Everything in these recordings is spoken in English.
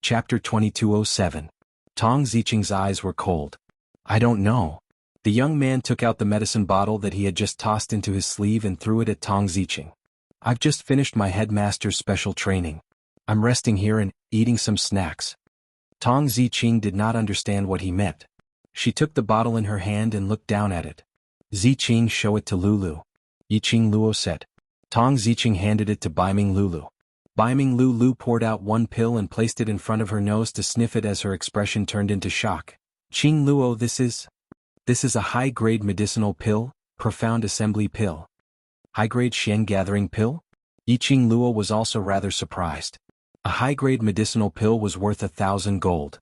Chapter 2207. Tong Ziqing's eyes were cold. I don't know. The young man took out the medicine bottle that he had just tossed into his sleeve and threw it at Tong Ziqing. I've just finished my headmaster's special training. I'm resting here and eating some snacks. Tong Ziqing did not understand what he meant. She took the bottle in her hand and looked down at it. Ziqing, show it to Lulu. Yiqing Luo said. Tong Ziqing handed it to Baiming Lulu. Baiming Lulu poured out one pill and placed it in front of her nose to sniff it as her expression turned into shock. Qing Luo, this is a high-grade medicinal pill, profound assembly pill. High-grade Shen gathering pill? Yiqing Luo was also rather surprised. A high-grade medicinal pill was worth 1,000 gold.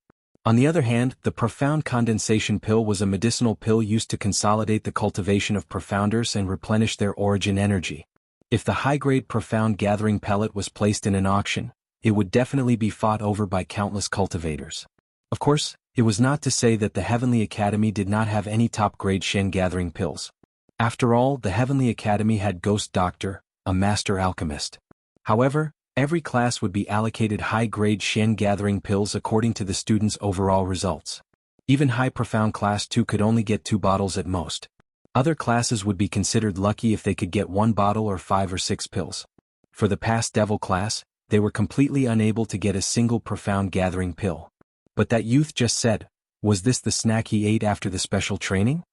On the other hand, the profound condensation pill was a medicinal pill used to consolidate the cultivation of profounders and replenish their origin energy. If the high-grade profound gathering pellet was placed in an auction, it would definitely be fought over by countless cultivators. Of course, it was not to say that the Heavenly Academy did not have any top-grade Shen gathering pills. After all, the Heavenly Academy had Ghost Doctor, a master alchemist. However, every class would be allocated high-grade Shen gathering pills according to the students' overall results. Even high profound class 2 could only get 2 bottles at most. Other classes would be considered lucky if they could get 1 bottle or 5 or 6 pills. For the past devil class, they were completely unable to get a single profound gathering pill. But that youth just said, was this the snack he ate after the special training?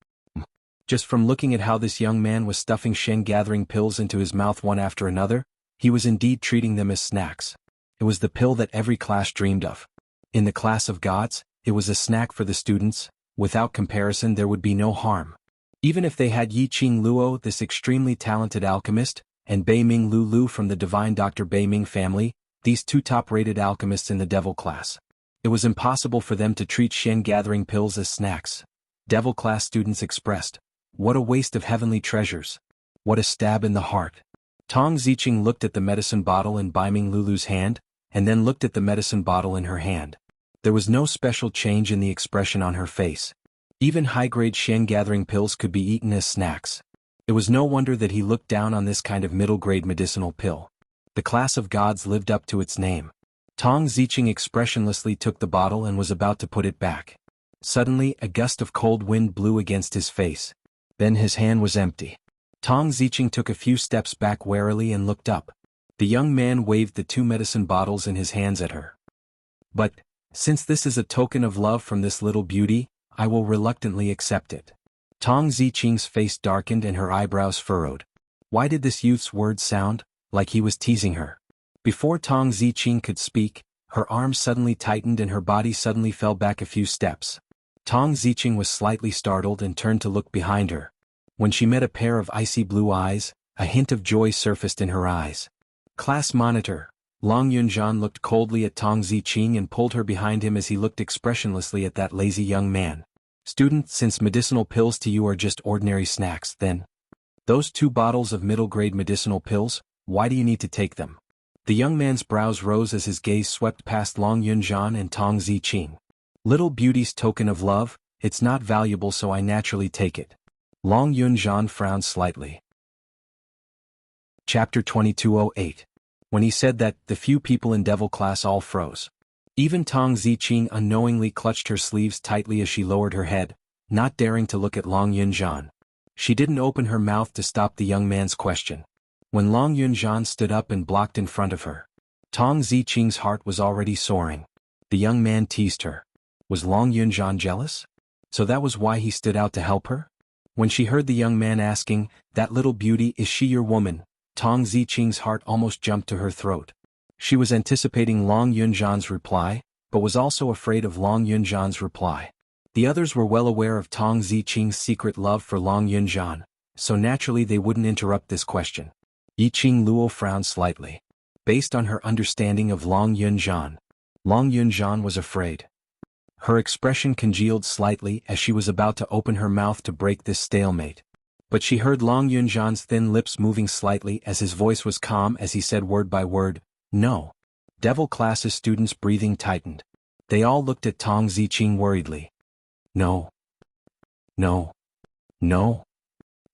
Just from looking at how this young man was stuffing Shen gathering pills into his mouth one after another, he was indeed treating them as snacks. It was the pill that every class dreamed of. In the class of gods, it was a snack for the students. Without comparison, there would be no harm. Even if they had Yiqing Luo, this extremely talented alchemist, and Baiming Lulu from the divine Dr. Baiming family, these 2 top-rated alchemists in the devil class. It was impossible for them to treat Shen gathering pills as snacks. Devil class students expressed, what a waste of heavenly treasures. What a stab in the heart. Tong Ziqing looked at the medicine bottle in Baiming Lulu's hand, and then looked at the medicine bottle in her hand. There was no special change in the expression on her face. Even high-grade Shen gathering pills could be eaten as snacks. It was no wonder that he looked down on this kind of middle-grade medicinal pill. The class of gods lived up to its name. Tong Ziqing expressionlessly took the bottle and was about to put it back. Suddenly, a gust of cold wind blew against his face. Then his hand was empty. Tong Ziqing took a few steps back warily and looked up. The young man waved the 2 medicine bottles in his hands at her. But, since this is a token of love from this little beauty, I will reluctantly accept it. Tong Ziqing's face darkened and her eyebrows furrowed. Why did this youth's words sound like he was teasing her? Before Tong Ziqing could speak, her arms suddenly tightened and her body suddenly fell back a few steps. Tong Ziqing was slightly startled and turned to look behind her. When she met a pair of icy blue eyes, a hint of joy surfaced in her eyes. Class monitor, Long Yunjian looked coldly at Tong Ziqing and pulled her behind him as he looked expressionlessly at that lazy young man. Student, since medicinal pills to you are just ordinary snacks, then those 2 bottles of middle-grade medicinal pills, why do you need to take them? The young man's brows rose as his gaze swept past Long Yunjian and Tong Ziqing. Little beauty's token of love, it's not valuable so I naturally take it. Long Yunjian frowned slightly. Chapter 2208. When he said that, the few people in devil class all froze. Even Tong Ziqing unknowingly clutched her sleeves tightly as she lowered her head, not daring to look at Long Yunjian. She didn't open her mouth to stop the young man's question. When Long Yunjian stood up and blocked in front of her, Tong Ziqing's heart was already soaring. The young man teased her. Was Long Yunjian jealous? So that was why he stood out to help her? When she heard the young man asking, that little beauty, is she your woman? Tong Ziqing's heart almost jumped to her throat. She was anticipating Long Yunjian's reply, but was also afraid of Long Yunjian's reply. The others were well aware of Tong Ziqing's secret love for Long Yunjian, so naturally they wouldn't interrupt this question. Yiqing Luo frowned slightly. Based on her understanding of Long Yunjian was afraid. Her expression congealed slightly as she was about to open her mouth to break this stalemate. But she heard Long Yunjian's thin lips moving slightly as his voice was calm as he said word by word, no. Devil class's students' breathing tightened. They all looked at Tong Ziqing worriedly. No. No. No.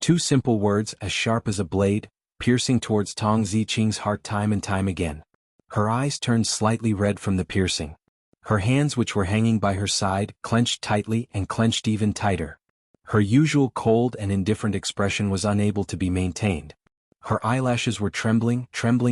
2 simple words as sharp as a blade, piercing towards Tong Ziqing's heart time and time again. Her eyes turned slightly red from the piercing. Her hands, which were hanging by her side, clenched tightly and clenched even tighter. Her usual cold and indifferent expression was unable to be maintained. Her eyelashes were trembling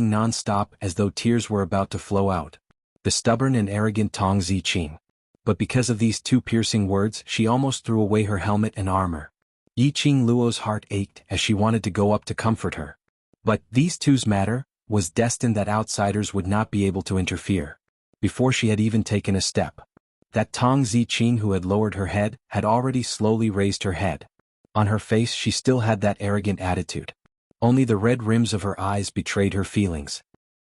non-stop as though tears were about to flow out. The stubborn and arrogant Tong Ziqing. But because of these two piercing words, she almost threw away her helmet and armor. Yiqing Luo's heart ached as she wanted to go up to comfort her. But these two's matter was destined that outsiders would not be able to interfere. Before she had even taken a step, that Tong Ziqing who had lowered her head had already slowly raised her head. On her face she still had that arrogant attitude. Only the red rims of her eyes betrayed her feelings.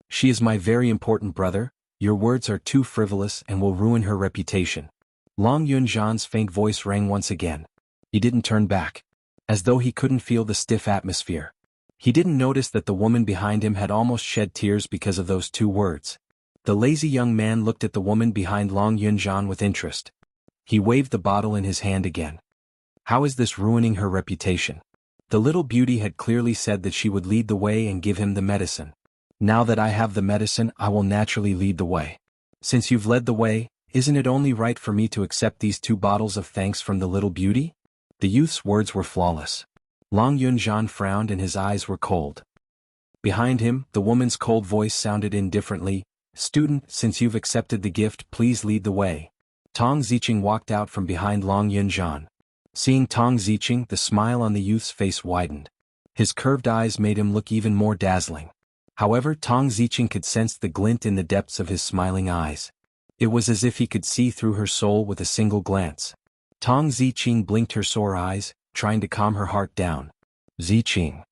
She is my very important brother. Your words are too frivolous and will ruin her reputation. Long Yunzhan's faint voice rang once again. He didn't turn back. As though he couldn't feel the stiff atmosphere. He didn't notice that the woman behind him had almost shed tears because of those two words. The lazy young man looked at the woman behind Long Yunzhan with interest. He waved the bottle in his hand again. How is this ruining her reputation? The little beauty had clearly said that she would lead the way and give him the medicine. Now that I have the medicine, I will naturally lead the way. Since you've led the way, isn't it only right for me to accept these 2 bottles of thanks from the little beauty? The youth's words were flawless. Long Yunzhan frowned and his eyes were cold. Behind him, the woman's cold voice sounded indifferently. Student, since you've accepted the gift, please lead the way. Tong Ziqing walked out from behind Long Yunzhan. Seeing Tong Ziqing, the smile on the youth's face widened. His curved eyes made him look even more dazzling. However, Tong Ziqing could sense the glint in the depths of his smiling eyes. It was as if he could see through her soul with a single glance. Tong Ziqing blinked her sore eyes, trying to calm her heart down. Ziqing.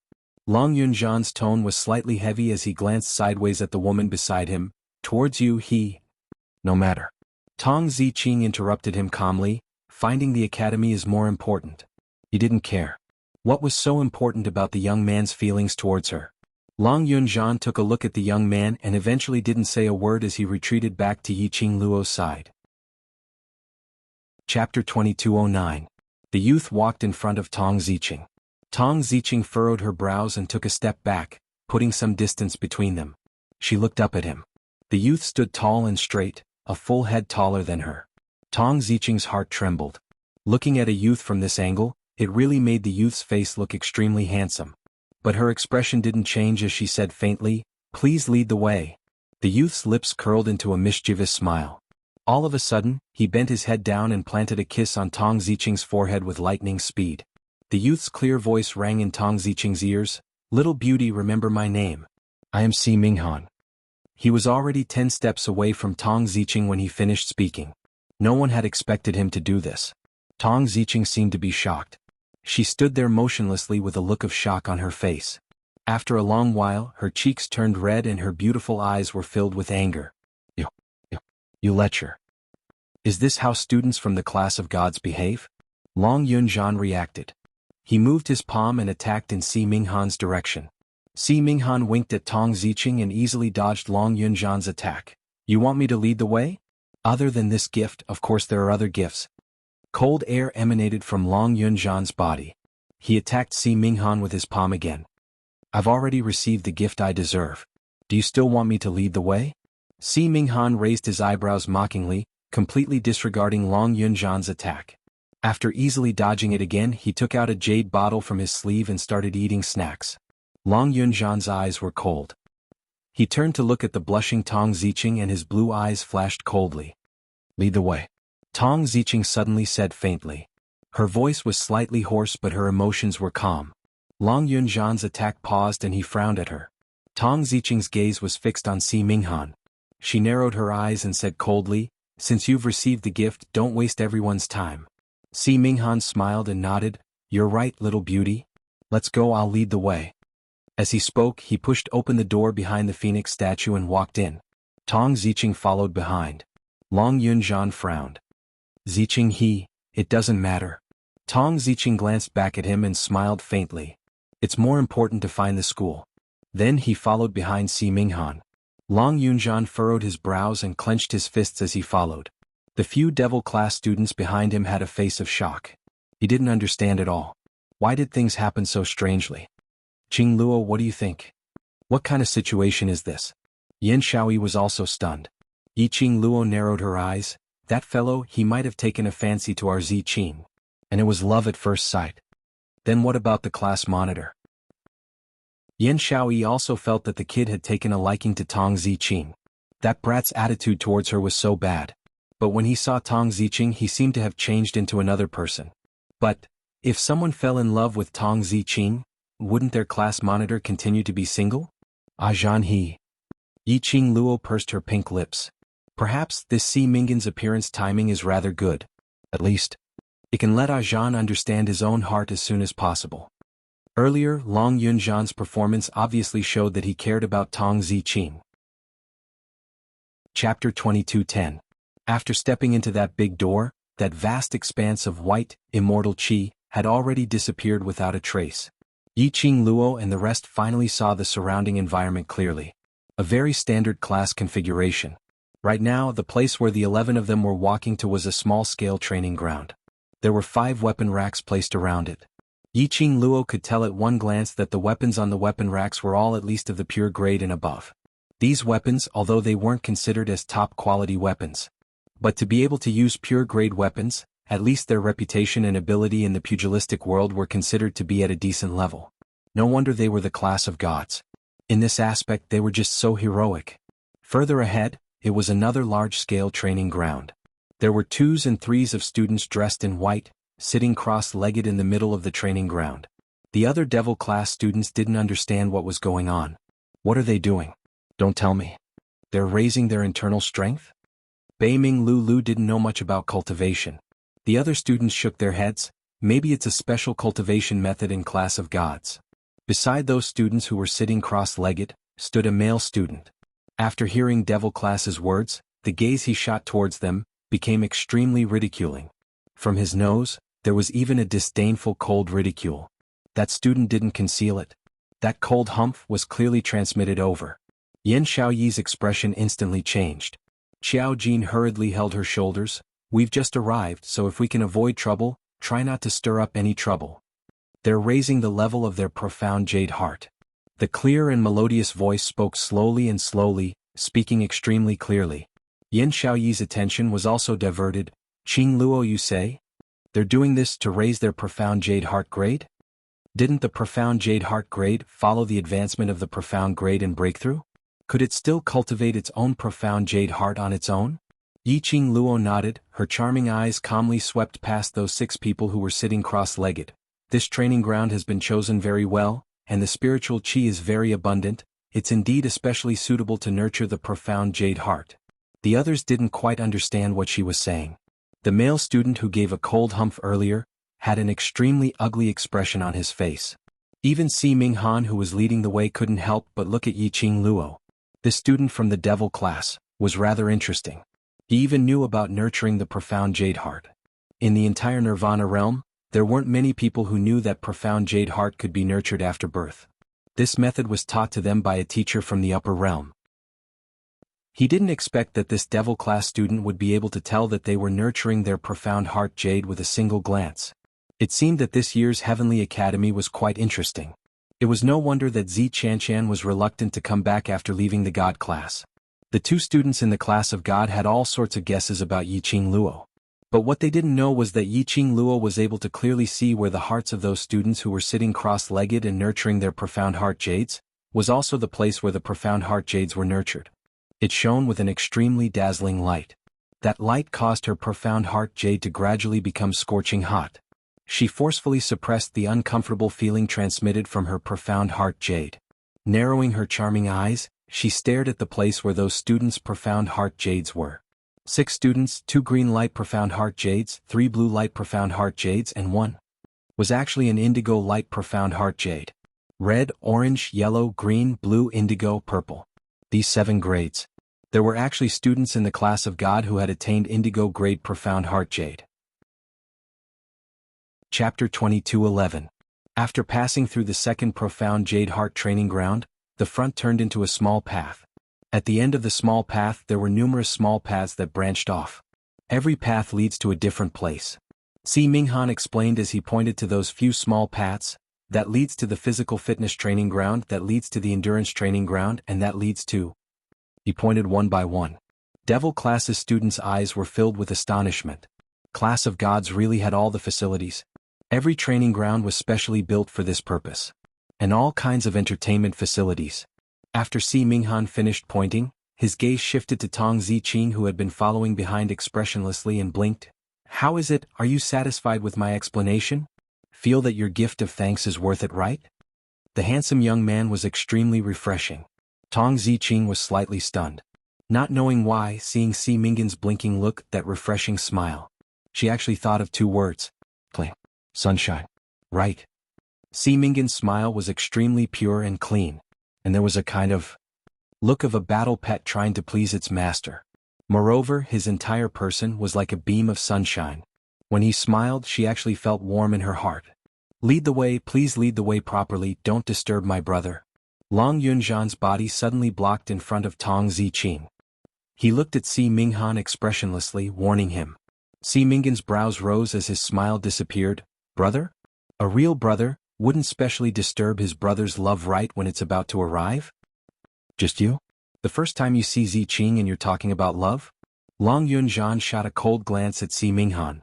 Long Yunzhan's tone was slightly heavy as he glanced sideways at the woman beside him. Towards you he... No matter. Tong Ziqing interrupted him calmly, finding the academy is more important. He didn't care. What was so important about the young man's feelings towards her? Long Yunzhan took a look at the young man and eventually didn't say a word as he retreated back to Yiqing Luo's side. Chapter 2209. The youth walked in front of Tong Ziqing. Tong Ziqing furrowed her brows and took a step back, putting some distance between them. She looked up at him. The youth stood tall and straight, a full head taller than her. Tong Ziqing's heart trembled. Looking at a youth from this angle, it really made the youth's face look extremely handsome. But her expression didn't change as she said faintly, "Please lead the way." The youth's lips curled into a mischievous smile. All of a sudden, he bent his head down and planted a kiss on Tong Ziqing's forehead with lightning speed. The youth's clear voice rang in Tong Ziqing's ears, "Little beauty, remember my name. I am Si Minghan." He was already 10 steps away from Tong Ziqing when he finished speaking. No one had expected him to do this. Tong Ziqing seemed to be shocked. She stood there motionlessly with a look of shock on her face. After a long while, her cheeks turned red and her beautiful eyes were filled with anger. You lecher. Is this how students from the class of gods behave? Long Yunzhan reacted. He moved his palm and attacked in Si Minghan's direction. Si Minghan winked at Tong Ziqing and easily dodged Long Yunzhan's attack. You want me to lead the way? Other than this gift, of course there are other gifts. Cold air emanated from Long Yunzhan's body. He attacked Si Minghan with his palm again. I've already received the gift I deserve. Do you still want me to lead the way? Si Minghan raised his eyebrows mockingly, completely disregarding Long Yunzhan's attack. After easily dodging it again, he took out a jade bottle from his sleeve and started eating snacks. Long Yunzhan's eyes were cold. He turned to look at the blushing Tong Ziqing and his blue eyes flashed coldly. Lead the way. Tong Ziqing suddenly said faintly. Her voice was slightly hoarse but her emotions were calm. Long Yunzhan's attack paused and he frowned at her. Tong Ziqing's gaze was fixed on Si Minghan. She narrowed her eyes and said coldly, "Since you've received the gift, don't waste everyone's time." Si Minghan smiled and nodded. "You're right, little beauty. Let's go, I'll lead the way." As he spoke, he pushed open the door behind the phoenix statue and walked in. Tong Ziqing followed behind. Long Yunzhan frowned. Ziqing it doesn't matter. Tong Ziqing glanced back at him and smiled faintly. It's more important to find the school. Then he followed behind Si Minghan. Long Yunzhan furrowed his brows and clenched his fists as he followed. The few devil class students behind him had a face of shock. He didn't understand at all. Why did things happen so strangely? Qing Luo, what do you think? What kind of situation is this? Yin Shaoyi was also stunned. Yiqing Luo narrowed her eyes. That fellow, he might have taken a fancy to our Ziqing. And it was love at first sight. Then what about the class monitor? Yan Xiaoyi also felt that the kid had taken a liking to Tong Ziqing. That brat's attitude towards her was so bad. But when he saw Tong Ziqing, he seemed to have changed into another person. But, if someone fell in love with Tong Ziqing, wouldn't their class monitor continue to be single? Zhan He. Yiqing Luo pursed her pink lips. Perhaps this Si Mingan's appearance timing is rather good. At least, it can let Zhan understand his own heart as soon as possible. Earlier, Long Yunzhan's performance obviously showed that he cared about Tong Ziqing. Chapter 22:10. After stepping into that big door, that vast expanse of white, immortal qi had already disappeared without a trace. Yiqing Luo and the rest finally saw the surrounding environment clearly. A very standard class configuration. Right now, the place where the 11 of them were walking to was a small-scale training ground. There were 5 weapon racks placed around it. Yiqing Luo could tell at one glance that the weapons on the weapon racks were all at least of the pure grade and above. These weapons, although they weren't considered as top-quality weapons, but to be able to use pure-grade weapons, at least their reputation and ability in the pugilistic world were considered to be at a decent level. No wonder they were the class of gods. In this aspect they were just so heroic. Further ahead, it was another large-scale training ground. There were 2s and 3s of students dressed in white, sitting cross-legged in the middle of the training ground. The other devil class students didn't understand what was going on. What are they doing? Don't tell me. They're raising their internal strength? Beiming Lulu didn't know much about cultivation. The other students shook their heads. Maybe it's a special cultivation method in class of gods. Beside those students who were sitting cross-legged, stood a male student. After hearing devil class's words, the gaze he shot towards them became extremely ridiculing. From his nose, there was even a disdainful cold ridicule. That student didn't conceal it. That cold humph was clearly transmitted over. Yan Xiaoyi's expression instantly changed. Xiao Jin hurriedly held her shoulders. We've just arrived, so if we can avoid trouble, try not to stir up any trouble. They're raising the level of their profound jade heart. The clear and melodious voice spoke slowly and slowly, speaking extremely clearly. Yan Xiaoyi's attention was also diverted. Qing Luo, you say? They're doing this to raise their profound jade heart grade? Didn't the profound jade heart grade follow the advancement of the profound grade and breakthrough? Could it still cultivate its own profound jade heart on its own? Yiqing Luo nodded, her charming eyes calmly swept past those 6 people who were sitting cross-legged. This training ground has been chosen very well, and the spiritual qi is very abundant. It's indeed especially suitable to nurture the profound jade heart. The others didn't quite understand what she was saying. The male student who gave a cold humph earlier had an extremely ugly expression on his face. Even Si Minghan, who was leading the way, couldn't help but look at Yiqing Luo. This student from the devil class was rather interesting. He even knew about nurturing the profound jade heart. In the entire Nirvana realm, there weren't many people who knew that profound jade heart could be nurtured after birth. This method was taught to them by a teacher from the upper realm. He didn't expect that this devil class student would be able to tell that they were nurturing their profound heart jade with a single glance. It seemed that this year's Heavenly Academy was quite interesting. It was no wonder that Zi Chanchan was reluctant to come back after leaving the God class. The 2 students in the class of God had all sorts of guesses about Yiqing Luo. But what they didn't know was that Yiqing Luo was able to clearly see where the hearts of those students who were sitting cross-legged and nurturing their profound heart jades was also the place where the profound heart jades were nurtured. It shone with an extremely dazzling light. That light caused her profound heart jade to gradually become scorching hot. She forcefully suppressed the uncomfortable feeling transmitted from her profound heart jade. Narrowing her charming eyes, she stared at the place where those students' profound heart jades were. 6 students, 2 green light profound heart jades, 3 blue light profound heart jades, and 1 was actually an indigo light profound heart jade. Red, orange, yellow, green, blue, indigo, purple. These 7 grades. There were actually students in the class of God who had attained indigo grade profound heart jade. Chapter 22:11. After passing through the second profound jade heart training ground, the front turned into a small path. At the end of the small path there were numerous small paths that branched off. Every path leads to a different place. Si Minghan explained as he pointed to those few small paths. That leads to the physical fitness training ground, that leads to the endurance training ground, and that leads to... He pointed one by one. Devil class's students' eyes were filled with astonishment. Class of Gods really had all the facilities. Every training ground was specially built for this purpose. And all kinds of entertainment facilities. After Si Minghan finished pointing, his gaze shifted to Tong Ziqing, who had been following behind expressionlessly, and blinked. How is it, are you satisfied with my explanation? Feel that your gift of thanks is worth it, right? The handsome young man was extremely refreshing. Tong Ziqing was slightly stunned. Not knowing why, seeing Si Minghan's blinking look, that refreshing smile. She actually thought of two words. Clean. Sunshine. Right. Si Minghan's smile was extremely pure and clean, and there was a kind of look of a battle pet trying to please its master. Moreover, his entire person was like a beam of sunshine. When he smiled, she actually felt warm in her heart. Lead the way, please lead the way properly, don't disturb my brother. Long Yunzhan's body suddenly blocked in front of Tong Ziqing. He looked at Si Minghan expressionlessly, warning him. Si Minghan's brows rose as his smile disappeared. Brother? A real brother? Wouldn't specially disturb his brother's love right when it's about to arrive? Just you? The first time you see Ziqing and you're talking about love? Long Yunzhan shot a cold glance at Si Minghan.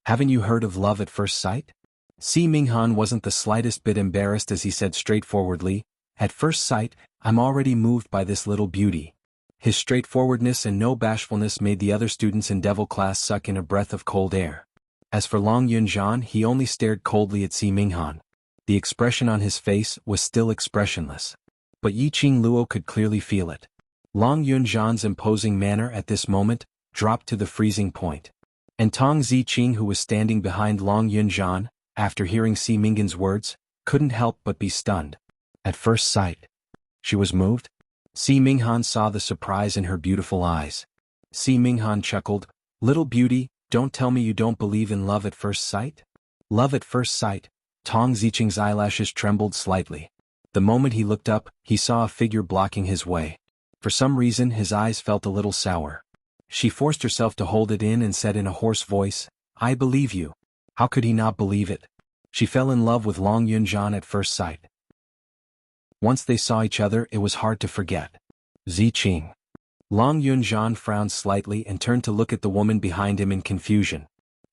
Haven't you heard of love at first sight? Si Minghan wasn't the slightest bit embarrassed as he said straightforwardly, at first sight, I'm already moved by this little beauty. His straightforwardness and no bashfulness made the other students in Devil class suck in a breath of cold air. As for Long Yunzhan, he only stared coldly at Si Minghan. The expression on his face was still expressionless. But Yiqing Luo could clearly feel it. Long Yunzhan's imposing manner at this moment dropped to the freezing point. And Tong Ziqing, who was standing behind Long Yunzhan, after hearing Si Minghan's words, couldn't help but be stunned. At first sight. She was moved? Si Minghan saw the surprise in her beautiful eyes. Si Minghan chuckled, Little beauty, don't tell me you don't believe in love at first sight? Love at first sight. Tong Ziqing's eyelashes trembled slightly. The moment he looked up, he saw a figure blocking his way. For some reason, his eyes felt a little sour. She forced herself to hold it in and said in a hoarse voice, I believe you. How could he not believe it? She fell in love with Long Yunzhan at first sight. Once they saw each other, it was hard to forget. Ziqing. Long Yunzhan frowned slightly and turned to look at the woman behind him in confusion.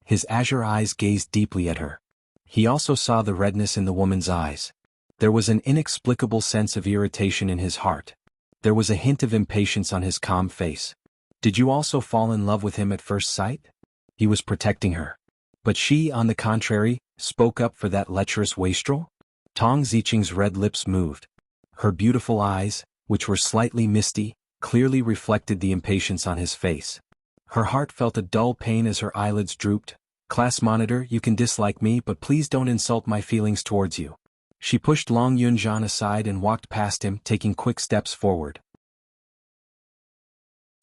His azure eyes gazed deeply at her. He also saw the redness in the woman's eyes. There was an inexplicable sense of irritation in his heart. There was a hint of impatience on his calm face. Did you also fall in love with him at first sight? He was protecting her. But she, on the contrary, spoke up for that lecherous wastrel? Tong Ziqing's red lips moved. Her beautiful eyes, which were slightly misty, clearly reflected the impatience on his face. Her heart felt a dull pain as her eyelids drooped. Class monitor, you can dislike me, but please don't insult my feelings towards you. She pushed Long Yunzhan aside and walked past him, taking quick steps forward.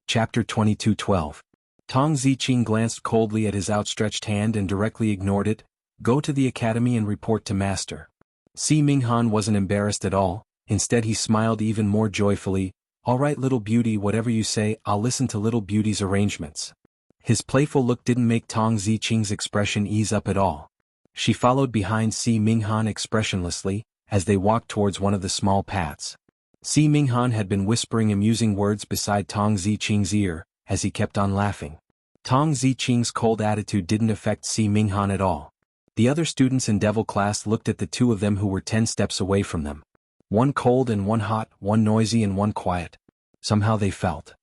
Chapter 22:12. Tong Ziqing glanced coldly at his outstretched hand and directly ignored it. Go to the academy and report to master. Si Minghan wasn't embarrassed at all. Instead, he smiled even more joyfully. All right, little beauty, whatever you say, I'll listen to little beauty's arrangements. His playful look didn't make Tong Ziqing's expression ease up at all. She followed behind Si Minghan expressionlessly, as they walked towards one of the small paths. Si Minghan had been whispering amusing words beside Tong Ziqing's ear, as he kept on laughing. Tong Ziqing's cold attitude didn't affect Si Minghan at all. The other students in Devil class looked at the two of them who were 10 steps away from them. One cold and one hot, one noisy and one quiet. Somehow they felt.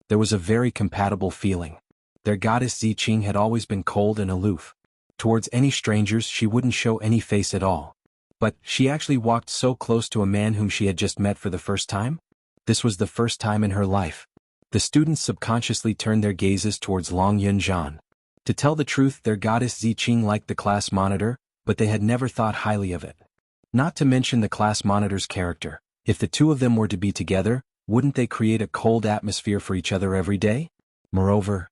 There was a very compatible feeling. Their goddess Ziqing had always been cold and aloof. Towards any strangers she wouldn't show any face at all. But she actually walked so close to a man whom she had just met for the first time? This was the first time in her life. The students subconsciously turned their gazes towards Long Yunzhan. To tell the truth, their goddess Ziqing liked the class monitor, but they had never thought highly of it. Not to mention the class monitor's character. If the two of them were to be together, wouldn't they create a cold atmosphere for each other every day? Moreover,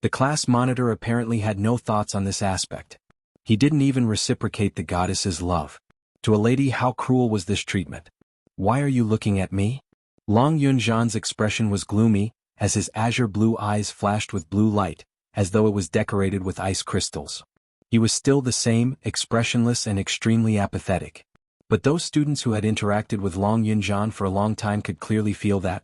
the class monitor apparently had no thoughts on this aspect. He didn't even reciprocate the goddess's love. To a lady, how cruel was this treatment? Why are you looking at me? Long Yunzhan's expression was gloomy, as his azure blue eyes flashed with blue light, as though it was decorated with ice crystals. He was still the same, expressionless and extremely apathetic. But those students who had interacted with Long Yunzhan for a long time could clearly feel that.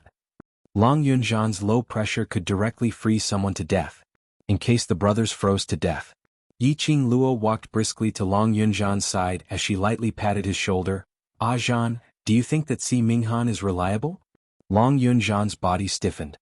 Long Yunjian's low pressure could directly freeze someone to death. In case the brothers froze to death. Yiqing Luo walked briskly to Long Yunjian's side as she lightly patted his shoulder. "Ah Zhan, do you think that Si Minghan is reliable?" Long Yunjian's body stiffened.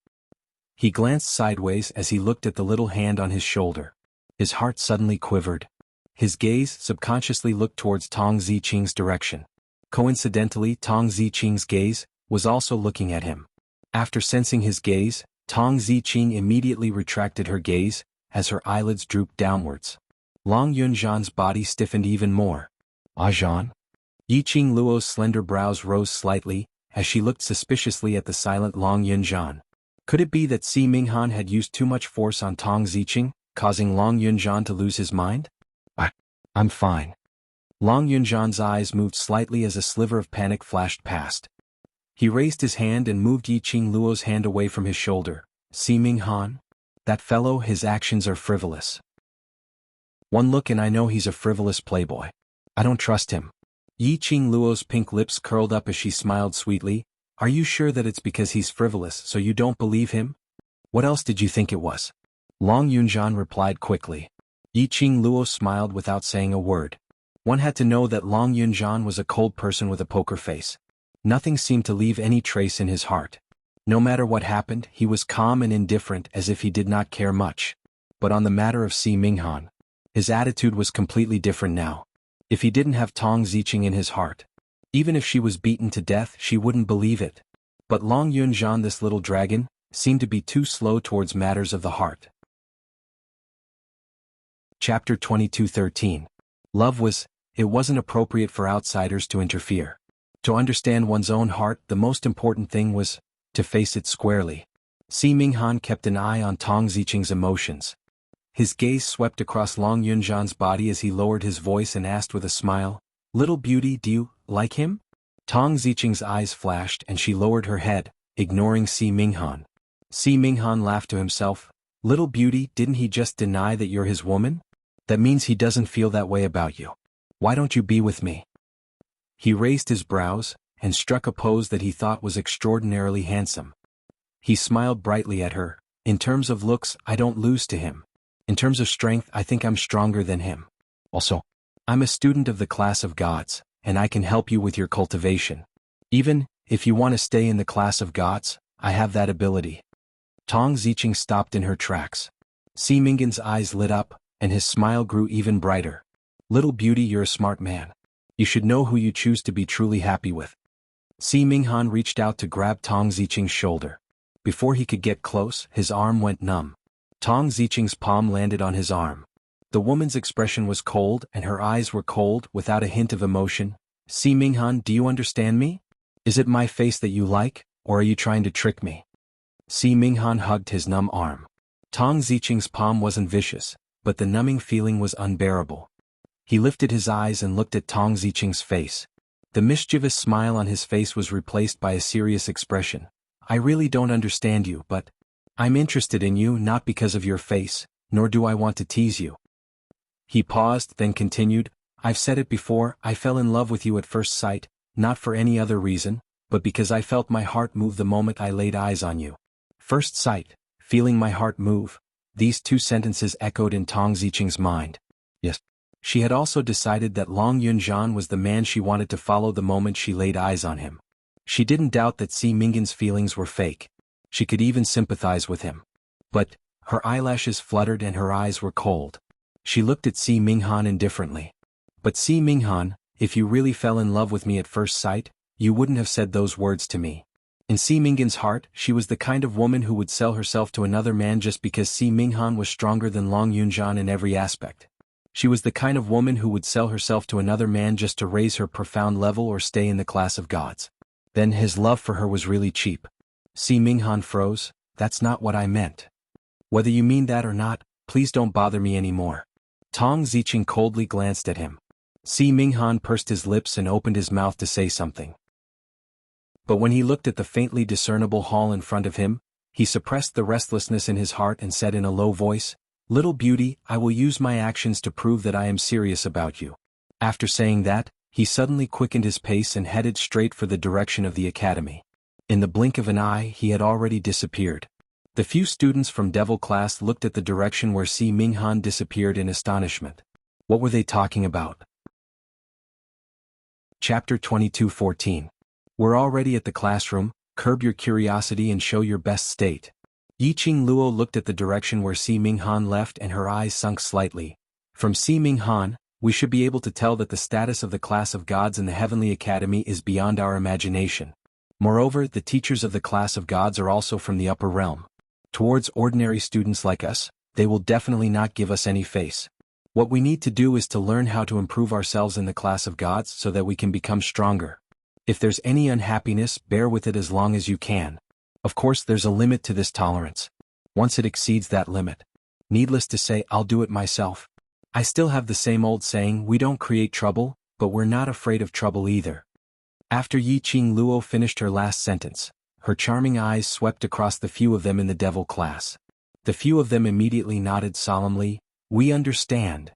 He glanced sideways as he looked at the little hand on his shoulder. His heart suddenly quivered. His gaze subconsciously looked towards Tong Ziqing's direction. Coincidentally, Tong Ziqing's gaze was also looking at him. After sensing his gaze, Tong Ziqing immediately retracted her gaze, as her eyelids drooped downwards. Long Yunjian's body stiffened even more. "Ah Zhan?" Yiqing Luo's slender brows rose slightly, as she looked suspiciously at the silent Long Yunjian. Could it be that Si Minghan had used too much force on Tong Ziqing, causing Long Yunjian to lose his mind? I'm fine." Long Yunjian's eyes moved slightly as a sliver of panic flashed past. He raised his hand and moved Yiqing Luo's hand away from his shoulder. "Si Minghan? That fellow, his actions are frivolous. One look and I know he's a frivolous playboy. I don't trust him." Yiqing Luo's pink lips curled up as she smiled sweetly. "Are you sure that it's because he's frivolous so you don't believe him? What else did you think it was?" Long Yunjian replied quickly. Yiqing Luo smiled without saying a word. One had to know that Long Yunjian was a cold person with a poker face. Nothing seemed to leave any trace in his heart. No matter what happened, he was calm and indifferent as if he did not care much. But on the matter of Si Minghan, his attitude was completely different now. If he didn't have Tong Ziqing in his heart, even if she was beaten to death, she wouldn't believe it. But Long Yunjian, this little dragon, seemed to be too slow towards matters of the heart. Chapter 22:13. It wasn't appropriate for outsiders to interfere. To understand one's own heart, the most important thing was to face it squarely. Si Minghan kept an eye on Tong Ziqing's emotions. His gaze swept across Long Yunjian's body as he lowered his voice and asked with a smile, "Little beauty, do you like him?" Tong Ziqing's eyes flashed and she lowered her head, ignoring Si Minghan. Si Minghan laughed to himself. "Little beauty, didn't he just deny that you're his woman? That means he doesn't feel that way about you. Why don't you be with me?" He raised his brows and struck a pose that he thought was extraordinarily handsome. He smiled brightly at her. "In terms of looks, I don't lose to him. In terms of strength, I think I'm stronger than him. Also, I'm a student of the class of gods, and I can help you with your cultivation. Even if you want to stay in the class of gods, I have that ability." Tong Ziqing stopped in her tracks. Si Minghan's eyes lit up, and his smile grew even brighter. "Little beauty, you're a smart man. You should know who you choose to be truly happy with." Si Minghan reached out to grab Tong Ziqing's shoulder. Before he could get close, his arm went numb. Tong Ziqing's palm landed on his arm. The woman's expression was cold and her eyes were cold without a hint of emotion. "Si Minghan, do you understand me? Is it my face that you like, or are you trying to trick me?" Si Minghan hugged his numb arm. Tong Ziqing's palm wasn't vicious, but the numbing feeling was unbearable. He lifted his eyes and looked at Tong Ziqing's face. The mischievous smile on his face was replaced by a serious expression. "I really don't understand you, but I'm interested in you not because of your face, nor do I want to tease you." He paused, then continued, "I've said it before, I fell in love with you at first sight, not for any other reason, but because I felt my heart move the moment I laid eyes on you." First sight, feeling my heart move. These two sentences echoed in Tong Ziqing's mind. Yes. She had also decided that Long Yunjian was the man she wanted to follow the moment she laid eyes on him. She didn't doubt that Si Minghan's feelings were fake. She could even sympathize with him. But her eyelashes fluttered and her eyes were cold. She looked at Si Minghan indifferently. "But Si Minghan, if you really fell in love with me at first sight, you wouldn't have said those words to me." In Si Minghan's heart, she was the kind of woman who would sell herself to another man just because Si Minghan was stronger than Long Yunjian in every aspect. She was the kind of woman who would sell herself to another man just to raise her profound level or stay in the class of gods. Then his love for her was really cheap. Si Minghan froze. "That's not what I meant. Whether you mean that or not, please don't bother me anymore." Tong Ziqing coldly glanced at him. Si Minghan pursed his lips and opened his mouth to say something. But when he looked at the faintly discernible hall in front of him, he suppressed the restlessness in his heart and said in a low voice, "Little beauty, I will use my actions to prove that I am serious about you." After saying that, he suddenly quickened his pace and headed straight for the direction of the academy. In the blink of an eye he had already disappeared. The few students from Devil class looked at the direction where Si Minghan disappeared in astonishment. What were they talking about? Chapter 22:14. We're already at the classroom, curb your curiosity and show your best state. Yiqing Luo looked at the direction where Si Minghan left and her eyes sunk slightly. From Si Minghan, we should be able to tell that the status of the class of gods in the Heavenly Academy is beyond our imagination. Moreover, the teachers of the class of gods are also from the upper realm. Towards ordinary students like us, they will definitely not give us any face. What we need to do is to learn how to improve ourselves in the class of gods so that we can become stronger. If there's any unhappiness, bear with it as long as you can. Of course, there's a limit to this tolerance. Once it exceeds that limit, needless to say, I'll do it myself. I still have the same old saying, we don't create trouble, but we're not afraid of trouble either. After Yiqing Luo finished her last sentence, her charming eyes swept across the few of them in the Devil class. The few of them immediately nodded solemnly. We understand.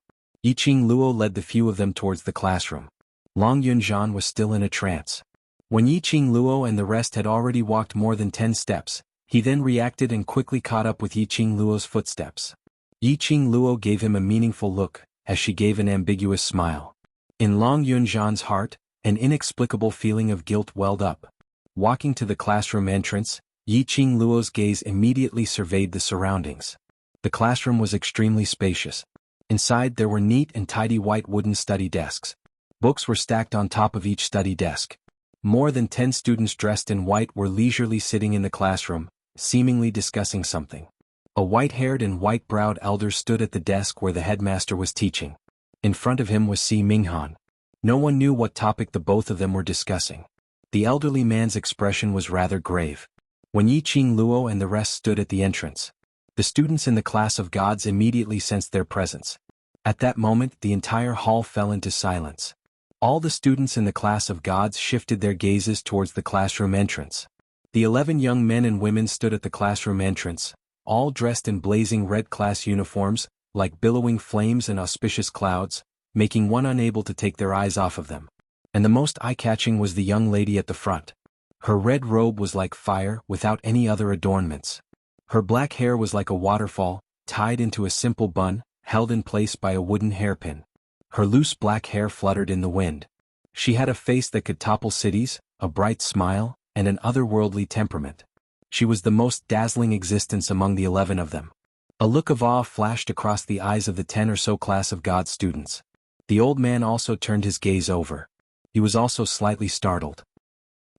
Yiqing Luo led the few of them towards the classroom. Long Yunzhan was still in a trance. When Yiqing Luo and the rest had already walked more than 10 steps, he then reacted and quickly caught up with Yiqing Luo's footsteps. Yiqing Luo gave him a meaningful look, as she gave an ambiguous smile. In Long Yunzhan's heart, an inexplicable feeling of guilt welled up. Walking to the classroom entrance, Yiqing Luo's gaze immediately surveyed the surroundings. The classroom was extremely spacious. Inside there were neat and tidy white wooden study desks. Books were stacked on top of each study desk. More than 10 students dressed in white were leisurely sitting in the classroom, seemingly discussing something. A white-haired and white-browed elder stood at the desk where the headmaster was teaching. In front of him was Si Minghan. No one knew what topic the both of them were discussing. The elderly man's expression was rather grave. When Yiqing Luo and the rest stood at the entrance, the students in the class of gods immediately sensed their presence. At that moment, the entire hall fell into silence. All the students in the class of gods shifted their gazes towards the classroom entrance. The 11 young men and women stood at the classroom entrance, all dressed in blazing red class uniforms, like billowing flames and auspicious clouds, making one unable to take their eyes off of them. And the most eye-catching was the young lady at the front. Her red robe was like fire, without any other adornments. Her black hair was like a waterfall, tied into a simple bun, held in place by a wooden hairpin. Her loose black hair fluttered in the wind. She had a face that could topple cities, a bright smile, and an otherworldly temperament. She was the most dazzling existence among the 11 of them. A look of awe flashed across the eyes of the 10 or so class of God students. The old man also turned his gaze over. He was also slightly startled.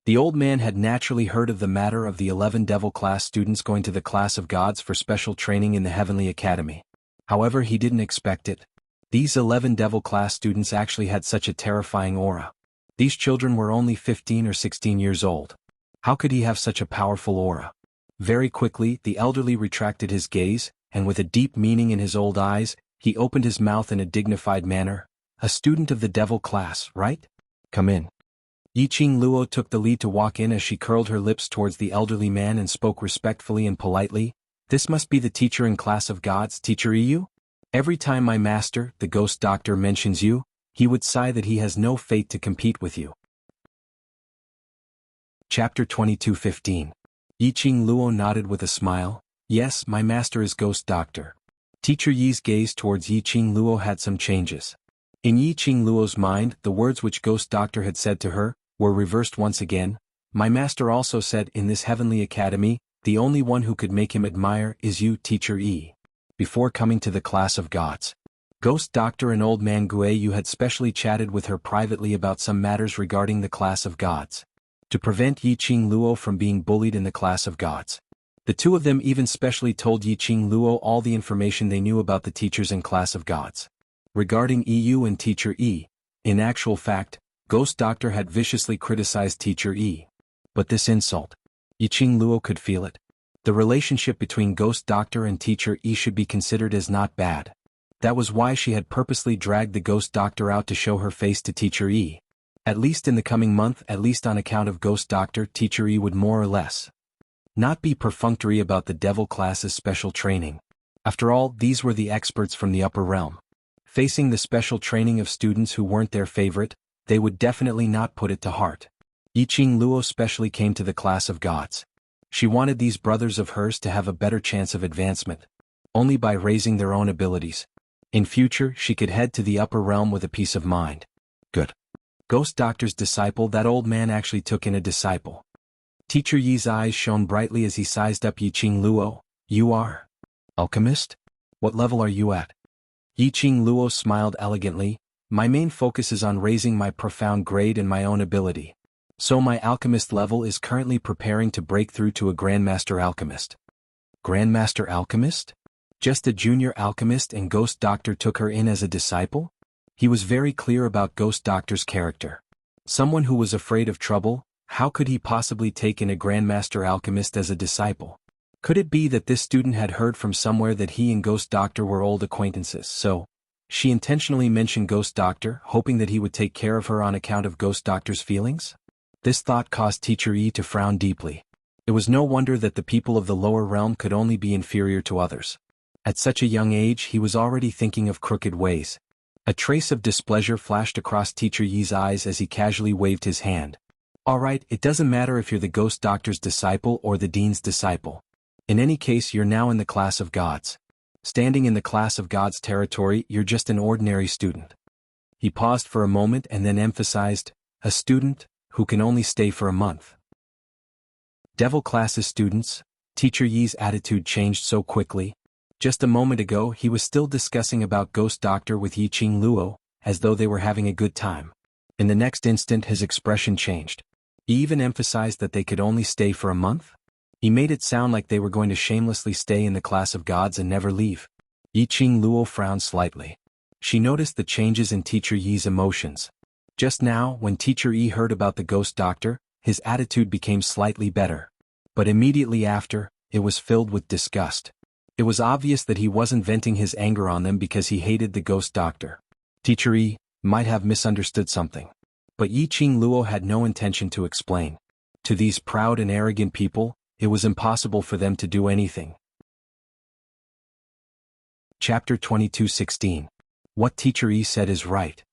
The old man had naturally heard of the matter of the 11 Devil class students going to the class of gods for special training in the Heavenly Academy. However, he didn't expect it. These 11 Devil class students actually had such a terrifying aura. These children were only 15 or 16 years old. How could he have such a powerful aura? Very quickly, the elderly retracted his gaze, and with a deep meaning in his old eyes, he opened his mouth in a dignified manner. A student of the Devil class, right? Come in. Yiqing Luo took the lead to walk in as she curled her lips towards the elderly man and spoke respectfully and politely. This must be the teacher in class of gods, Teacher Yu? Every time my master, the ghost doctor, mentions you, he would sigh that he has no fate to compete with you. Chapter 22:15. Yiqing Luo nodded with a smile. Yes, my master is ghost doctor. Teacher Yi's gaze towards Yiqing Luo had some changes. In Yiqing Luo's mind, the words which ghost doctor had said to her were reversed once again. My master also said in this heavenly academy, the only one who could make him admire is you, Teacher Yi. Before coming to the class of gods, ghost doctor and old man Gue Yu had specially chatted with her privately about some matters regarding the class of gods. To prevent Yiqing Luo from being bullied in the class of gods, the two of them even specially told Yiqing Luo all the information they knew about the teachers in class of gods. Regarding EU and Teacher E, in actual fact, Ghost Doctor had viciously criticized Teacher E. But this insult, Yiqing Luo could feel it. The relationship between Ghost Doctor and Teacher E should be considered as not bad. That was why she had purposely dragged the Ghost Doctor out to show her face to Teacher E. At least in the coming month, at least on account of Ghost Doctor, Teacher E would more or less not be perfunctory about the Devil class's special training. After all, these were the experts from the upper realm. Facing the special training of students who weren't their favorite, they would definitely not put it to heart. Yiqing Luo specially came to the class of gods. She wanted these brothers of hers to have a better chance of advancement, only by raising their own abilities. In future, she could head to the upper realm with a peace of mind. Good. Ghost Doctor's disciple. That old man actually took in a disciple. Teacher Yi's eyes shone brightly as he sized up Yiqing Luo. You are? Alchemist? What level are you at? Yiqing Luo smiled elegantly. My main focus is on raising my profound grade and my own ability. So my alchemist level is currently preparing to break through to a Grandmaster Alchemist. Grandmaster Alchemist? Just a junior alchemist and Ghost Doctor took her in as a disciple? He was very clear about Ghost Doctor's character. Someone who was afraid of trouble, how could he possibly take in a Grandmaster Alchemist as a disciple? Could it be that this student had heard from somewhere that he and Ghost Doctor were old acquaintances, so she intentionally mentioned Ghost Doctor, hoping that he would take care of her on account of Ghost Doctor's feelings? This thought caused Teacher Yi to frown deeply. It was no wonder that the people of the lower realm could only be inferior to others. At such a young age he was already thinking of crooked ways. A trace of displeasure flashed across Teacher Yi's eyes as he casually waved his hand. Alright, it doesn't matter if you're the Ghost Doctor's disciple or the Dean's disciple. In any case, you're now in the class of gods. Standing in the class of gods territory, you're just an ordinary student. He paused for a moment and then emphasized, a student who can only stay for a month. Devil classes students. Teacher Yi's attitude changed so quickly. Just a moment ago he was still discussing about Ghost Doctor with Yiqing Luo, as though they were having a good time. In the next instant his expression changed. He even emphasized that they could only stay for a month? He made it sound like they were going to shamelessly stay in the class of gods and never leave. Yiqing Luo frowned slightly. She noticed the changes in Teacher Yi's emotions. Just now, when Teacher Yi heard about the Ghost Doctor, his attitude became slightly better. But immediately after, it was filled with disgust. It was obvious that he wasn't venting his anger on them because he hated the Ghost Doctor. Teacher Yi might have misunderstood something. But Yiqing Luo had no intention to explain. To these proud and arrogant people, it was impossible for them to do anything. Chapter 22:16. What Teacher Yi said is right.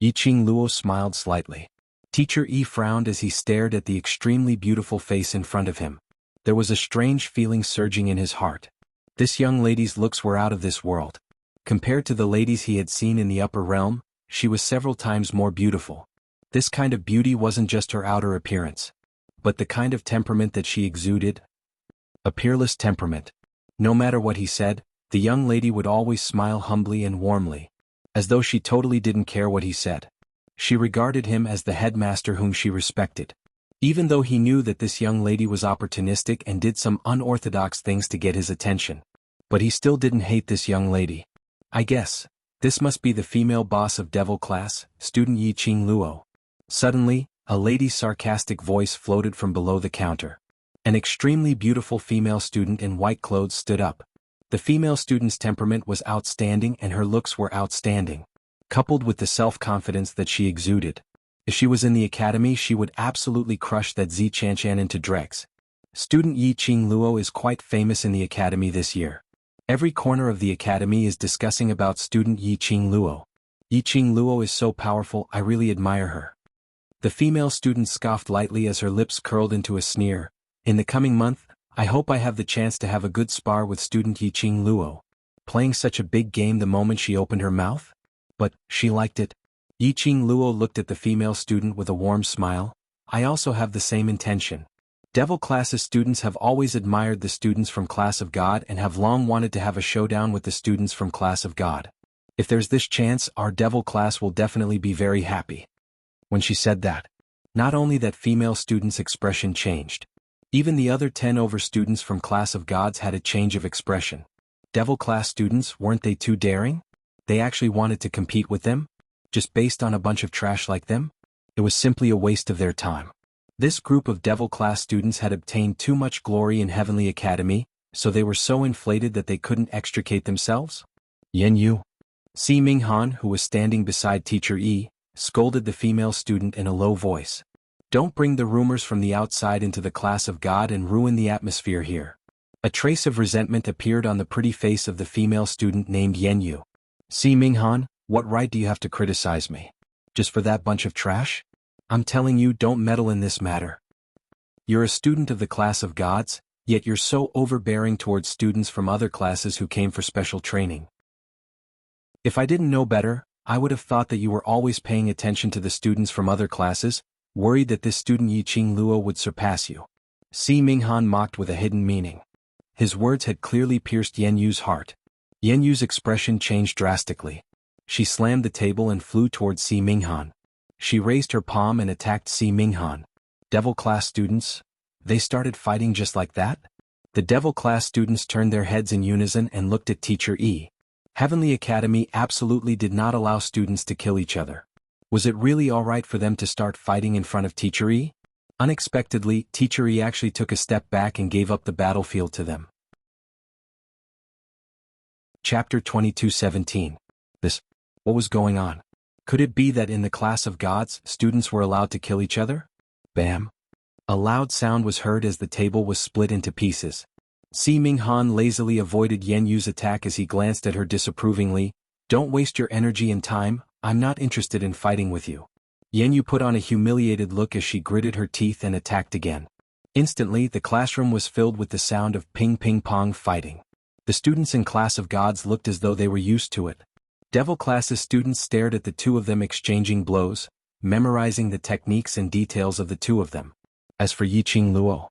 Yiqing Luo smiled slightly. Teacher Yi frowned as he stared at the extremely beautiful face in front of him. There was a strange feeling surging in his heart. This young lady's looks were out of this world. Compared to the ladies he had seen in the upper realm, she was several times more beautiful. This kind of beauty wasn't just her outer appearance, but the kind of temperament that she exuded. A peerless temperament. No matter what he said, the young lady would always smile humbly and warmly, as though she totally didn't care what he said. She regarded him as the headmaster whom she respected. Even though he knew that this young lady was opportunistic and did some unorthodox things to get his attention. But he still didn't hate this young lady. I guess, this must be the female boss of Devil class, student Yiqing Luo. Suddenly, a lady's sarcastic voice floated from below the counter. An extremely beautiful female student in white clothes stood up. The female student's temperament was outstanding and her looks were outstanding, coupled with the self-confidence that she exuded. If she was in the academy she would absolutely crush that Zi Chanchan into dregs. Student Yiqing Luo is quite famous in the academy this year. Every corner of the academy is discussing about student Yiqing Luo. Yiqing Luo is so powerful, I really admire her. The female student scoffed lightly as her lips curled into a sneer. In the coming month, I hope I have the chance to have a good spar with student Yiqing Luo. Playing such a big game the moment she opened her mouth? But, she liked it. Yiqing Luo looked at the female student with a warm smile. I also have the same intention. Devil classes students have always admired the students from Class of God and have long wanted to have a showdown with the students from Class of God. If there's this chance, our Devil class will definitely be very happy. When she said that, not only that female student's expression changed. Even the other 10 over students from Class of Gods had a change of expression. Devil class students, weren't they too daring? They actually wanted to compete with them? Just based on a bunch of trash like them? It was simply a waste of their time. This group of Devil class students had obtained too much glory in Heavenly Academy, so they were so inflated that they couldn't extricate themselves? Yen Yu. Si Minghan, who was standing beside Teacher Yi, scolded the female student in a low voice. Don't bring the rumors from the outside into the Class of God and ruin the atmosphere here. A trace of resentment appeared on the pretty face of the female student named Yen Yu. Si Minghan, what right do you have to criticize me? Just for that bunch of trash? I'm telling you, don't meddle in this matter. You're a student of the class of gods, yet you're so overbearing towards students from other classes who came for special training. If I didn't know better, I would have thought that you were always paying attention to the students from other classes, worried that this student Yiqing Luo would surpass you. Si Minghan mocked with a hidden meaning. His words had clearly pierced Yen Yu's heart. Yen Yu's expression changed drastically. She slammed the table and flew towards Si Minghan. She raised her palm and attacked Si Minghan. Devil class students? They started fighting just like that? The devil class students turned their heads in unison and looked at Teacher Yi. Heavenly Academy absolutely did not allow students to kill each other. Was it really alright for them to start fighting in front of Teacher Yi? Unexpectedly, Teacher Yi actually took a step back and gave up the battlefield to them. Chapter 22:17. What was going on? Could it be that in the class of gods, students were allowed to kill each other? Bam! A loud sound was heard as the table was split into pieces. Si Minghan lazily avoided Yen Yu's attack as he glanced at her disapprovingly. Don't waste your energy and time, I'm not interested in fighting with you. Yen Yu put on a humiliated look as she gritted her teeth and attacked again. Instantly, the classroom was filled with the sound of ping-pong fighting. The students in class of gods looked as though they were used to it. Devil classes students stared at the two of them exchanging blows, memorizing the techniques and details of the two of them. As for Yiqing Luo,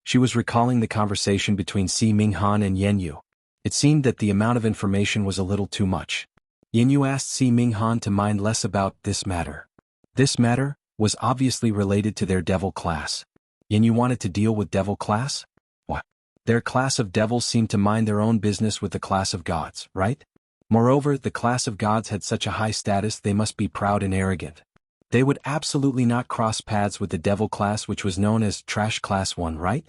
she was recalling the conversation between Si Minghan and Yen Yu. It seemed that the amount of information was a little too much. Yen Yu asked Si Minghan to mind less about this matter. This matter was obviously related to their devil class. Yen Yu wanted to deal with devil class? What? Their class of devils seemed to mind their own business with the class of gods, right? Moreover, the class of gods had such a high status they must be proud and arrogant. They would absolutely not cross paths with the devil class, which was known as trash class 1, right?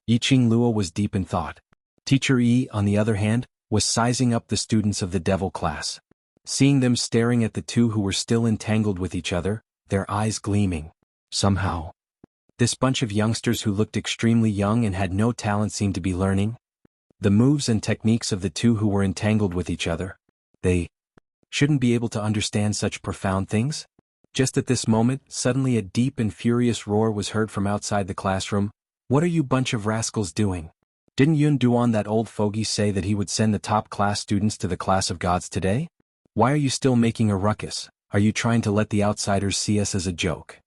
Yiqing Luo was deep in thought. Teacher Yi, on the other hand, was sizing up the students of the devil class. Seeing them staring at the two who were still entangled with each other, their eyes gleaming. Somehow, this bunch of youngsters who looked extremely young and had no talent seemed to be learning the moves and techniques of the two who were entangled with each other. They shouldn't be able to understand such profound things? Just at this moment, suddenly a deep and furious roar was heard from outside the classroom. What are you bunch of rascals doing? Didn't Yun Duan, that old fogey, say that he would send the top class students to the class of gods today? Why are you still making a ruckus? Are you trying to let the outsiders see us as a joke?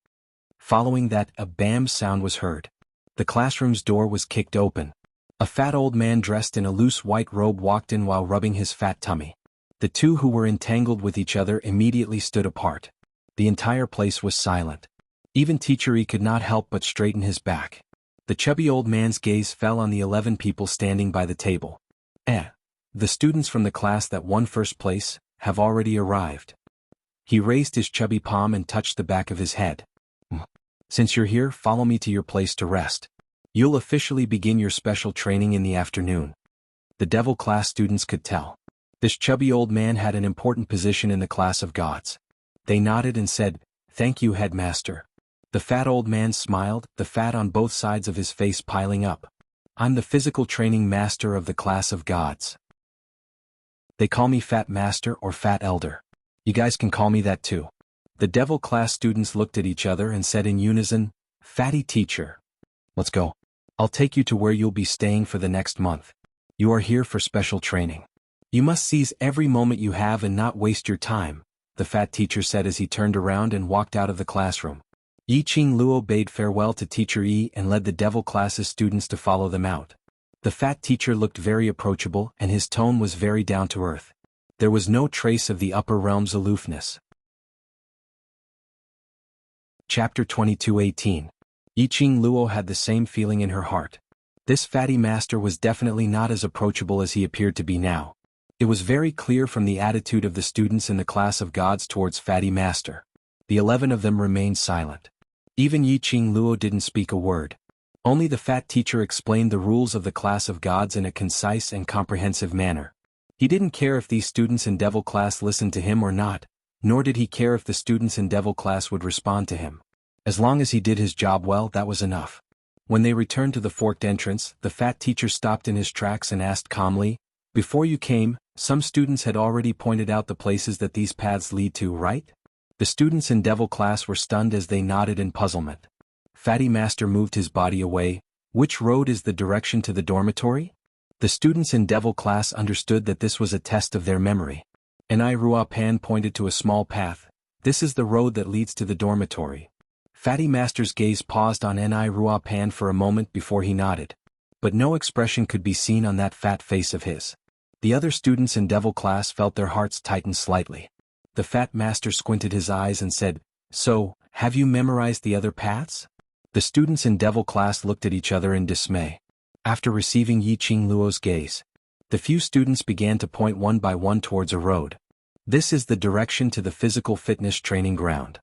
Following that, a bam sound was heard. The classroom's door was kicked open. A fat old man dressed in a loose white robe walked in while rubbing his fat tummy. The two who were entangled with each other immediately stood apart. The entire place was silent. Even Teacher Yi could not help but straighten his back. The chubby old man's gaze fell on the 11 people standing by the table. The students from the class that won first place have already arrived. He raised his chubby palm and touched the back of his head. Since you're here, follow me to your place to rest. You'll officially begin your special training in the afternoon. The devil class students could tell. This chubby old man had an important position in the class of gods. They nodded and said, "Thank you, headmaster." The fat old man smiled, the fat on both sides of his face piling up. "I'm the physical training master of the class of gods. They call me Fat Master or Fat Elder. You guys can call me that too." The devil class students looked at each other and said in unison, "Fatty teacher. Let's go. I'll take you to where you'll be staying for the next month. You are here for special training. You must seize every moment you have and not waste your time," the fat teacher said as he turned around and walked out of the classroom. Yiqing Luo bade farewell to Teacher Yi and led the devil class's students to follow them out. The fat teacher looked very approachable and his tone was very down to earth. There was no trace of the upper realm's aloofness. Chapter 22:18. Yiqing Luo had the same feeling in her heart. This fatty master was definitely not as approachable as he appeared to be now. It was very clear from the attitude of the students in the class of gods towards fatty master. The 11 of them remained silent. Even Yiqing Luo didn't speak a word. Only the fat teacher explained the rules of the class of gods in a concise and comprehensive manner. He didn't care if these students in devil class listened to him or not, nor did he care if the students in devil class would respond to him. As long as he did his job well, that was enough. When they returned to the forked entrance, the fat teacher stopped in his tracks and asked calmly, "Before you came, some students had already pointed out the places that these paths lead to, right?" The students in Devil class were stunned as they nodded in puzzlement. Fatty Master moved his body away. Which road is the direction to the dormitory? The students in Devil class understood that this was a test of their memory. Ni Rua Pan pointed to a small path. This is the road that leads to the dormitory. Fatty Master's gaze paused on Ni Rua Pan for a moment before he nodded. But no expression could be seen on that fat face of his. The other students in Devil class felt their hearts tighten slightly. The Fat Master squinted his eyes and said, "So, have you memorized the other paths?" The students in Devil class looked at each other in dismay. After receiving Yi Qing Luo's gaze, the few students began to point one by one towards a road. This is the direction to the physical fitness training ground.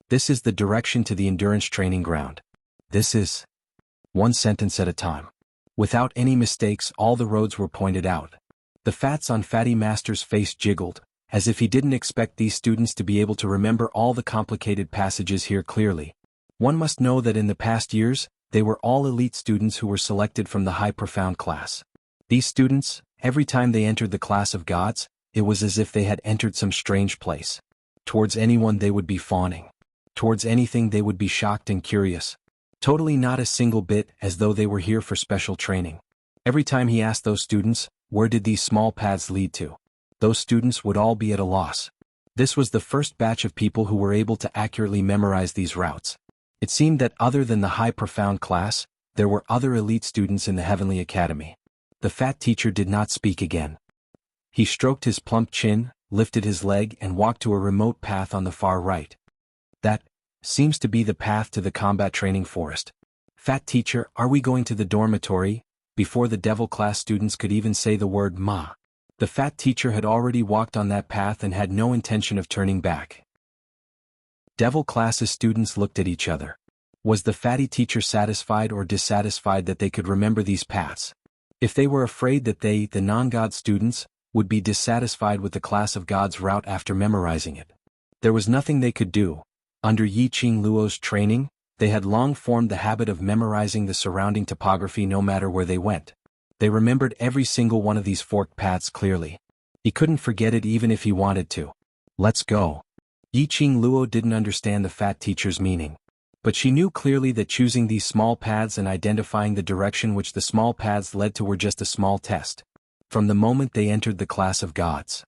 This is the direction to the endurance training ground. This is... One sentence at a time. Without any mistakes, all the roads were pointed out. The fats on Fatty Master's face jiggled, as if he didn't expect these students to be able to remember all the complicated passages here clearly. One must know that in the past years, they were all elite students who were selected from the high profound class. These students, every time they entered the class of gods, it was as if they had entered some strange place. Towards anyone they would be fawning. Towards anything they would be shocked and curious. Totally not a single bit as though they were here for special training. Every time he asked those students, where did these small paths lead to? Those students would all be at a loss. This was the first batch of people who were able to accurately memorize these routes. It seemed that other than the high profound class, there were other elite students in the Heavenly Academy. The fat teacher did not speak again. He stroked his plump chin, lifted his leg and walked to a remote path on the far right. That seems to be the path to the combat training forest. Fat teacher, are we going to the dormitory? Before the Devil class students could even say the word ma. The fat teacher had already walked on that path and had no intention of turning back. Devil class's students looked at each other. Was the fatty teacher satisfied or dissatisfied that they could remember these paths? If they were afraid that they, the non-god students, would be dissatisfied with the class of gods route after memorizing it, there was nothing they could do. Under Yi Qing Luo's training, they had long formed the habit of memorizing the surrounding topography no matter where they went. They remembered every single one of these forked paths clearly. He couldn't forget it even if he wanted to. Let's go. Yi Qing Luo didn't understand the fat teacher's meaning. But she knew clearly that choosing these small paths and identifying the direction which the small paths led to were just a small test. From the moment they entered the class of gods.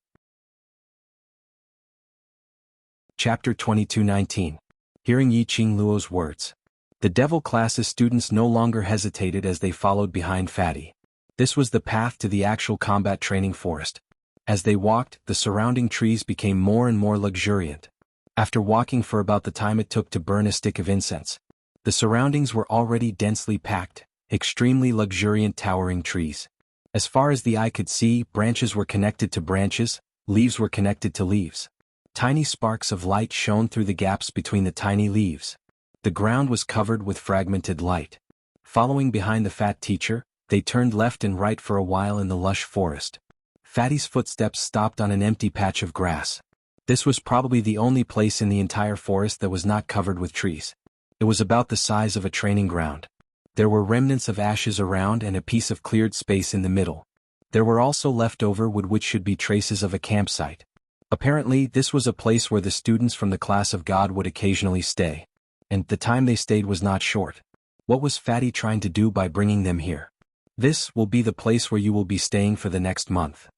Chapter 22:19. Hearing Yi Qing Luo's words. The Devil class's students no longer hesitated as they followed behind Fatty. This was the path to the actual combat training forest. As they walked, the surrounding trees became more and more luxuriant. After walking for about the time it took to burn a stick of incense, the surroundings were already densely packed, extremely luxuriant towering trees. As far as the eye could see, branches were connected to branches, leaves were connected to leaves. Tiny sparks of light shone through the gaps between the tiny leaves. The ground was covered with fragmented light. Following behind the fat teacher, they turned left and right for a while in the lush forest. Fatty's footsteps stopped on an empty patch of grass. This was probably the only place in the entire forest that was not covered with trees. It was about the size of a training ground. There were remnants of ashes around and a piece of cleared space in the middle. There were also leftover wood which should be traces of a campsite. Apparently, this was a place where the students from the class of God would occasionally stay. And the time they stayed was not short. What was Fatty trying to do by bringing them here? This will be the place where you will be staying for the next month.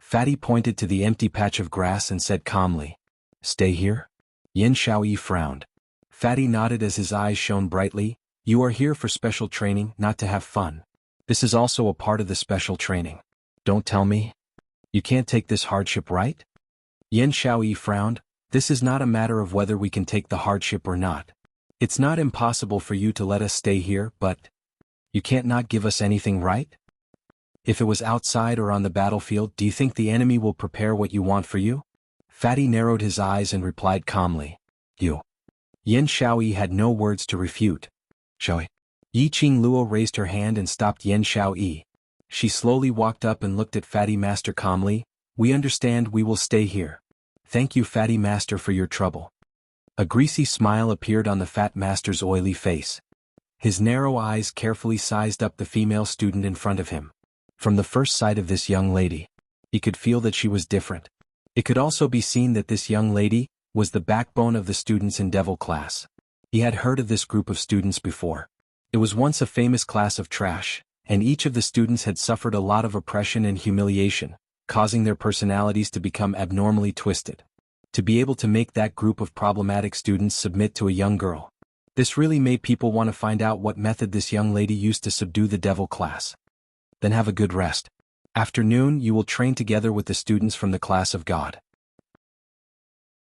Fatty pointed to the empty patch of grass and said calmly, "Stay here?" Yin Shaoyi frowned. Fatty nodded as his eyes shone brightly. "You are here for special training, not to have fun. This is also a part of the special training. Don't tell me you can't take this hardship, right?" Yin Shaoyi frowned. "This is not a matter of whether we can take the hardship or not. It's not impossible for you to let us stay here, but you can't not give us anything, right? If it was outside or on the battlefield, do you think the enemy will prepare what you want for you?" Fatty narrowed his eyes and replied calmly, "You." Yin Shaoyi had no words to refute. "Shaoyi." Yi Qing Luo raised her hand and stopped Yin Shaoyi. She slowly walked up and looked at Fatty Master calmly. "We understand, we will stay here. Thank you, Fatty Master, for your trouble." A greasy smile appeared on the Fat Master's oily face. His narrow eyes carefully sized up the female student in front of him. From the first sight of this young lady, he could feel that she was different. It could also be seen that this young lady was the backbone of the students in Devil class. He had heard of this group of students before. It was once a famous class of trash, and each of the students had suffered a lot of oppression and humiliation, causing their personalities to become abnormally twisted. To be able to make that group of problematic students submit to a young girl. This really made people want to find out what method this young lady used to subdue the Devil class. Then have a good rest. After noon you will train together with the students from the class of God.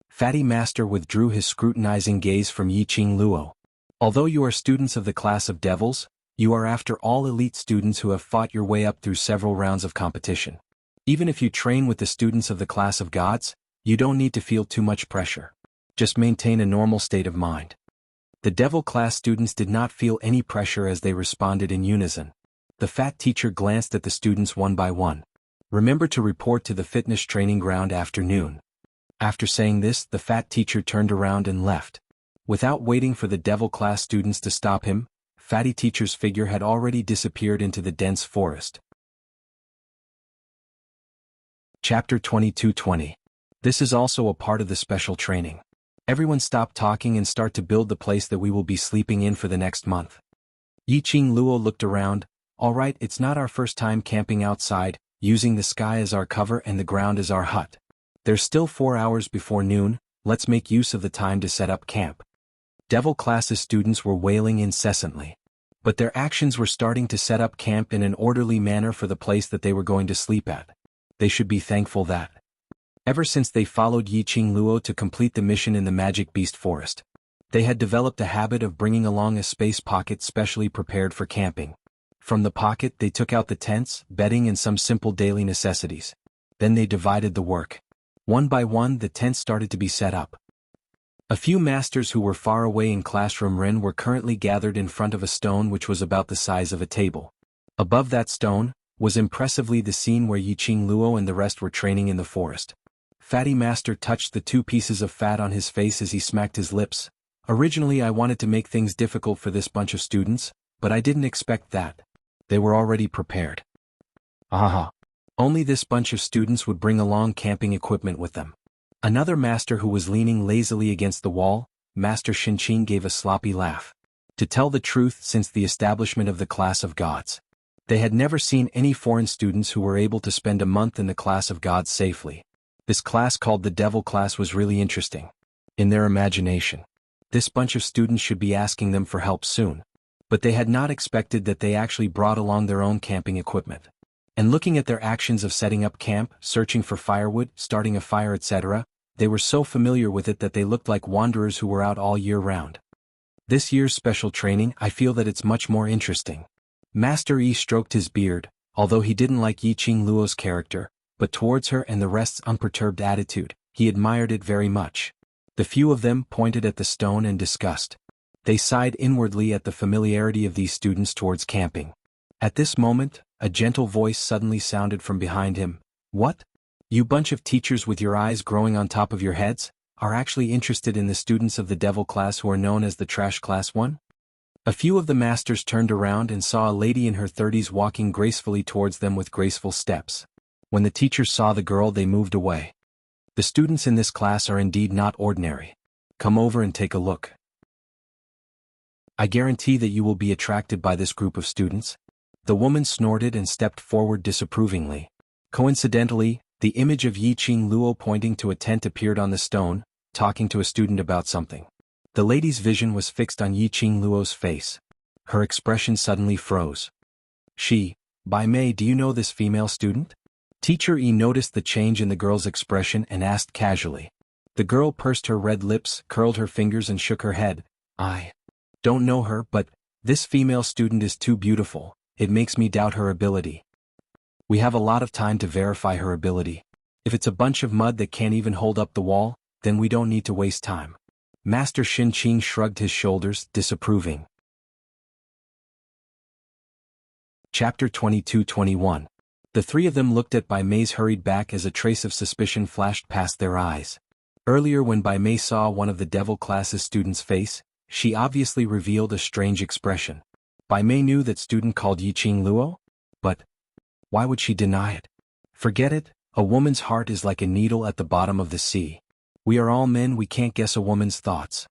Fatty Master withdrew his scrutinizing gaze from Yiqing Luo. Although you are students of the class of devils, you are after all elite students who have fought your way up through several rounds of competition. Even if you train with the students of the class of gods, you don't need to feel too much pressure. Just maintain a normal state of mind. The Devil class students did not feel any pressure as they responded in unison. The fat teacher glanced at the students one by one. Remember to report to the fitness training ground after noon. After saying this, the fat teacher turned around and left. Without waiting for the Devil class students to stop him, Fatty teacher's figure had already disappeared into the dense forest. Chapter 22:20. This is also a part of the special training. Everyone stop talking and start to build the place that we will be sleeping in for the next month. Yiqing Luo looked around. Alright, it's not our first time camping outside, using the sky as our cover and the ground as our hut. There's still 4 hours before noon, let's make use of the time to set up camp. Devil classes students were wailing incessantly. But their actions were starting to set up camp in an orderly manner for the place that they were going to sleep at. They should be thankful that. Ever since they followed Yiqing Luo to complete the mission in the Magic Beast Forest, they had developed a habit of bringing along a space pocket specially prepared for camping. From the pocket they took out the tents, bedding and some simple daily necessities. Then they divided the work. One by one the tents started to be set up. A few masters who were far away in classroom Ren were currently gathered in front of a stone which was about the size of a table. Above that stone was impressively the scene where Yiqing Luo and the rest were training in the forest. Fatty Master touched the 2 pieces of fat on his face as he smacked his lips. Originally I wanted to make things difficult for this bunch of students, but I didn't expect that. They were already prepared. Aha! Only this bunch of students would bring along camping equipment with them. Another master who was leaning lazily against the wall, Master Shinqing, gave a sloppy laugh. To tell the truth, since the establishment of the class of gods, they had never seen any foreign students who were able to spend a month in the class of gods safely. This class called the Devil class was really interesting. In their imagination, this bunch of students should be asking them for help soon. But they had not expected that they actually brought along their own camping equipment. And looking at their actions of setting up camp, searching for firewood, starting a fire, etc., they were so familiar with it that they looked like wanderers who were out all year round. This year's special training, I feel that it's much more interesting. Master Yi stroked his beard, although he didn't like Yiqing Luo's character, but towards her and the rest's unperturbed attitude, he admired it very much. The few of them pointed at the stone and discussed. They sighed inwardly at the familiarity of these students towards camping. At this moment, a gentle voice suddenly sounded from behind him. What? You bunch of teachers with your eyes growing on top of your heads, are actually interested in the students of the Devil class who are known as the Trash Class 1? A few of the masters turned around and saw a lady in her 30s walking gracefully towards them with graceful steps. When the teachers saw the girl, they moved away. The students in this class are indeed not ordinary. Come over and take a look. I guarantee that you will be attracted by this group of students. The woman snorted and stepped forward disapprovingly. Coincidentally, the image of Yiqing Luo pointing to a tent appeared on the stone, talking to a student about something. The lady's vision was fixed on Yiqing Luo's face. Her expression suddenly froze. By May, do you know this female student? Teacher Yi noticed the change in the girl's expression and asked casually. The girl pursed her red lips, curled her fingers and shook her head. I don't know her, but this female student is too beautiful. It makes me doubt her ability. We have a lot of time to verify her ability. If it's a bunch of mud that can't even hold up the wall, then we don't need to waste time. Master Shinqing shrugged his shoulders, disapproving. Chapter 22-21. The 3 of them looked at Bai Mei's hurried back as a trace of suspicion flashed past their eyes. Earlier when Bai Mei saw one of the Devil class's students' face, she obviously revealed a strange expression. Bai Mei knew that student called Yiqing Luo? But why would she deny it? Forget it, a woman's heart is like a needle at the bottom of the sea. We are all men, we can't guess a woman's thoughts.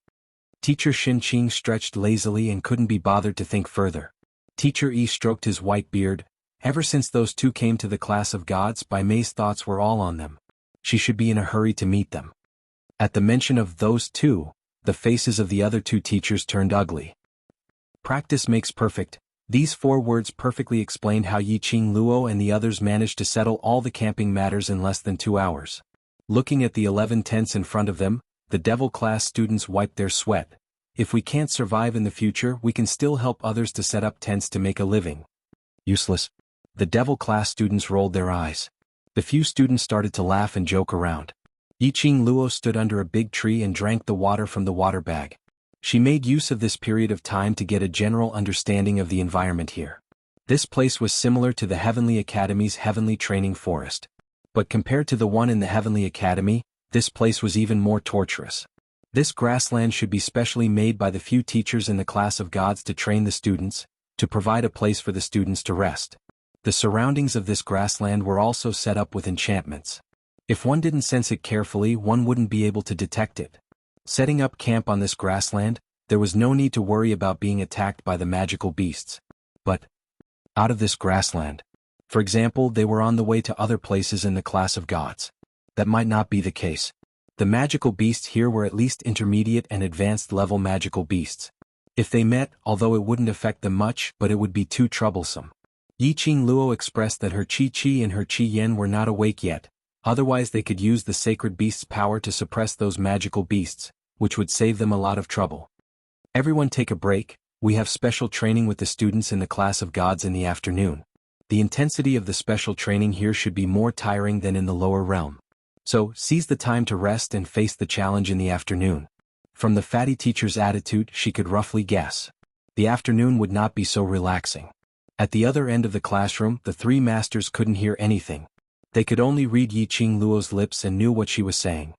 Teacher Shin Qing stretched lazily and couldn't be bothered to think further. Teacher Yi stroked his white beard. Ever since those two came to the class of gods, Bai Mei's thoughts were all on them. She should be in a hurry to meet them. At the mention of those two, the faces of the other two teachers turned ugly. Practice makes perfect. These 4 words perfectly explained how Yi Qing Luo and the others managed to settle all the camping matters in less than 2 hours. Looking at the 11 tents in front of them, the devil class students wiped their sweat. If we can't survive in the future, we can still help others to set up tents to make a living. Useless. The devil class students rolled their eyes. The few students started to laugh and joke around. Yi Qing Luo stood under a big tree and drank the water from the water bag. She made use of this period of time to get a general understanding of the environment here. This place was similar to the Heavenly Academy's Heavenly Training Forest. But compared to the one in the Heavenly Academy, this place was even more torturous. This grassland should be specially made by the few teachers in the class of gods to train the students, to provide a place for the students to rest. The surroundings of this grassland were also set up with enchantments. If one didn't sense it carefully, one wouldn't be able to detect it. Setting up camp on this grassland, there was no need to worry about being attacked by the magical beasts. But out of this grassland, for example, they were on the way to other places in the class of gods. That might not be the case. The magical beasts here were at least intermediate and advanced level magical beasts. If they met, although it wouldn't affect them much, but it would be too troublesome. Yi Qing Luo expressed that her Qi and her Qi Yen were not awake yet, otherwise they could use the sacred beast's power to suppress those magical beasts, which would save them a lot of trouble. Everyone take a break, we have special training with the students in the class of gods in the afternoon. The intensity of the special training here should be more tiring than in the lower realm. So, seize the time to rest and face the challenge in the afternoon. From the fatty teacher's attitude, she could roughly guess. The afternoon would not be so relaxing. At the other end of the classroom, the 3 masters couldn't hear anything. They could only read Yi Qing Luo's lips and knew what she was saying.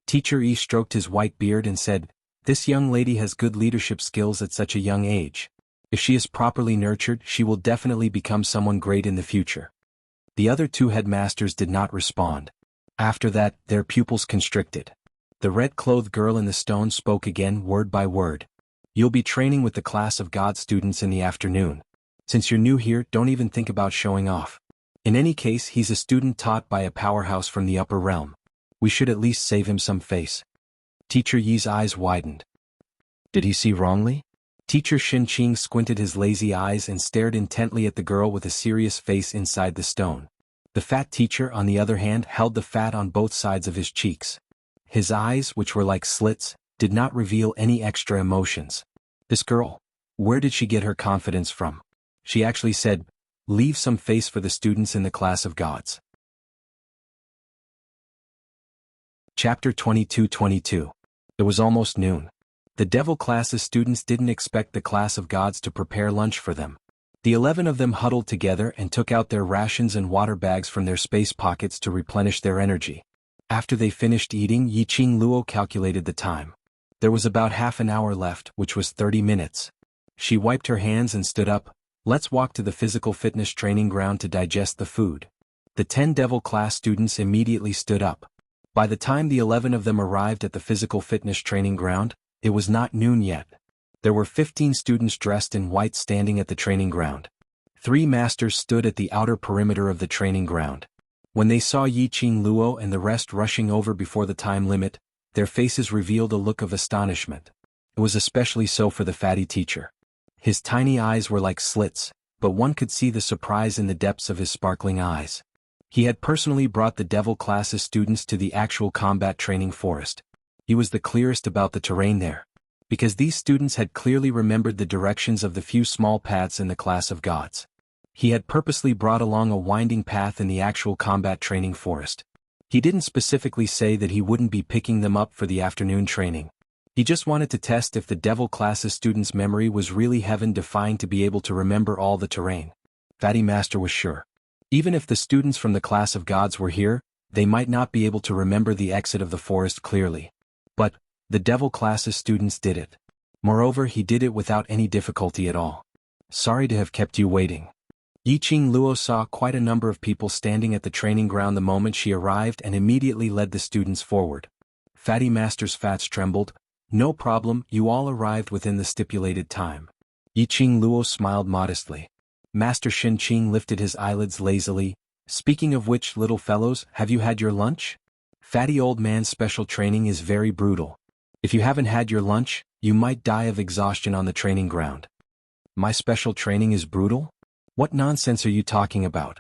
Teacher Yi stroked his white beard and said, "This young lady has good leadership skills at such a young age. If she is properly nurtured, she will definitely become someone great in the future." The other 2 headmasters did not respond. After that, their pupils constricted. The red-clothed girl in the stone spoke again, word by word. "You'll be training with the class of God students in the afternoon. Since you're new here, don't even think about showing off. In any case, he's a student taught by a powerhouse from the upper realm. We should at least save him some face." Teacher Yi's eyes widened. Did he see wrongly? Teacher Shin Qing squinted his lazy eyes and stared intently at the girl with a serious face inside the stone. The fat teacher, on the other hand, held the fat on both sides of his cheeks. His eyes, which were like slits, did not reveal any extra emotions. This girl, where did she get her confidence from? She actually said, "Leave some face for the students in the class of gods." Chapter 22-22. It was almost noon. The devil class's students didn't expect the class of gods to prepare lunch for them. The 11 of them huddled together and took out their rations and water bags from their space pockets to replenish their energy. After they finished eating, Yi Qing Luo calculated the time. There was about half an hour left, which was 30 minutes. She wiped her hands and stood up. "Let's walk to the physical fitness training ground to digest the food." The 10 devil class students immediately stood up. By the time the 11 of them arrived at the physical fitness training ground, it was not noon yet. There were 15 students dressed in white standing at the training ground. 3 masters stood at the outer perimeter of the training ground. When they saw Yi Qing Luo and the rest rushing over before the time limit, their faces revealed a look of astonishment. It was especially so for the fatty teacher. His tiny eyes were like slits, but one could see the surprise in the depths of his sparkling eyes. He had personally brought the devil class's students to the actual combat training forest. He was the clearest about the terrain there, because these students had clearly remembered the directions of the few small paths in the class of gods. He had purposely brought along a winding path in the actual combat training forest. He didn't specifically say that he wouldn't be picking them up for the afternoon training. He just wanted to test if the devil class's students' memory was really heaven-defying to be able to remember all the terrain. Fatty Master was sure. Even if the students from the class of gods were here, they might not be able to remember the exit of the forest clearly. But the devil class's students did it. Moreover, he did it without any difficulty at all. "Sorry to have kept you waiting." Yiqing Luo saw quite a number of people standing at the training ground the moment she arrived and immediately led the students forward. Fatty Master's fats trembled. "No problem, you all arrived within the stipulated time." Yiqing Luo smiled modestly. Master Shin Qing lifted his eyelids lazily. "Speaking of which, little fellows, have you had your lunch? Fatty old man's special training is very brutal. If you haven't had your lunch, you might die of exhaustion on the training ground." "My special training is brutal? What nonsense are you talking about?"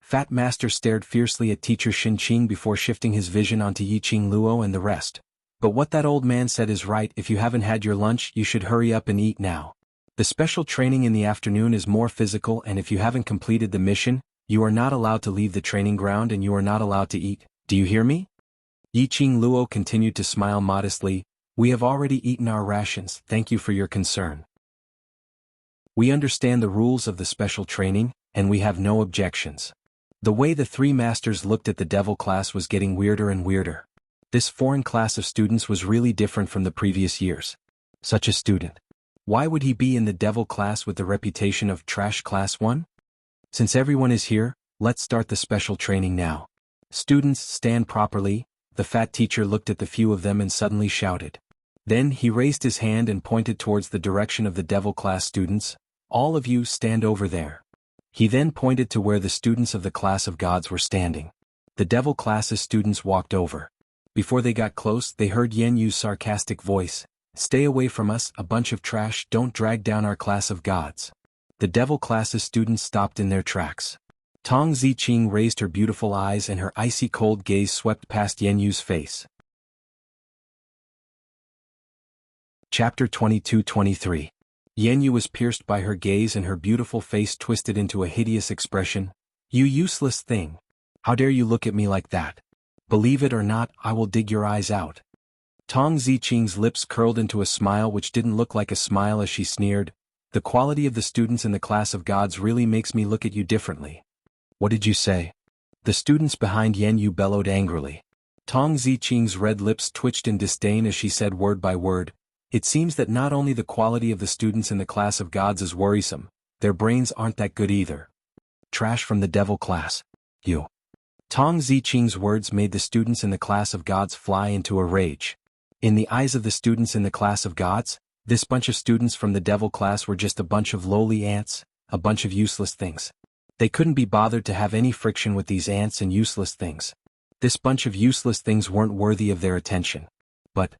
Fat Master stared fiercely at Teacher Shin Qing before shifting his vision onto Yiqing Luo and the rest. "But what that old man said is right. If you haven't had your lunch, you should hurry up and eat now. The special training in the afternoon is more physical, and if you haven't completed the mission, you are not allowed to leave the training ground and you are not allowed to eat. Do you hear me?" Yiqing Luo continued to smile modestly. "We have already eaten our rations, thank you for your concern. We understand the rules of the special training, and we have no objections." The way the three masters looked at the devil class was getting weirder and weirder. This foreign class of students was really different from the previous years. Such a student. Why would he be in the devil class with the reputation of trash class 1? Since everyone is here, let's start the special training now. Students, stand properly. The fat teacher looked at the few of them and suddenly shouted. Then he raised his hand and pointed towards the direction of the devil class students. "All of you stand over there." He then pointed to where the students of the class of gods were standing. The devil class's students walked over. Before they got close, they heard Yen Yu's sarcastic voice. "Stay away from us, a bunch of trash, don't drag down our class of gods." The devil class's students stopped in their tracks. Tong Ziqing raised her beautiful eyes and her icy cold gaze swept past Yen Yu's face. Chapter 22-23. Yen Yu was pierced by her gaze and her beautiful face twisted into a hideous expression. "You useless thing! How dare you look at me like that? Believe it or not, I will dig your eyes out." Tong Ziqing's lips curled into a smile which didn't look like a smile as she sneered. "The quality of the students in the class of gods really makes me look at you differently." "What did you say?" The students behind Yen Yu bellowed angrily. Tong Ziqing's red lips twitched in disdain as she said word by word. "It seems that not only the quality of the students in the class of gods is worrisome, their brains aren't that good either. Trash from the devil class. You." Tong Ziqing's words made the students in the class of gods fly into a rage. In the eyes of the students in the class of gods, this bunch of students from the devil class were just a bunch of lowly ants, a bunch of useless things. They couldn't be bothered to have any friction with these ants and useless things. This bunch of useless things weren't worthy of their attention. But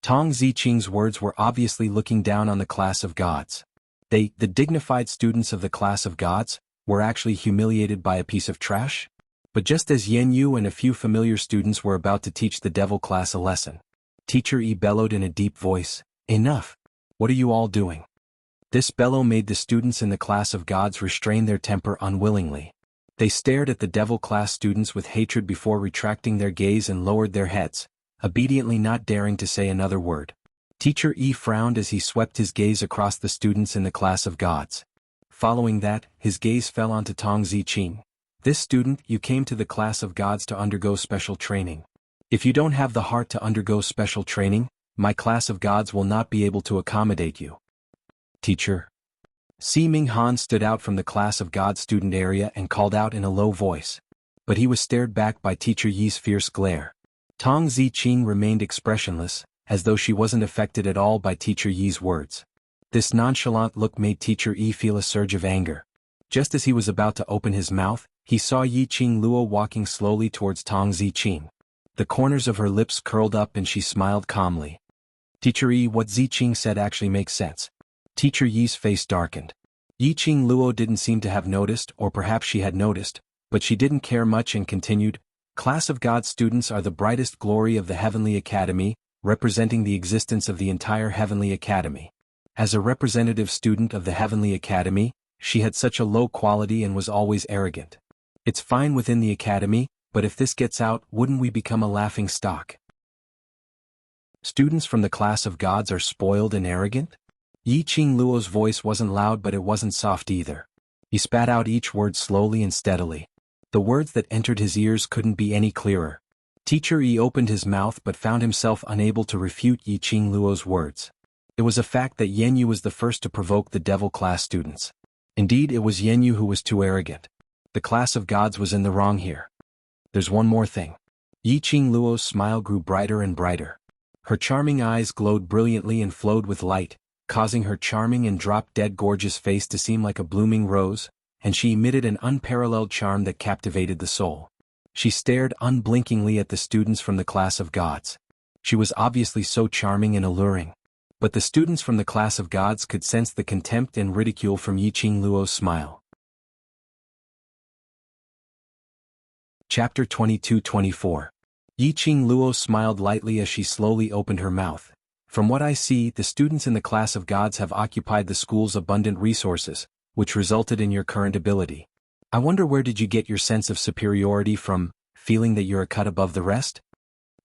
Tong Ziqing's words were obviously looking down on the class of gods. They, the dignified students of the class of gods, were actually humiliated by a piece of trash? But just as Yen Yu and a few familiar students were about to teach the devil class a lesson, Teacher Yi bellowed in a deep voice, "Enough! What are you all doing?" This bellow made the students in the class of gods restrain their temper unwillingly. They stared at the devil class students with hatred before retracting their gaze and lowered their heads, obediently not daring to say another word. Teacher Yi frowned as he swept his gaze across the students in the class of gods. Following that, his gaze fell onto Tong Ziqing. "This student, you came to the class of gods to undergo special training. If you don't have the heart to undergo special training, my class of gods will not be able to accommodate you." "Teacher." Si Ming Han stood out from the class of gods student area and called out in a low voice. But he was stared back by Teacher Yi's fierce glare. Tong Ziqing remained expressionless, as though she wasn't affected at all by Teacher Yi's words. This nonchalant look made Teacher Yi feel a surge of anger. Just as he was about to open his mouth, he saw Yiqing Luo walking slowly towards Tong Ziqing. The corners of her lips curled up and she smiled calmly. "Teacher Yi, what Ziqing said actually makes sense." Teacher Yi's face darkened. Yiqing Luo didn't seem to have noticed, or perhaps she had noticed, but she didn't care much and continued, "Class of God students are the brightest glory of the Heavenly Academy, representing the existence of the entire Heavenly Academy." As a representative student of the Heavenly Academy, she had such a low quality and was always arrogant. It's fine within the Academy, but if this gets out, wouldn't we become a laughing stock? Students from the class of gods are spoiled and arrogant? Yiqing Luo's voice wasn't loud, but it wasn't soft either. He spat out each word slowly and steadily. The words that entered his ears couldn't be any clearer. Teacher Yi opened his mouth but found himself unable to refute Yiqing Luo's words. It was a fact that Yen Yu was the first to provoke the devil class students. Indeed, it was Yenyu who was too arrogant. The class of gods was in the wrong here. There's one more thing. Yi Qingluo's smile grew brighter and brighter. Her charming eyes glowed brilliantly and flowed with light, causing her charming and drop-dead gorgeous face to seem like a blooming rose, and she emitted an unparalleled charm that captivated the soul. She stared unblinkingly at the students from the class of gods. She was obviously so charming and alluring. But the students from the class of gods could sense the contempt and ridicule from Yi Qingluo's smile. Chapter 22-24. Yi Qingluo smiled lightly as she slowly opened her mouth. From what I see, the students in the class of gods have occupied the school's abundant resources, which resulted in your current ability. I wonder, where did you get your sense of superiority from, feeling that you're a cut above the rest?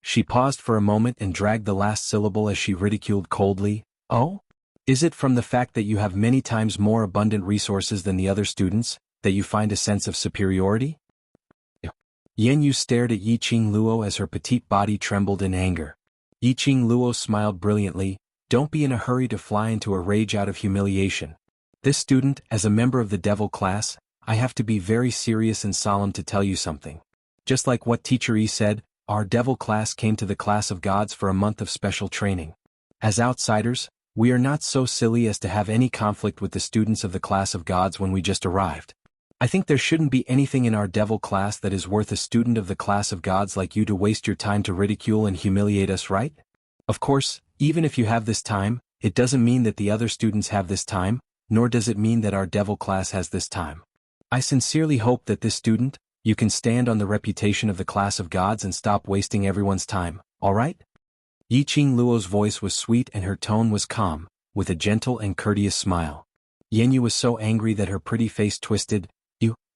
She paused for a moment and dragged the last syllable as she ridiculed coldly. Oh? Is it from the fact that you have many times more abundant resources than the other students, that you find a sense of superiority? Yenyu stared at Yi Qingluo as her petite body trembled in anger. Yi Qingluo smiled brilliantly. Don't be in a hurry to fly into a rage out of humiliation. This student, as a member of the devil class, I have to be very serious and solemn to tell you something. Just like what Teacher Yi said, our devil class came to the class of gods for a month of special training. As outsiders, we are not so silly as to have any conflict with the students of the class of gods when we just arrived. I think there shouldn't be anything in our devil class that is worth a student of the class of gods like you to waste your time to ridicule and humiliate us, right? Of course, even if you have this time, it doesn't mean that the other students have this time, nor does it mean that our devil class has this time. I sincerely hope that this student, you can stand on the reputation of the class of gods and stop wasting everyone's time, alright? Yi Qingluo's voice was sweet and her tone was calm, with a gentle and courteous smile. Yenyu was so angry that her pretty face twisted.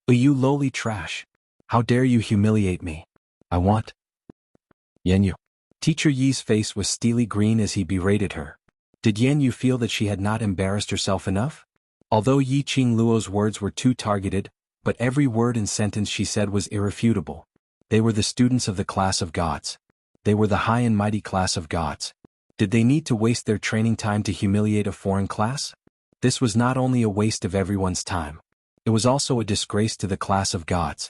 You lowly trash. How dare you humiliate me? I want. Yenyu. Teacher Yi's face was steely green as he berated her. Did Yenyu feel that she had not embarrassed herself enough? Although Yi Qingluo's words were too targeted, but every word and sentence she said was irrefutable. They were the students of the class of gods. They were the high and mighty class of gods. Did they need to waste their training time to humiliate a foreign class? This was not only a waste of everyone's time. It was also a disgrace to the class of gods.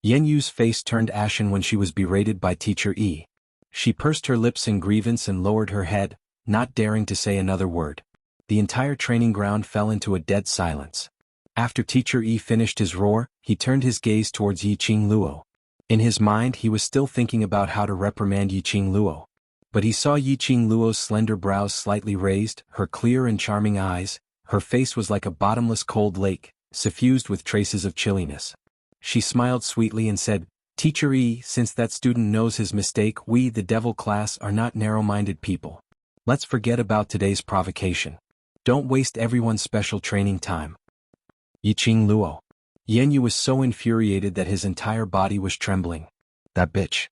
Yenyu's face turned ashen when she was berated by Teacher Yi. She pursed her lips in grievance and lowered her head, not daring to say another word. The entire training ground fell into a dead silence. After Teacher Yi finished his roar, he turned his gaze towards Yi Qingluo. In his mind he was still thinking about how to reprimand Yi Qingluo. But he saw Yi Qingluo's slender brows slightly raised, her clear and charming eyes. Her face was like a bottomless cold lake, suffused with traces of chilliness. She smiled sweetly and said, Teacher Yi, since that student knows his mistake, we, the devil class, are not narrow-minded people. Let's forget about today's provocation. Don't waste everyone's special training time. Yi Qingluo. Yenyu was so infuriated that his entire body was trembling. That bitch.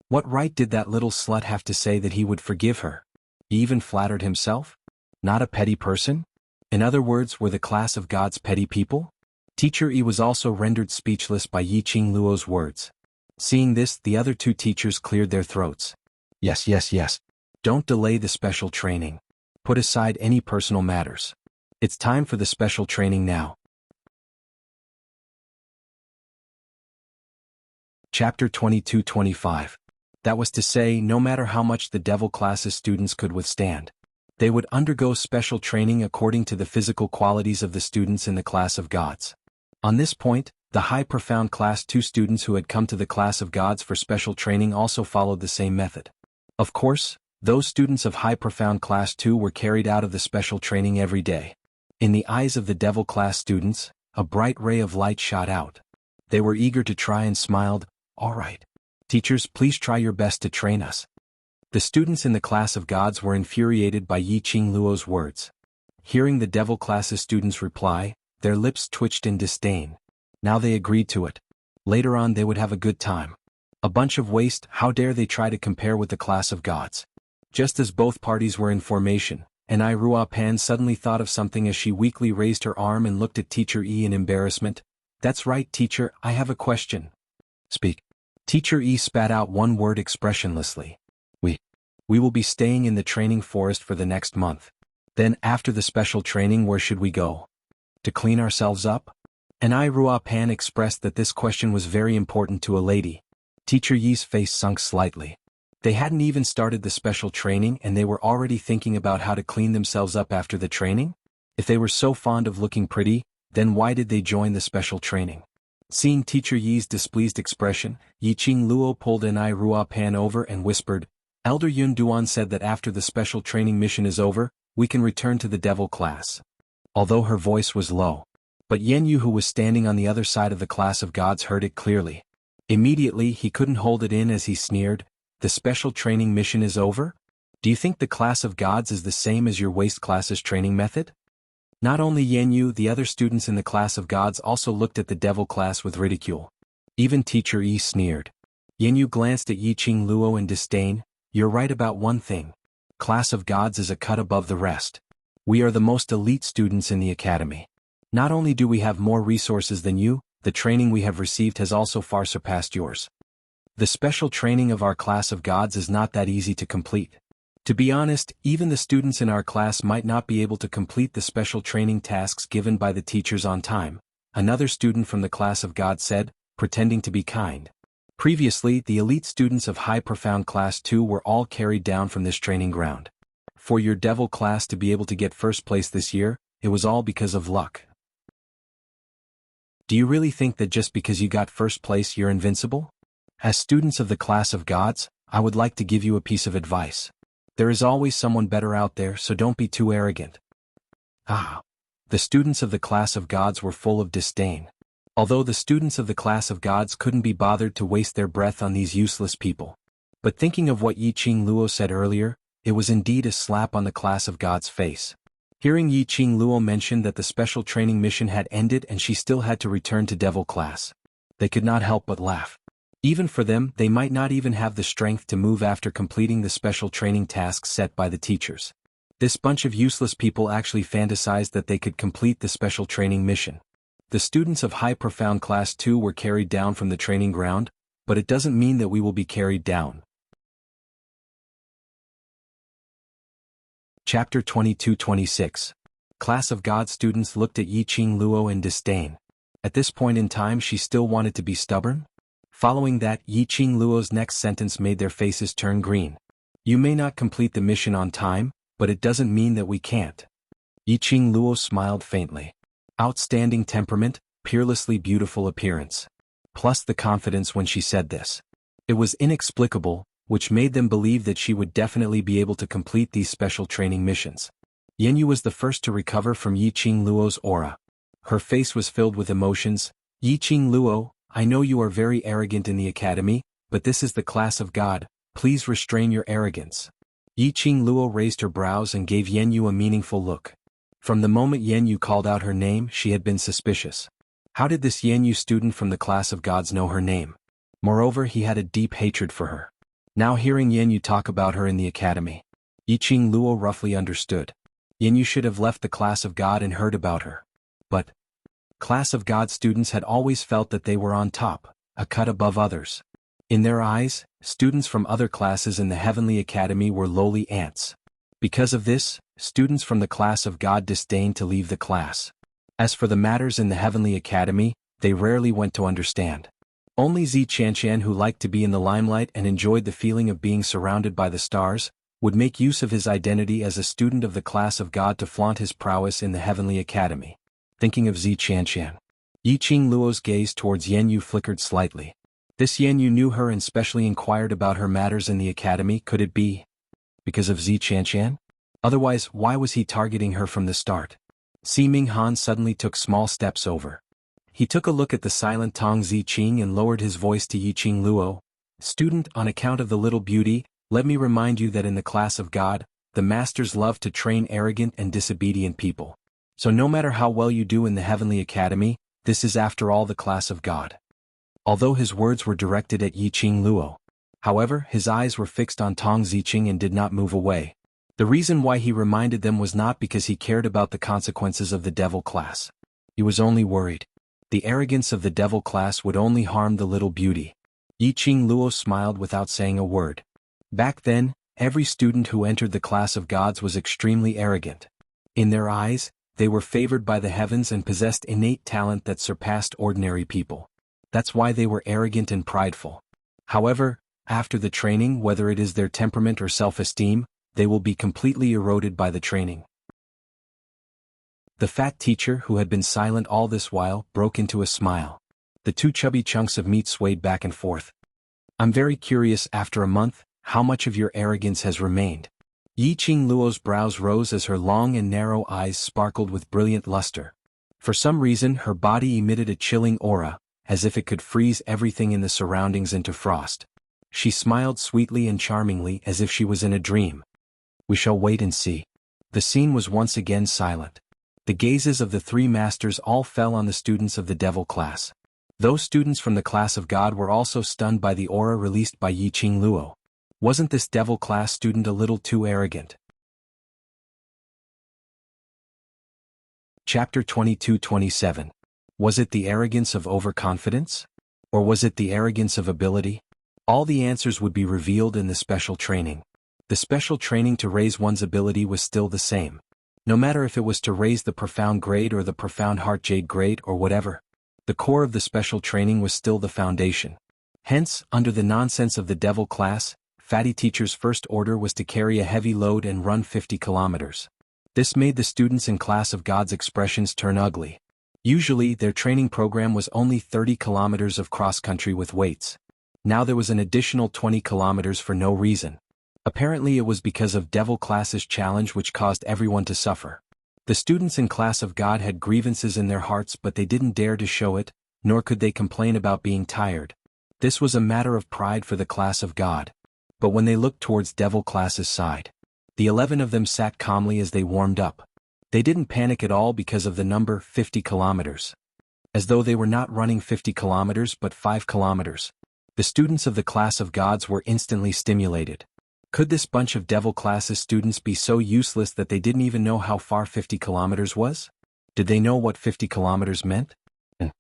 What right did that little slut have to say that he would forgive her? He even flattered himself? Not a petty person? In other words, were the class of gods petty people? Teacher Yi was also rendered speechless by Yi Qingluo's words. Seeing this, the other two teachers cleared their throats. Yes. Don't delay the special training. Put aside any personal matters. It's time for the special training now. Chapter 22-25. That was to say, no matter how much the devil class's students could withstand, they would undergo special training according to the physical qualities of the students in the class of gods. On this point, the high profound class 2 students who had come to the class of gods for special training also followed the same method. Of course, those students of high profound class 2 were carried out of the special training every day. In the eyes of the devil class students, a bright ray of light shot out. They were eager to try and smiled. All right. Teachers, please try your best to train us. The students in the class of gods were infuriated by Yi Qingluo's words. Hearing the devil class's students reply, their lips twitched in disdain. Now they agreed to it. Later on they would have a good time. A bunch of waste, how dare they try to compare with the class of gods. Just as both parties were in formation, and Rua Pan suddenly thought of something as she weakly raised her arm and looked at Teacher Yi in embarrassment. That's right, teacher, I have a question. Speak. Teacher Yi spat out one word expressionlessly. We will be staying in the training forest for the next month. Then after the special training, where should we go? To clean ourselves up? And I Ruo Pan expressed that this question was very important to a lady. Teacher Yi's face sunk slightly. They hadn't even started the special training and they were already thinking about how to clean themselves up after the training? If they were so fond of looking pretty, then why did they join the special training? Seeing Teacher Yi's displeased expression, Yiqing Luo pulled an I Ruo Pan over and whispered, Elder Yun Duan said that after the special training mission is over, we can return to the devil class. Although her voice was low. But Yen Yu, who was standing on the other side of the class of gods, heard it clearly. Immediately he couldn't hold it in as he sneered, the special training mission is over? Do you think the class of gods is the same as your waste class's training method? Not only Yen Yu, the other students in the class of gods also looked at the devil class with ridicule. Even Teacher Yi sneered. Yen Yu glanced at Yiqing Luo in disdain. You're right about one thing. Class of gods is a cut above the rest. We are the most elite students in the academy. Not only do we have more resources than you, the training we have received has also far surpassed yours. The special training of our class of gods is not that easy to complete. To be honest, even the students in our class might not be able to complete the special training tasks given by the teachers on time, another student from the class of gods said, pretending to be kind. Previously, the elite students of High Profound Class 2 were all carried down from this training ground. For your devil class to be able to get first place this year, it was all because of luck. Do you really think that just because you got first place you're invincible? As students of the class of gods, I would like to give you a piece of advice. There is always someone better out there, so don't be too arrogant. The students of the class of gods were full of disdain. Although the students of the class of gods couldn't be bothered to waste their breath on these useless people. But thinking of what Yiqing Luo said earlier, it was indeed a slap on the class of gods' face. Hearing Yiqing Luo mention that the special training mission had ended and she still had to return to devil class, they could not help but laugh. Even for them, they might not even have the strength to move after completing the special training tasks set by the teachers. This bunch of useless people actually fantasized that they could complete the special training mission. The students of High Profound Class 2 were carried down from the training ground, but it doesn't mean that we will be carried down. Chapter 22-26. Class of God students looked at Yiqing Luo in disdain. At this point in time she still wanted to be stubborn? Following that, Yiqing Luo's next sentence made their faces turn green. You may not complete the mission on time, but it doesn't mean that we can't. Yiqing Luo smiled faintly. Outstanding temperament, peerlessly beautiful appearance. Plus the confidence when she said this. It was inexplicable, which made them believe that she would definitely be able to complete these special training missions. Yen Yu was the first to recover from Yiqing Luo's aura. Her face was filled with emotions. Yiqing Luo, I know you are very arrogant in the academy, but this is the class of God, please restrain your arrogance. Yiqing Luo raised her brows and gave Yen Yu a meaningful look. From the moment Yen Yu called out her name, she had been suspicious. How did this Yen Yu student from the class of gods know her name? Moreover, he had a deep hatred for her. Now hearing Yen Yu talk about her in the academy, Yiqing Luo roughly understood. Yen Yu should have left the class of God and heard about her. But class of God students had always felt that they were on top, a cut above others. In their eyes, students from other classes in the Heavenly Academy were lowly ants. Because of this, students from the class of God disdained to leave the class. As for the matters in the Heavenly Academy, they rarely went to understand. Only Zi Qianqian, who liked to be in the limelight and enjoyed the feeling of being surrounded by the stars, would make use of his identity as a student of the class of God to flaunt his prowess in the Heavenly Academy. Thinking of Zi Qianqian, Yiqing Luo's gaze towards Yen Yu flickered slightly. This Yen Yu knew her and specially inquired about her matters in the academy. Could it be because of Zi Qianqian? Otherwise, why was he targeting her from the start? Ming Han suddenly took small steps over. He took a look at the silent Tong Ziqing and lowered his voice to Yiqing Luo. Student, on account of the little beauty, let me remind you that in the class of God, the masters love to train arrogant and disobedient people. So no matter how well you do in the Heavenly Academy, this is after all the class of God. Although his words were directed at Yiqing Luo, however, his eyes were fixed on Tong Ziqing and did not move away. The reason why he reminded them was not because he cared about the consequences of the devil class. He was only worried. The arrogance of the devil class would only harm the little beauty. Yiqing Luo smiled without saying a word. Back then, every student who entered the class of gods was extremely arrogant. In their eyes, They were favored by the heavens and possessed innate talent that surpassed ordinary people. That's why they were arrogant and prideful. However, after the training, whether it is their temperament or self-esteem, they will be completely eroded by the training. The fat teacher, who had been silent all this while, broke into a smile. The two chubby chunks of meat swayed back and forth. I'm very curious, after a month, how much of your arrogance has remained? Yiqing Luo's brows rose as her long and narrow eyes sparkled with brilliant luster. For some reason, her body emitted a chilling aura, as if it could freeze everything in the surroundings into frost. She smiled sweetly and charmingly as if she was in a dream. We shall wait and see. The scene was once again silent. The gazes of the three masters all fell on the students of the devil class. Those students from the class of God were also stunned by the aura released by Yiqing Luo. Wasn't this devil class student a little too arrogant? Chapter 22-27. Was it the arrogance of overconfidence? Or was it the arrogance of ability? All the answers would be revealed in the special training. The special training to raise one's ability was still the same. No matter if it was to raise the profound grade or the profound heart jade grade or whatever. The core of the special training was still the foundation. Hence, under the nonsense of the devil class, Fatty Teacher's first order was to carry a heavy load and run 50 kilometers. This made the students in Class of God's expressions turn ugly. Usually, their training program was only 30 kilometers of cross-country with weights. Now there was an additional 20 kilometers for no reason. Apparently it was because of Devil Class's challenge which caused everyone to suffer. The students in Class of God had grievances in their hearts, but they didn't dare to show it, nor could they complain about being tired. This was a matter of pride for the Class of God. But when they looked towards Devil Class's side, the 11 of them sat calmly as they warmed up. They didn't panic at all because of the number 50 kilometers. As though they were not running 50 kilometers but 5 kilometers. The students of the Class of Gods were instantly stimulated. Could this bunch of Devil Class's students be so useless that they didn't even know how far 50 kilometers was? Did they know what 50 kilometers meant? And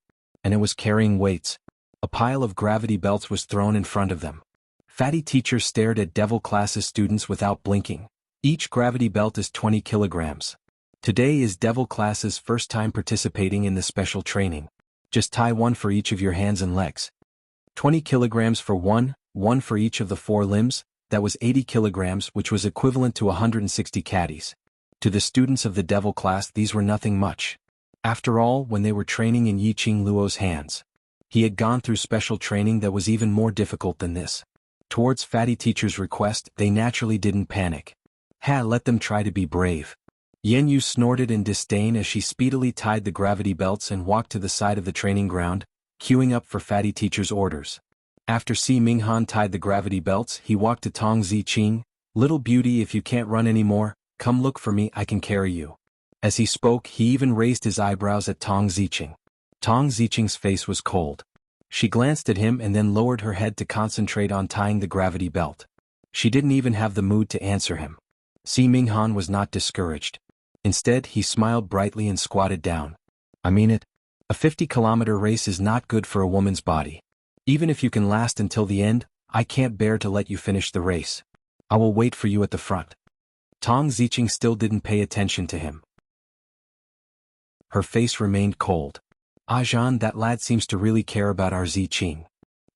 it was carrying weights. A pile of gravity belts was thrown in front of them. Fatty Teacher stared at Devil Class's students without blinking. Each gravity belt is 20 kilograms. Today is Devil Class's first time participating in the special training. Just tie one for each of your hands and legs. 20 kilograms for one for each of the 4 limbs. That was 80 kilograms, which was equivalent to 160 caddies. To the students of the Devil Class, these were nothing much. After all, when they were training in Yiqing Luo's hands, he had gone through special training that was even more difficult than this. Towards Fatty Teacher's request, they naturally didn't panic. Let them try to be brave. Yen Yu snorted in disdain as she speedily tied the gravity belts and walked to the side of the training ground, queuing up for Fatty Teacher's orders. After Si Minghan tied the gravity belts, he walked to Tong Ziqing. Little beauty, if you can't run anymore, come look for me, I can carry you. As he spoke, he even raised his eyebrows at Tong Ziqing. Tong Ziqing's face was cold. She glanced at him and then lowered her head to concentrate on tying the gravity belt. She didn't even have the mood to answer him. Si Minghan was not discouraged. Instead, he smiled brightly and squatted down. I mean it. A 50-kilometer race is not good for a woman's body. Even if you can last until the end, I can't bear to let you finish the race. I will wait for you at the front. Tong Ziqing still didn't pay attention to him. Her face remained cold. Jean, that lad seems to really care about our Ziqing.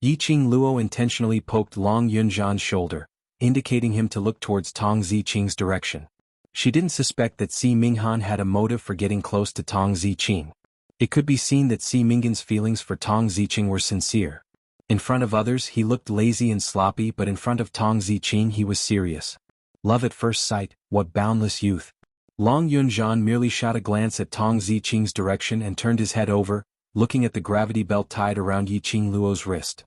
Yiqing Luo intentionally poked Long Yunzhan's shoulder, indicating him to look towards Tong Ziqing's direction. She didn't suspect that Si Minghan had a motive for getting close to Tong Ziqing. It could be seen that Si Minghan's feelings for Tong Ziqing were sincere. In front of others he looked lazy and sloppy, but in front of Tong Ziqing he was serious. Love at first sight, what boundless youth. Long Yunzhan merely shot a glance at Tong Ziqing's direction and turned his head over, looking at the gravity belt tied around Yiqing Luo's wrist.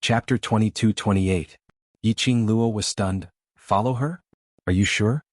Chapter 22-28. Yiqing Luo was stunned. Follow her? Are you sure?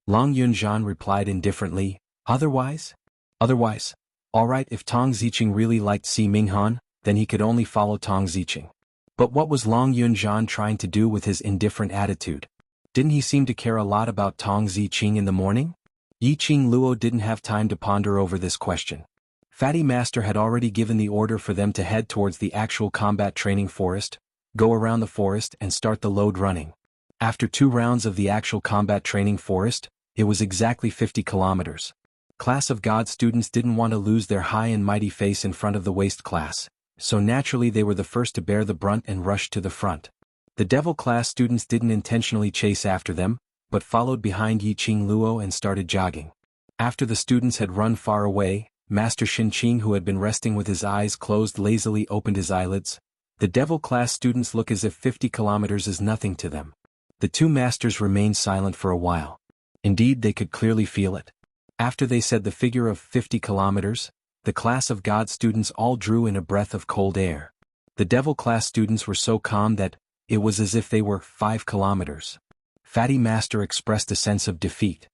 Long Yunzhan replied indifferently, Otherwise? All right, if Tong Ziqing really liked Si Minghan, then he could only follow Tong Ziqing. But what was Long Yunzhan trying to do with his indifferent attitude? Didn't he seem to care a lot about Tong Ziqing in the morning? Yiqing Luo didn't have time to ponder over this question. Fatty Master had already given the order for them to head towards the actual combat training forest, go around the forest and start the load running. After 2 rounds of the actual combat training forest, it was exactly 50 kilometers. Class of God students didn't want to lose their high and mighty face in front of the waste class, so naturally they were the first to bear the brunt and rushed to the front. The devil class students didn't intentionally chase after them, but followed behind Yi Qing Luo and started jogging. After the students had run far away, Master Xin Qing, who had been resting with his eyes closed, lazily opened his eyelids. The devil class students look as if 50 kilometers is nothing to them. The 2 masters remained silent for a while. Indeed, they could clearly feel it. After they said the figure of 50 kilometers, the class of God students all drew in a breath of cold air. The devil class students were so calm that it was as if they were 5 kilometers. Fatty Master expressed a sense of defeat.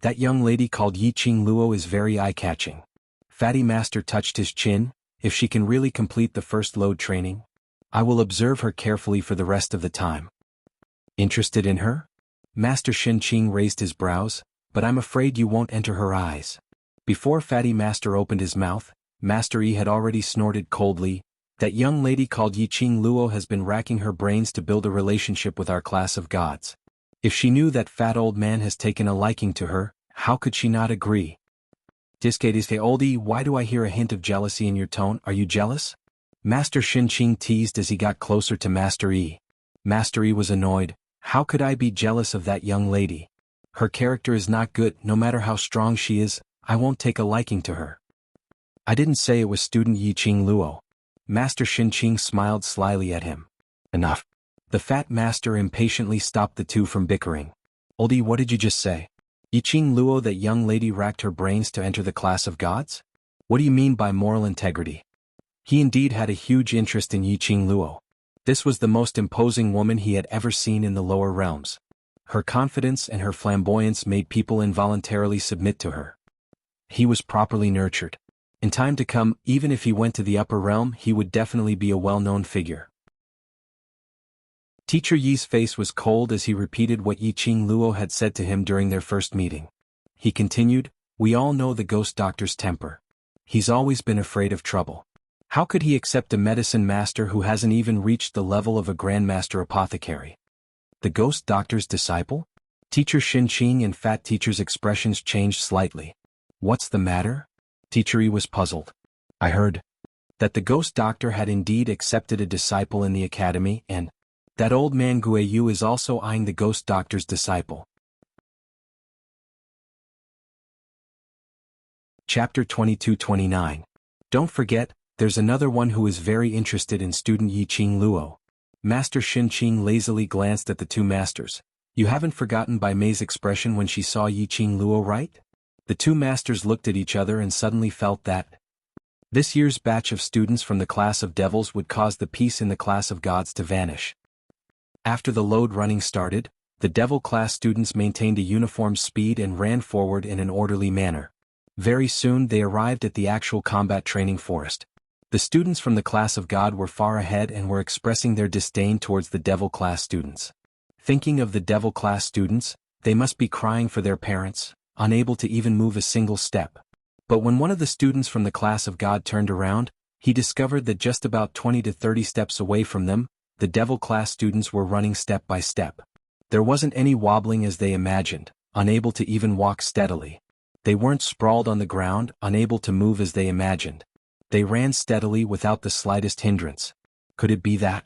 That young lady called Yi Qing Luo is very eye-catching. Fatty Master touched his chin. If she can really complete the first load training, I will observe her carefully for the rest of the time. Interested in her? Master Xin Qing raised his brows, but I'm afraid you won't enter her eyes. Before Fatty Master opened his mouth, Master Yi had already snorted coldly. That young lady called Yi Qing Luo has been racking her brains to build a relationship with our class of gods. If she knew that fat old man has taken a liking to her, how could she not agree? Disque oldie, why do I hear a hint of jealousy in your tone? Are you jealous? Master Xin Qing teased as he got closer to Master Yi. Master Yi was annoyed. How could I be jealous of that young lady? Her character is not good. No matter how strong she is, I won't take a liking to her. I didn't say it was student Yi Qing Luo. Master Xin Qing smiled slyly at him. Enough. The fat master impatiently stopped the 2 from bickering. Oldie, what did you just say? Yi Qing Luo, that young lady racked her brains to enter the class of gods? What do you mean by moral integrity? He indeed had a huge interest in Yi Qing Luo. This was the most imposing woman he had ever seen in the lower realms. Her confidence and her flamboyance made people involuntarily submit to her. He was properly nurtured. In time to come, even if he went to the upper realm, he would definitely be a well-known figure. Teacher Yi's face was cold as he repeated what Yi Qing Luo had said to him during their first meeting. He continued, we all know the ghost doctor's temper. He's always been afraid of trouble. How could he accept a medicine master who hasn't even reached the level of a grandmaster apothecary? The ghost doctor's disciple? Teacher Xin Qing and Fat Teacher's expressions changed slightly. What's the matter? Teacher Yi was puzzled. I heard that the ghost doctor had indeed accepted a disciple in the academy, and that old man Guiyu is also eyeing the ghost doctor's disciple. Chapter 22-29. Don't forget, there's another one who is very interested in student Yi Qing Luo. Master Xin Qing lazily glanced at the 2 masters. You haven't forgotten Bai Mei's expression when she saw Yi Qing Luo, right? The 2 masters looked at each other and suddenly felt that this year's batch of students from the class of devils would cause the peace in the class of gods to vanish. After the load running started, the devil class students maintained a uniform speed and ran forward in an orderly manner. Very soon they arrived at the actual combat training forest. The students from the class of God were far ahead and were expressing their disdain towards the devil class students. Thinking of the devil class students, they must be crying for their parents, unable to even move a single step. But when one of the students from the class of God turned around, he discovered that just about 20 to 30 steps away from them, the devil class students were running step by step. There wasn't any wobbling as they imagined, unable to even walk steadily. They weren't sprawled on the ground, unable to move as they imagined. They ran steadily without the slightest hindrance. Could it be that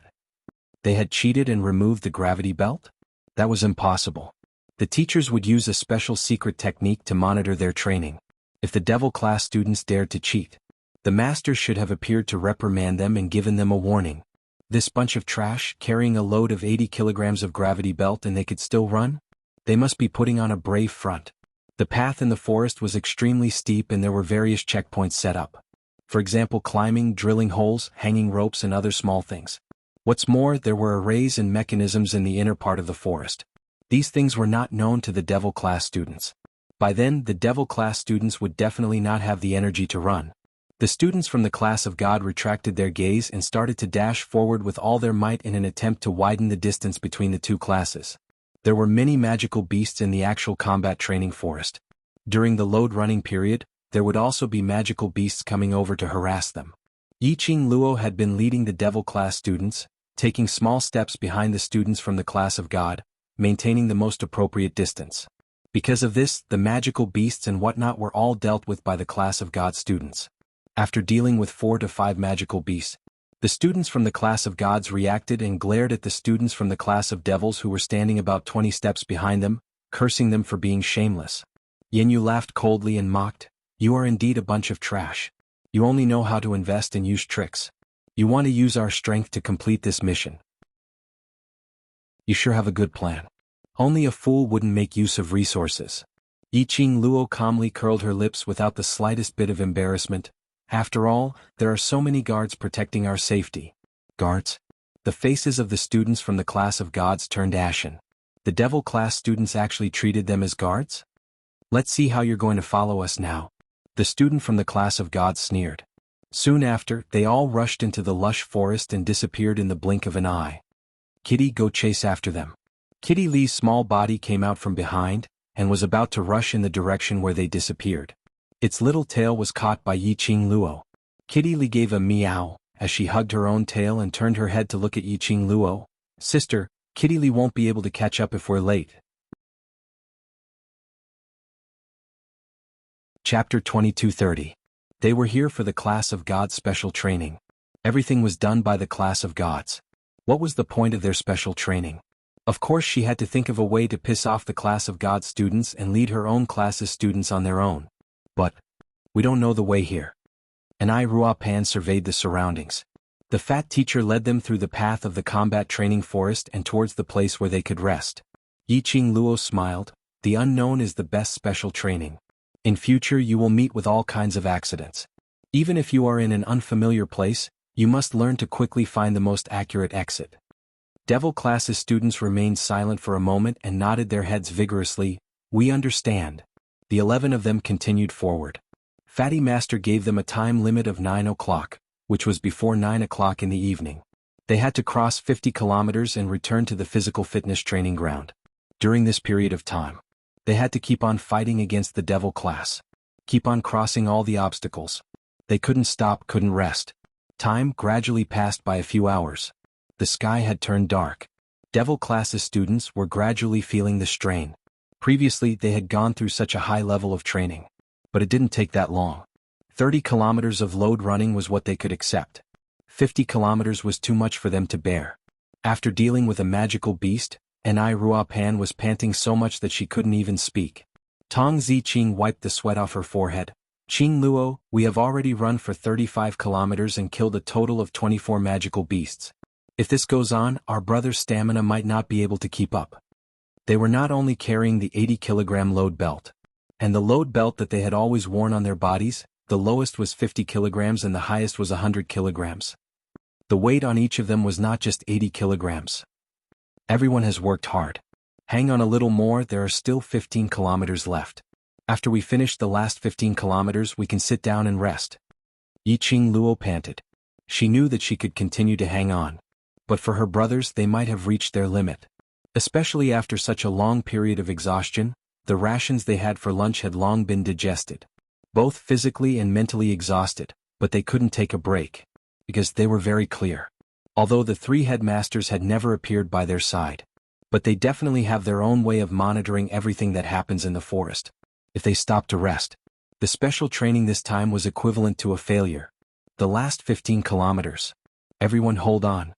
they had cheated and removed the gravity belt? That was impossible. The teachers would use a special secret technique to monitor their training. If the devil class students dared to cheat, the masters should have appeared to reprimand them and given them a warning. This bunch of trash, carrying a load of 80 kilograms of gravity belt and they could still run? They must be putting on a brave front. The path in the forest was extremely steep and there were various checkpoints set up. For example, climbing, drilling holes, hanging ropes and other small things. What's more, there were arrays and mechanisms in the inner part of the forest. These things were not known to the devil class students. By then, the devil class students would definitely not have the energy to run. The students from the class of God retracted their gaze and started to dash forward with all their might in an attempt to widen the distance between the two classes. There were many magical beasts in the actual combat training forest. During the load running period, there would also be magical beasts coming over to harass them. Yi Qing Luo had been leading the devil class students, taking small steps behind the students from the class of God. maintaining the most appropriate distance. Because of this, the magical beasts and whatnot were all dealt with by the class of God students. After dealing with 4 to 5 magical beasts, the students from the class of gods reacted and glared at the students from the class of devils who were standing about 20 steps behind them, cursing them for being shameless. Yin laughed coldly and mocked, "You are indeed a bunch of trash. You only know how to invest and use tricks. You want to use our strength to complete this mission. You sure have a good plan. Only a fool wouldn't make use of resources." Yiqing Luo calmly curled her lips without the slightest bit of embarrassment. "After all, there are so many guards protecting our safety." Guards? The faces of the students from the class of gods turned ashen. The devil class students actually treated them as guards? "Let's see how you're going to follow us now." The student from the class of gods sneered. Soon after, they all rushed into the lush forest and disappeared in the blink of an eye. "Kitty, go chase after them." Kitty Lee's small body came out from behind, and was about to rush in the direction where they disappeared. Its little tail was caught by Yiqing Luo. Kitty Lee gave a meow, as she hugged her own tail and turned her head to look at Yiqing Luo. "Sister, Kitty Lee won't be able to catch up if we're late." Chapter 2230. They were here for the class of gods special training. Everything was done by the class of gods. What was the point of their special training? Of course she had to think of a way to piss off the class of gods students and lead her own class's students on their own. But we don't know the way here. And Rua Pan surveyed the surroundings. The fat teacher led them through the path of the combat training forest and towards the place where they could rest. Yiqing Luo smiled. "The unknown is the best special training. In future you will meet with all kinds of accidents. Even if you are in an unfamiliar place, you must learn to quickly find the most accurate exit." Devil class's students remained silent for a moment and nodded their heads vigorously. "We understand." The 11 of them continued forward. Fatty Master gave them a time limit of 9 o'clock, which was before 9 o'clock in the evening. They had to cross 50 kilometers and return to the physical fitness training ground. During this period of time, they had to keep on fighting against the devil class. Keep on crossing all the obstacles. They couldn't stop, couldn't rest. Time gradually passed by a few hours. The sky had turned dark. Devil class's students were gradually feeling the strain. Previously they had gone through such a high level of training. But it didn't take that long. 30 kilometers of load running was what they could accept. 50 kilometers was too much for them to bear. After dealing with a magical beast, Rua Pan was panting so much that she couldn't even speak. Tong Ziqing wiped the sweat off her forehead. "Qing Luo, we have already run for 35 kilometers and killed a total of 24 magical beasts. If this goes on, our brother's stamina might not be able to keep up." They were not only carrying the 80-kilogram load belt, and the load belt that they had always worn on their bodies. The lowest was 50 kilograms and the highest was 100 kilograms. The weight on each of them was not just 80 kilograms. Everyone has worked hard. Hang on a little more, there are still 15 kilometers left. After we finish the last 15 kilometers we can sit down and rest. Yiqing Luo panted. She knew that she could continue to hang on. But for her brothers they might have reached their limit. Especially after such a long period of exhaustion, the rations they had for lunch had long been digested. Both physically and mentally exhausted, but they couldn't take a break. Because they were very clear. Although the 3 headmasters had never appeared by their side. But they definitely have their own way of monitoring everything that happens in the forest. If they stop to rest, the special training this time was equivalent to a failure. The last 15 kilometers. Everyone hold on.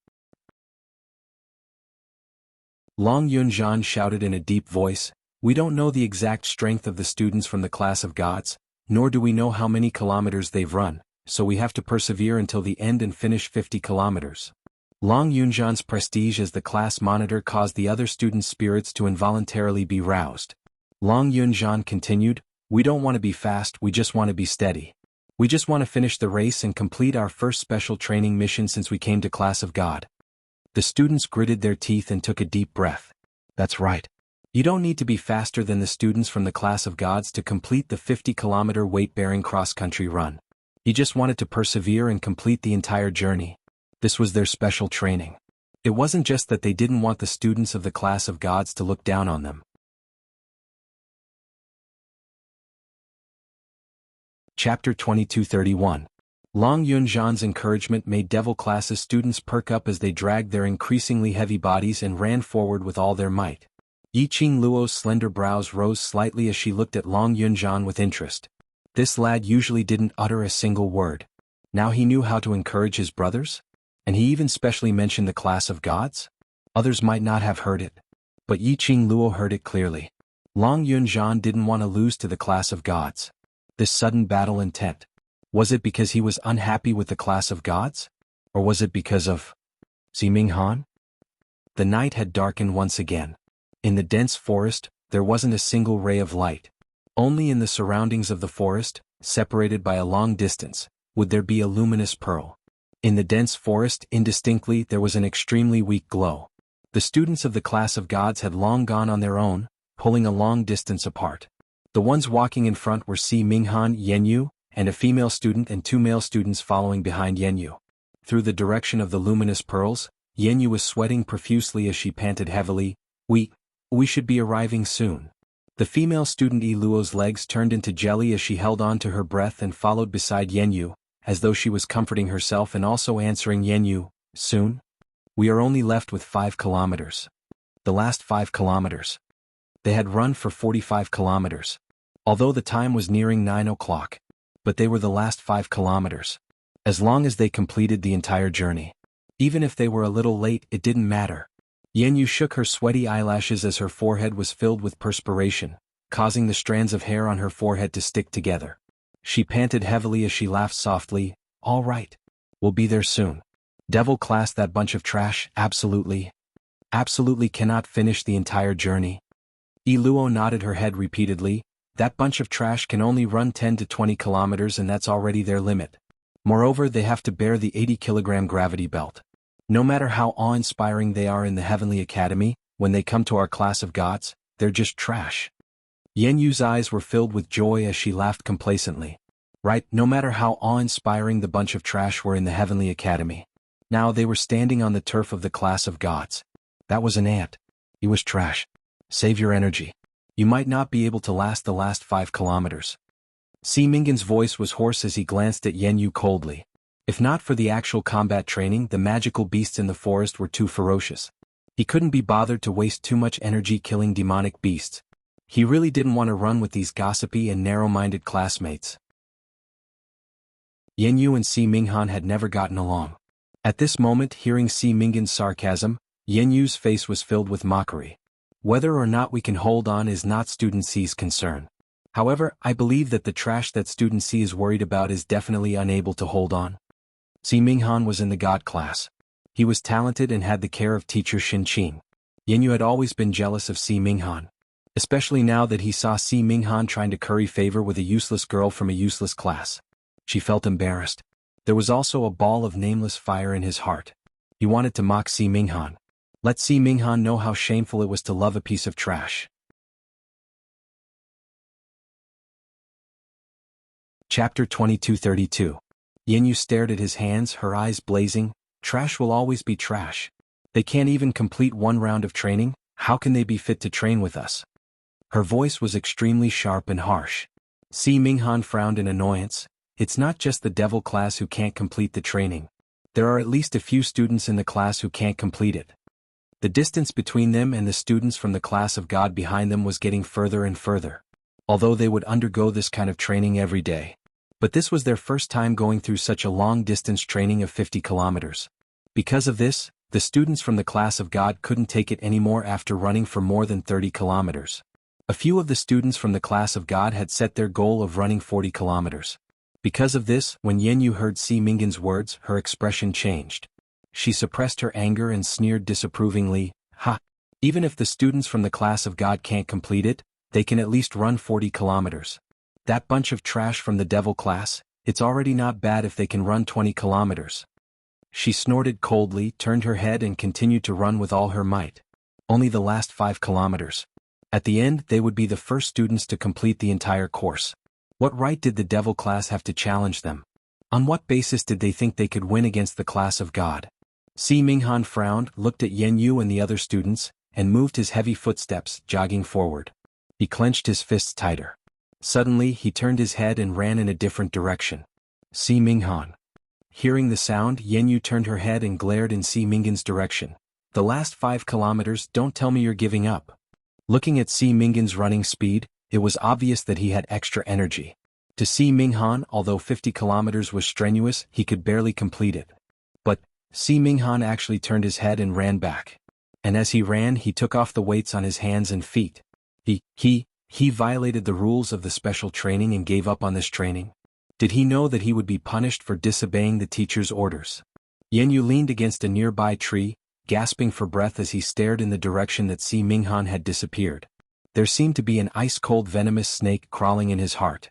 Long Yunzhan shouted in a deep voice, "We don't know the exact strength of the students from the class of gods, nor do we know how many kilometers they've run, so we have to persevere until the end and finish 50 kilometers. Long Yunzhan's prestige as the class monitor caused the other students' spirits to involuntarily be roused. Long Yunzhan continued, "We don't want to be fast, we just want to be steady. We just want to finish the race and complete our first special training mission since we came to class of God." The students gritted their teeth and took a deep breath. That's right. You don't need to be faster than the students from the class of gods to complete the 50-kilometer weight-bearing cross-country run. You just wanted to persevere and complete the entire journey. This was their special training. It wasn't just that they didn't want the students of the class of gods to look down on them. Chapter 2231. Long Yunzhan's encouragement made devil class's students perk up as they dragged their increasingly heavy bodies and ran forward with all their might. Yiqing Luo's slender brows rose slightly as she looked at Long Yunzhan with interest. This lad usually didn't utter a single word. Now he knew how to encourage his brothers? And he even specially mentioned the class of gods? Others might not have heard it. But Yiqing Luo heard it clearly. Long Yunzhan didn't want to lose to the class of gods. This sudden battle intent. Was it because he was unhappy with the class of gods? Or was it because of Minghan? The night had darkened once again. In the dense forest, there wasn't a single ray of light. Only in the surroundings of the forest, separated by a long distance, would there be a luminous pearl. In the dense forest, indistinctly, there was an extremely weak glow. The students of the class of gods had long gone on their own, pulling a long distance apart. The ones walking in front were Minghan, Yanyu, and a female student and 2 male students following behind Yanyu. Through the direction of the luminous pearls, Yanyu was sweating profusely as she panted heavily. We should be arriving soon. The female student Luo's legs turned into jelly as she held on to her breath and followed beside Yanyu, as though she was comforting herself and also answering Yanyu, soon? We are only left with 5 kilometers. The last 5 kilometers. They had run for 45 kilometers. Although the time was nearing 9 o'clock. But they were the last 5 kilometers. As long as they completed the entire journey. Even if they were a little late, it didn't matter. Yanyu shook her sweaty eyelashes as her forehead was filled with perspiration, causing the strands of hair on her forehead to stick together. She panted heavily as she laughed softly. All right. We'll be there soon. Devil class, that bunch of trash, absolutely cannot finish the entire journey. Luo nodded her head repeatedly. That bunch of trash can only run 10 to 20 kilometers and that's already their limit. Moreover, they have to bear the 80-kilogram gravity belt. No matter how awe-inspiring they are in the Heavenly Academy, when they come to our class of gods, they're just trash. Yanyu's eyes were filled with joy as she laughed complacently. Right, no matter how awe-inspiring the bunch of trash were in the Heavenly Academy. Now they were standing on the turf of the class of gods. That was an ant. He was trash. Save your energy. You might not be able to last the last 5 kilometers. Mingan's voice was hoarse as he glanced at Yanyu coldly. If not for the actual combat training, the magical beasts in the forest were too ferocious. He couldn't be bothered to waste too much energy killing demonic beasts. He really didn't want to run with these gossipy and narrow-minded classmates. Yanyu and Minghan had never gotten along. At this moment, hearing Mingan's sarcasm, Yanyu's face was filled with mockery. Whether or not we can hold on is not Student C's concern. However, I believe that the trash that Student C is worried about is definitely unable to hold on. Minghan was in the God class. He was talented and had the care of teacher Xinqing. Yanyu had always been jealous of Minghan. Especially now that he saw Minghan trying to curry favor with a useless girl from a useless class. She felt embarrassed. There was also a ball of nameless fire in his heart. He wanted to mock Minghan. Let Minghan know how shameful it was to love a piece of trash. Chapter 2232. Yanyu stared at his hands, her eyes blazing. Trash will always be trash. They can't even complete 1 round of training, how can they be fit to train with us? Her voice was extremely sharp and harsh. Minghan frowned in annoyance. It's not just the devil class who can't complete the training. There are at least a few students in the class who can't complete it. The distance between them and the students from the class of God behind them was getting further and further. Although they would undergo this kind of training every day. But this was their first time going through such a long-distance training of 50 kilometers. Because of this, the students from the class of God couldn't take it anymore after running for more than 30 kilometers. A few of the students from the class of God had set their goal of running 40 kilometers. Because of this, when Yanyu heard Mingan's words, her expression changed. She suppressed her anger and sneered disapprovingly. Ha! Even if the students from the class of God can't complete it, they can at least run 40 kilometers. That bunch of trash from the devil class, it's already not bad if they can run 20 kilometers. She snorted coldly, turned her head and continued to run with all her might. Only the last 5 kilometers. At the end, they would be the first students to complete the entire course. What right did the devil class have to challenge them? On what basis did they think they could win against the class of God? Minghan frowned, looked at Yanyu and the other students, and moved his heavy footsteps, jogging forward. He clenched his fists tighter. Suddenly, he turned his head and ran in a different direction. Minghan. Hearing the sound, Yanyu turned her head and glared in Mingan's direction. The last 5 kilometers, don't tell me you're giving up. Looking at Si Minghan's running speed, it was obvious that he had extra energy. To Si Minghan, although 50 kilometers was strenuous, he could barely complete it. But Si Minghan actually turned his head and ran back. And as he ran, he took off the weights on his hands and feet. He violated the rules of the special training and gave up on this training. Did he know that he would be punished for disobeying the teacher's orders? Yanyu leaned against a nearby tree, gasping for breath as he stared in the direction that Si Minghan had disappeared. There seemed to be an ice-cold venomous snake crawling in his heart.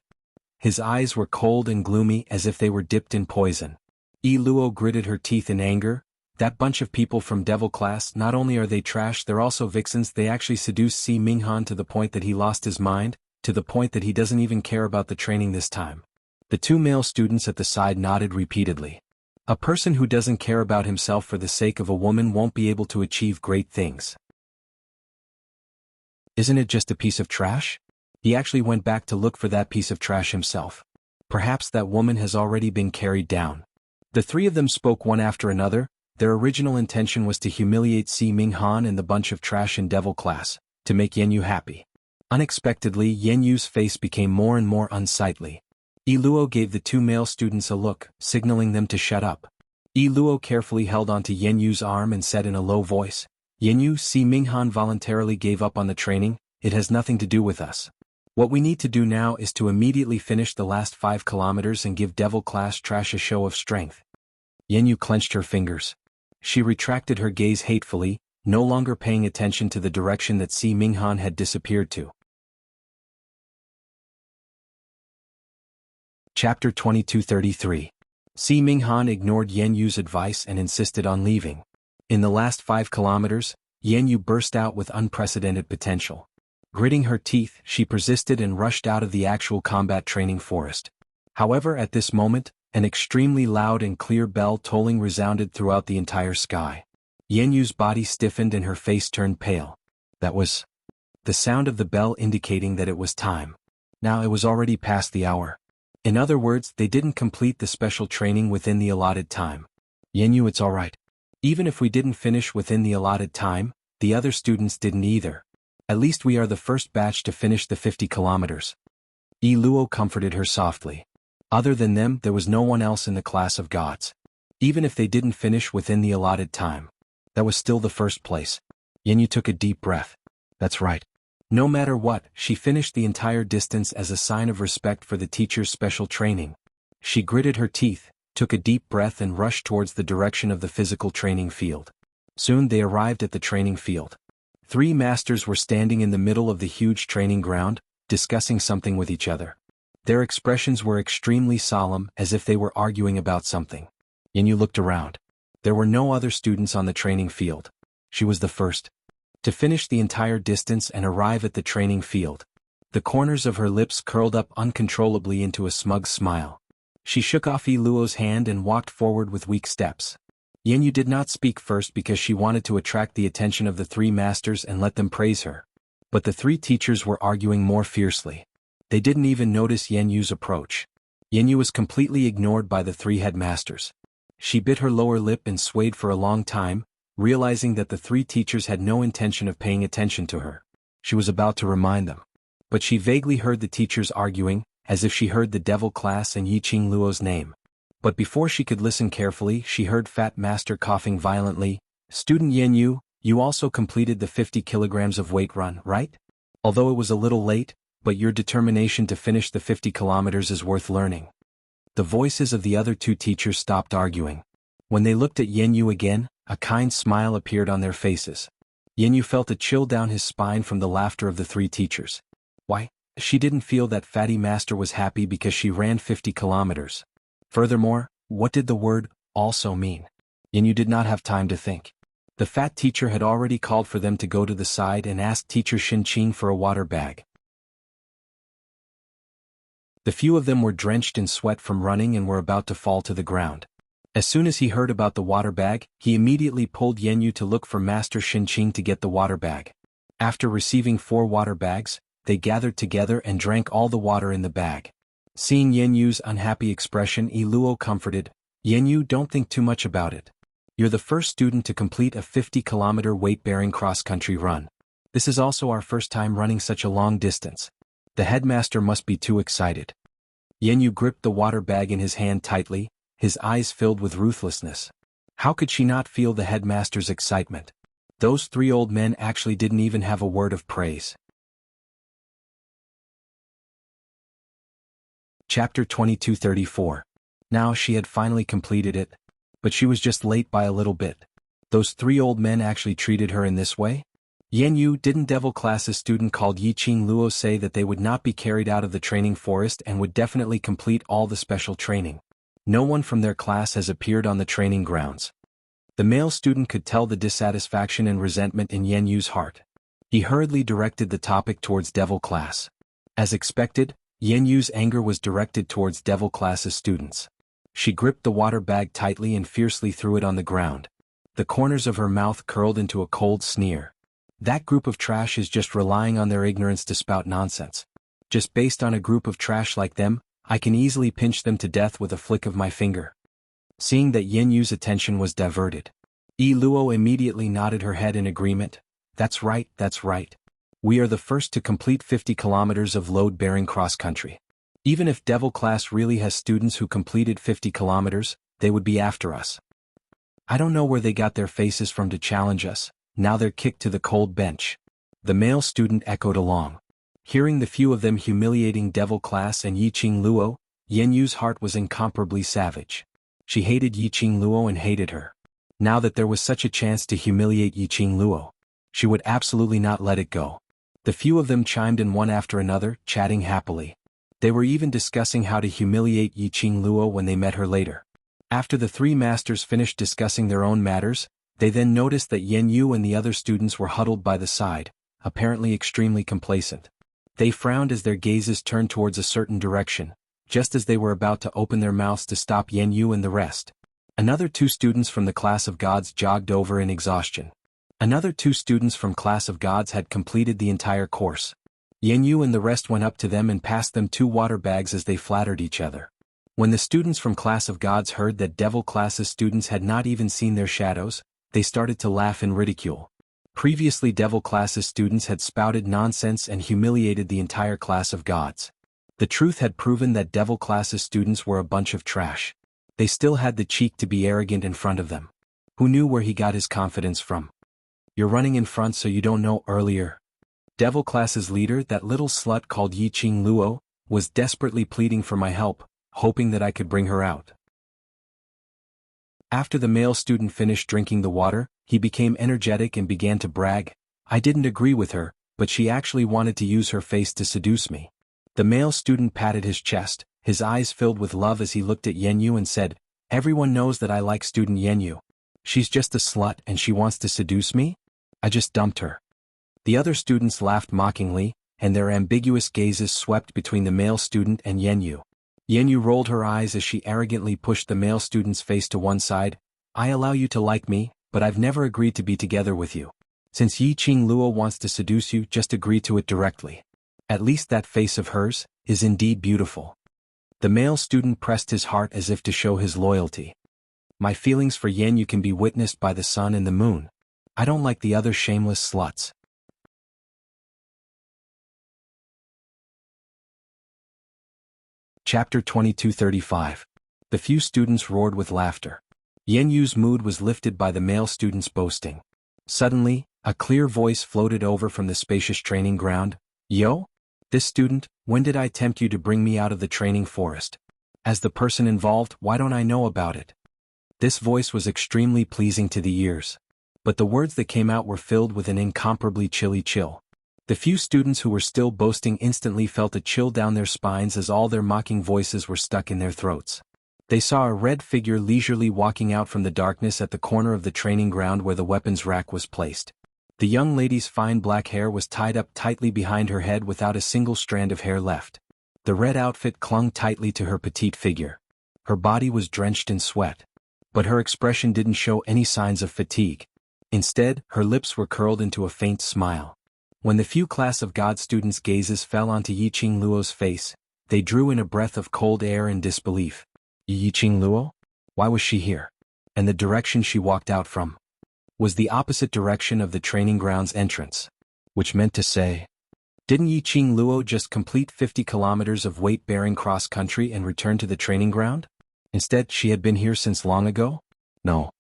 His eyes were cold and gloomy as if they were dipped in poison. Yi Luo gritted her teeth in anger. That bunch of people from Devil Class, not only are they trash, they're also vixens. They actually seduced Si Minghan to the point that he lost his mind, to the point that he doesn't even care about the training this time. The two male students at the side nodded repeatedly. A person who doesn't care about himself for the sake of a woman won't be able to achieve great things. Isn't it just a piece of trash? He actually went back to look for that piece of trash himself. Perhaps that woman has already been carried down. The three of them spoke one after another. Their original intention was to humiliate Si Minghan and the bunch of trash in Devil Class, to make Yanyu happy. Unexpectedly, Yanyu's face became more and more unsightly. Yi Luo gave the two male students a look, signaling them to shut up. Yi Luo carefully held onto Yanyu's arm and said in a low voice, "Yanyu, Si Minghan voluntarily gave up on the training. It has nothing to do with us. What we need to do now is to immediately finish the last 5 kilometers and give Devil Class trash a show of strength." Yanyu clenched her fingers. She retracted her gaze hatefully, no longer paying attention to the direction that Si Minghan had disappeared to. Chapter 2233. Si Minghan ignored Yanyu's advice and insisted on leaving. In the last 5 kilometers, Yanyu burst out with unprecedented potential. Gritting her teeth, she persisted and rushed out of the actual combat training forest. However, at this moment, an extremely loud and clear bell tolling resounded throughout the entire sky. Yanyu's body stiffened and her face turned pale. That was the sound of the bell indicating that it was time. Now it was already past the hour. In other words, they didn't complete the special training within the allotted time. Yanyu, it's alright. Even if we didn't finish within the allotted time, the other students didn't either. At least we are the first batch to finish the 50 kilometers. Yi Luo comforted her softly. Other than them, there was no one else in the class of gods. Even if they didn't finish within the allotted time, that was still the first place. Yanyu took a deep breath. That's right. No matter what, she finished the entire distance as a sign of respect for the teacher's special training. She gritted her teeth, took a deep breath and rushed towards the direction of the physical training field. Soon they arrived at the training field. 3 masters were standing in the middle of the huge training ground, discussing something with each other. Their expressions were extremely solemn, as if they were arguing about something. Yanyu looked around. There were no other students on the training field. She was the first to finish the entire distance and arrive at the training field. The corners of her lips curled up uncontrollably into a smug smile. She shook off Yi Luo's hand and walked forward with weak steps. Yanyu did not speak first because she wanted to attract the attention of the 3 masters and let them praise her. But the 3 teachers were arguing more fiercely. They didn't even notice Yanyu's approach. Yanyu was completely ignored by the 3 headmasters. She bit her lower lip and swayed for a long time, realizing that the 3 teachers had no intention of paying attention to her. She was about to remind them. But she vaguely heard the teachers arguing, as if she heard the Devil Class and Yiqing Luo's name. But before she could listen carefully, she heard Fat Master coughing violently. "Student Yanyu, you also completed the 50 kilograms of weight run, right? Although it was a little late, but your determination to finish the 50 kilometers is worth learning." The voices of the other 2 teachers stopped arguing. When they looked at Yanyu again, a kind smile appeared on their faces. Yanyu felt a chill down his spine from the laughter of the 3 teachers. Why? She didn't feel that Fatty Master was happy because she ran 50 kilometers. Furthermore, what did the word "also" mean? Yanyu did not have time to think. The fat teacher had already called for them to go to the side and asked Teacher Xinqing for a water bag. The few of them were drenched in sweat from running and were about to fall to the ground. As soon as he heard about the water bag, he immediately pulled Yanyu to look for Master Xinqing to get the water bag. After receiving 4 water bags, they gathered together and drank all the water in the bag. Seeing Yanyu's unhappy expression, Yi Luo comforted, "Yanyu, don't think too much about it. You're the first student to complete a 50-kilometer weight-bearing cross-country run. This is also our first time running such a long distance. The headmaster must be too excited. Yenyu gripped the water bag in his hand tightly, his eyes filled with ruthlessness. How could she not feel the headmaster's excitement? Those three old men actually didn't even have a word of praise. Chapter 2234. Now she had finally completed it. But she was just late by a little bit. Those three old men actually treated her in this way? Yenyu, didn't Devil Class's student called Yiqing Luo say that they would not be carried out of the training forest and would definitely complete all the special training? No one from their class has appeared on the training grounds. The male student could tell the dissatisfaction and resentment in Yenyu's heart. He hurriedly directed the topic towards Devil Class. As expected, Yenyu's anger was directed towards Devil Class's students. She gripped the water bag tightly and fiercely threw it on the ground. The corners of her mouth curled into a cold sneer. That group of trash is just relying on their ignorance to spout nonsense. Just based on a group of trash like them, I can easily pinch them to death with a flick of my finger. Seeing that Yenyu's attention was diverted, Luo immediately nodded her head in agreement. That's right, that's right. We are the first to complete 50 kilometers of load-bearing cross-country. Even if Devil Class really has students who completed 50 kilometers, they would be after us. I don't know where they got their faces from to challenge us, now they're kicked to the cold bench. The male student echoed along. Hearing the few of them humiliating Devil Class and Yiqing Luo, Yenyu's heart was incomparably savage. She hated Yiqing Luo and hated her. Now that there was such a chance to humiliate Yiqing Luo, she would absolutely not let it go. The few of them chimed in one after another, chatting happily. They were even discussing how to humiliate Yiqing Luo when they met her later. After the three masters finished discussing their own matters, they then noticed that Yenyu and the other students were huddled by the side, apparently extremely complacent. They frowned as their gazes turned towards a certain direction, just as they were about to open their mouths to stop Yenyu and the rest. Another two students from the class of gods jogged over in exhaustion. Another two students from class of gods had completed the entire course. Yenyu and the rest went up to them and passed them 2 water bags as they flattered each other. When the students from class of gods heard that Devil Class's students had not even seen their shadows, they started to laugh in ridicule. Previously Devil Class's students had spouted nonsense and humiliated the entire class of gods. The truth had proven that Devil Class's students were a bunch of trash. They still had the cheek to be arrogant in front of them. Who knew where he got his confidence from? You're running in front so you don't know earlier. Devil Class's leader, that little slut called Yiqing Luo, was desperately pleading for my help, hoping that I could bring her out. After the male student finished drinking the water, he became energetic and began to brag. I didn't agree with her, but she actually wanted to use her face to seduce me. The male student patted his chest, his eyes filled with love as he looked at Yenyu and said, everyone knows that I like student Yenyu. She's just a slut and she wants to seduce me? I just dumped her. The other students laughed mockingly, and their ambiguous gazes swept between the male student and Yenyu. Yenyu rolled her eyes as she arrogantly pushed the male student's face to one side. I allow you to like me, but I've never agreed to be together with you. Since Yiqing Luo wants to seduce you, just agree to it directly. At least that face of hers is indeed beautiful. The male student pressed his heart as if to show his loyalty. My feelings for Yenyu can be witnessed by the sun and the moon. I don't like the other shameless sluts. Chapter 2235. The few students roared with laughter. Yenyu's mood was lifted by the male students boasting. Suddenly, a clear voice floated over from the spacious training ground. Yo? This student, when did I tempt you to bring me out of the training forest? As the person involved, why don't I know about it? This voice was extremely pleasing to the ears. But the words that came out were filled with an incomparably chilly chill. The few students who were still boasting instantly felt a chill down their spines as all their mocking voices were stuck in their throats. They saw a red figure leisurely walking out from the darkness at the corner of the training ground where the weapons rack was placed. The young lady's fine black hair was tied up tightly behind her head without a single strand of hair left. The red outfit clung tightly to her petite figure. Her body was drenched in sweat. But her expression didn't show any signs of fatigue. Instead, her lips were curled into a faint smile. When the few class of God students' gazes fell onto Yiqing Luo's face, they drew in a breath of cold air in disbelief. Yiqing Luo? Why was she here? And the direction she walked out from was the opposite direction of the training ground's entrance. which meant to say, didn't Yiqing Luo just complete 50 kilometers of weight-bearing cross-country and return to the training ground? Instead, she had been here since long ago? No.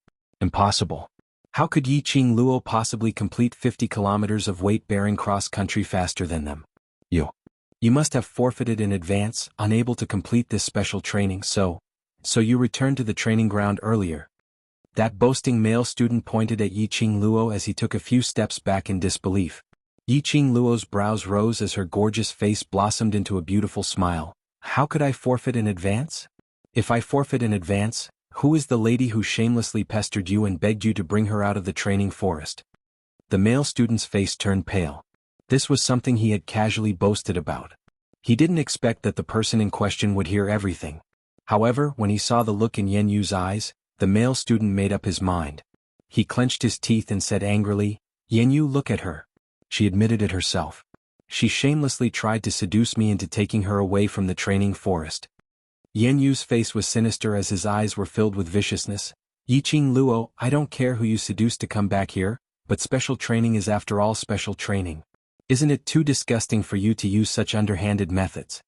Impossible. How could Yiqing Luo possibly complete 50 kilometers of weight-bearing cross-country faster than them? You must have forfeited in advance, unable to complete this special training, so you returned to the training ground earlier. That boasting male student pointed at Yiqing Luo as he took a few steps back in disbelief. Yiqing Luo's brows rose as her gorgeous face blossomed into a beautiful smile. How could I forfeit in advance? If I forfeit in advance, who is the lady who shamelessly pestered you and begged you to bring her out of the training forest? The male student's face turned pale. This was something he had casually boasted about. He didn't expect that the person in question would hear everything. However, when he saw the look in Yan Yu's eyes, the male student made up his mind. He clenched his teeth and said angrily, Yan Yu, look at her. She admitted it herself. She shamelessly tried to seduce me into taking her away from the training forest. Yan Yu's face was sinister as his eyes were filled with viciousness. Yiqing Luo, I don't care who you seduced to come back here, but special training is after all special training. Isn't it too disgusting for you to use such underhanded methods?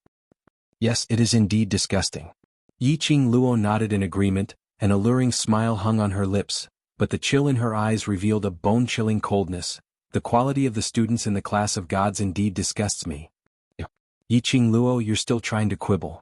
Yes, it is indeed disgusting. Yiqing Luo nodded in agreement, an alluring smile hung on her lips, but the chill in her eyes revealed a bone-chilling coldness. The quality of the students in the class of gods indeed disgusts me. Yiqing Luo, you're still trying to quibble.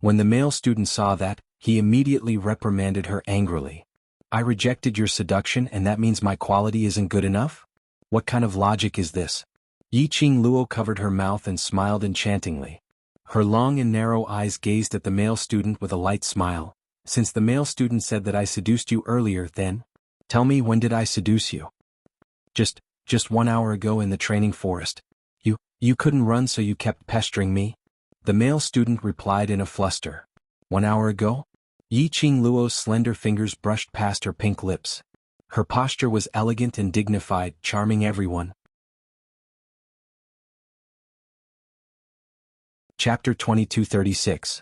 When the male student saw that, he immediately reprimanded her angrily. I rejected your seduction and that means my quality isn't good enough? What kind of logic is this? Yiqing Luo covered her mouth and smiled enchantingly. Her long and narrow eyes gazed at the male student with a light smile. Since the male student said that I seduced you earlier, then, tell me, when did I seduce you? Just 1 hour ago in the training forest. You couldn't run, so you kept pestering me? The male student replied in a fluster. 1 hour ago? Yiqing Luo's slender fingers brushed past her pink lips. Her posture was elegant and dignified, charming everyone. Chapter 2236.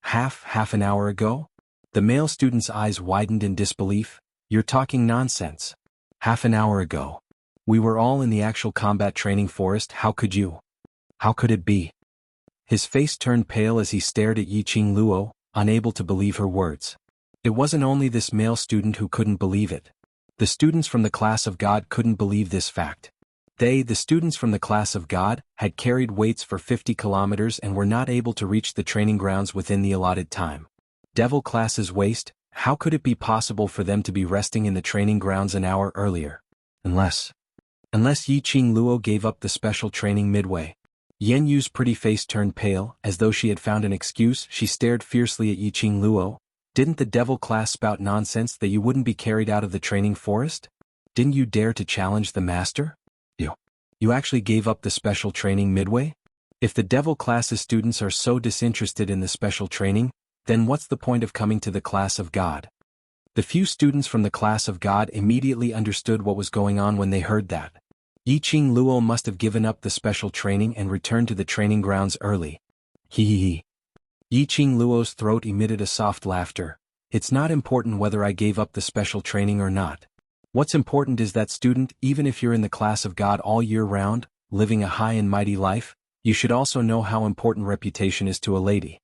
Half an hour ago? The male student's eyes widened in disbelief. You're talking nonsense. Half an hour ago. We were all in the actual combat training forest. How could it be? His face turned pale as he stared at Yiqing Luo, unable to believe her words. It wasn't only this male student who couldn't believe it. The students from the class of God couldn't believe this fact. The students from the class of God, had carried weights for 50 kilometers and were not able to reach the training grounds within the allotted time. Devil class's waste, how could it be possible for them to be resting in the training grounds an hour earlier? Unless Yiqing Luo gave up the special training midway. Yan Yu's pretty face turned pale, as though she had found an excuse. She stared fiercely at Yiqing Luo. Didn't the devil class spout nonsense that you wouldn't be carried out of the training forest? Didn't you dare to challenge the master? You actually gave up the special training midway? If the devil class's students are so disinterested in the special training, then what's the point of coming to the class of God? The few students from the class of God immediately understood what was going on when they heard that. Yiqing Luo must have given up the special training and returned to the training grounds early. He. Yiqing Luo's throat emitted a soft laughter. It's not important whether I gave up the special training or not. What's important is that student, even if you're in the class of God all year round, living a high and mighty life, you should also know how important reputation is to a lady.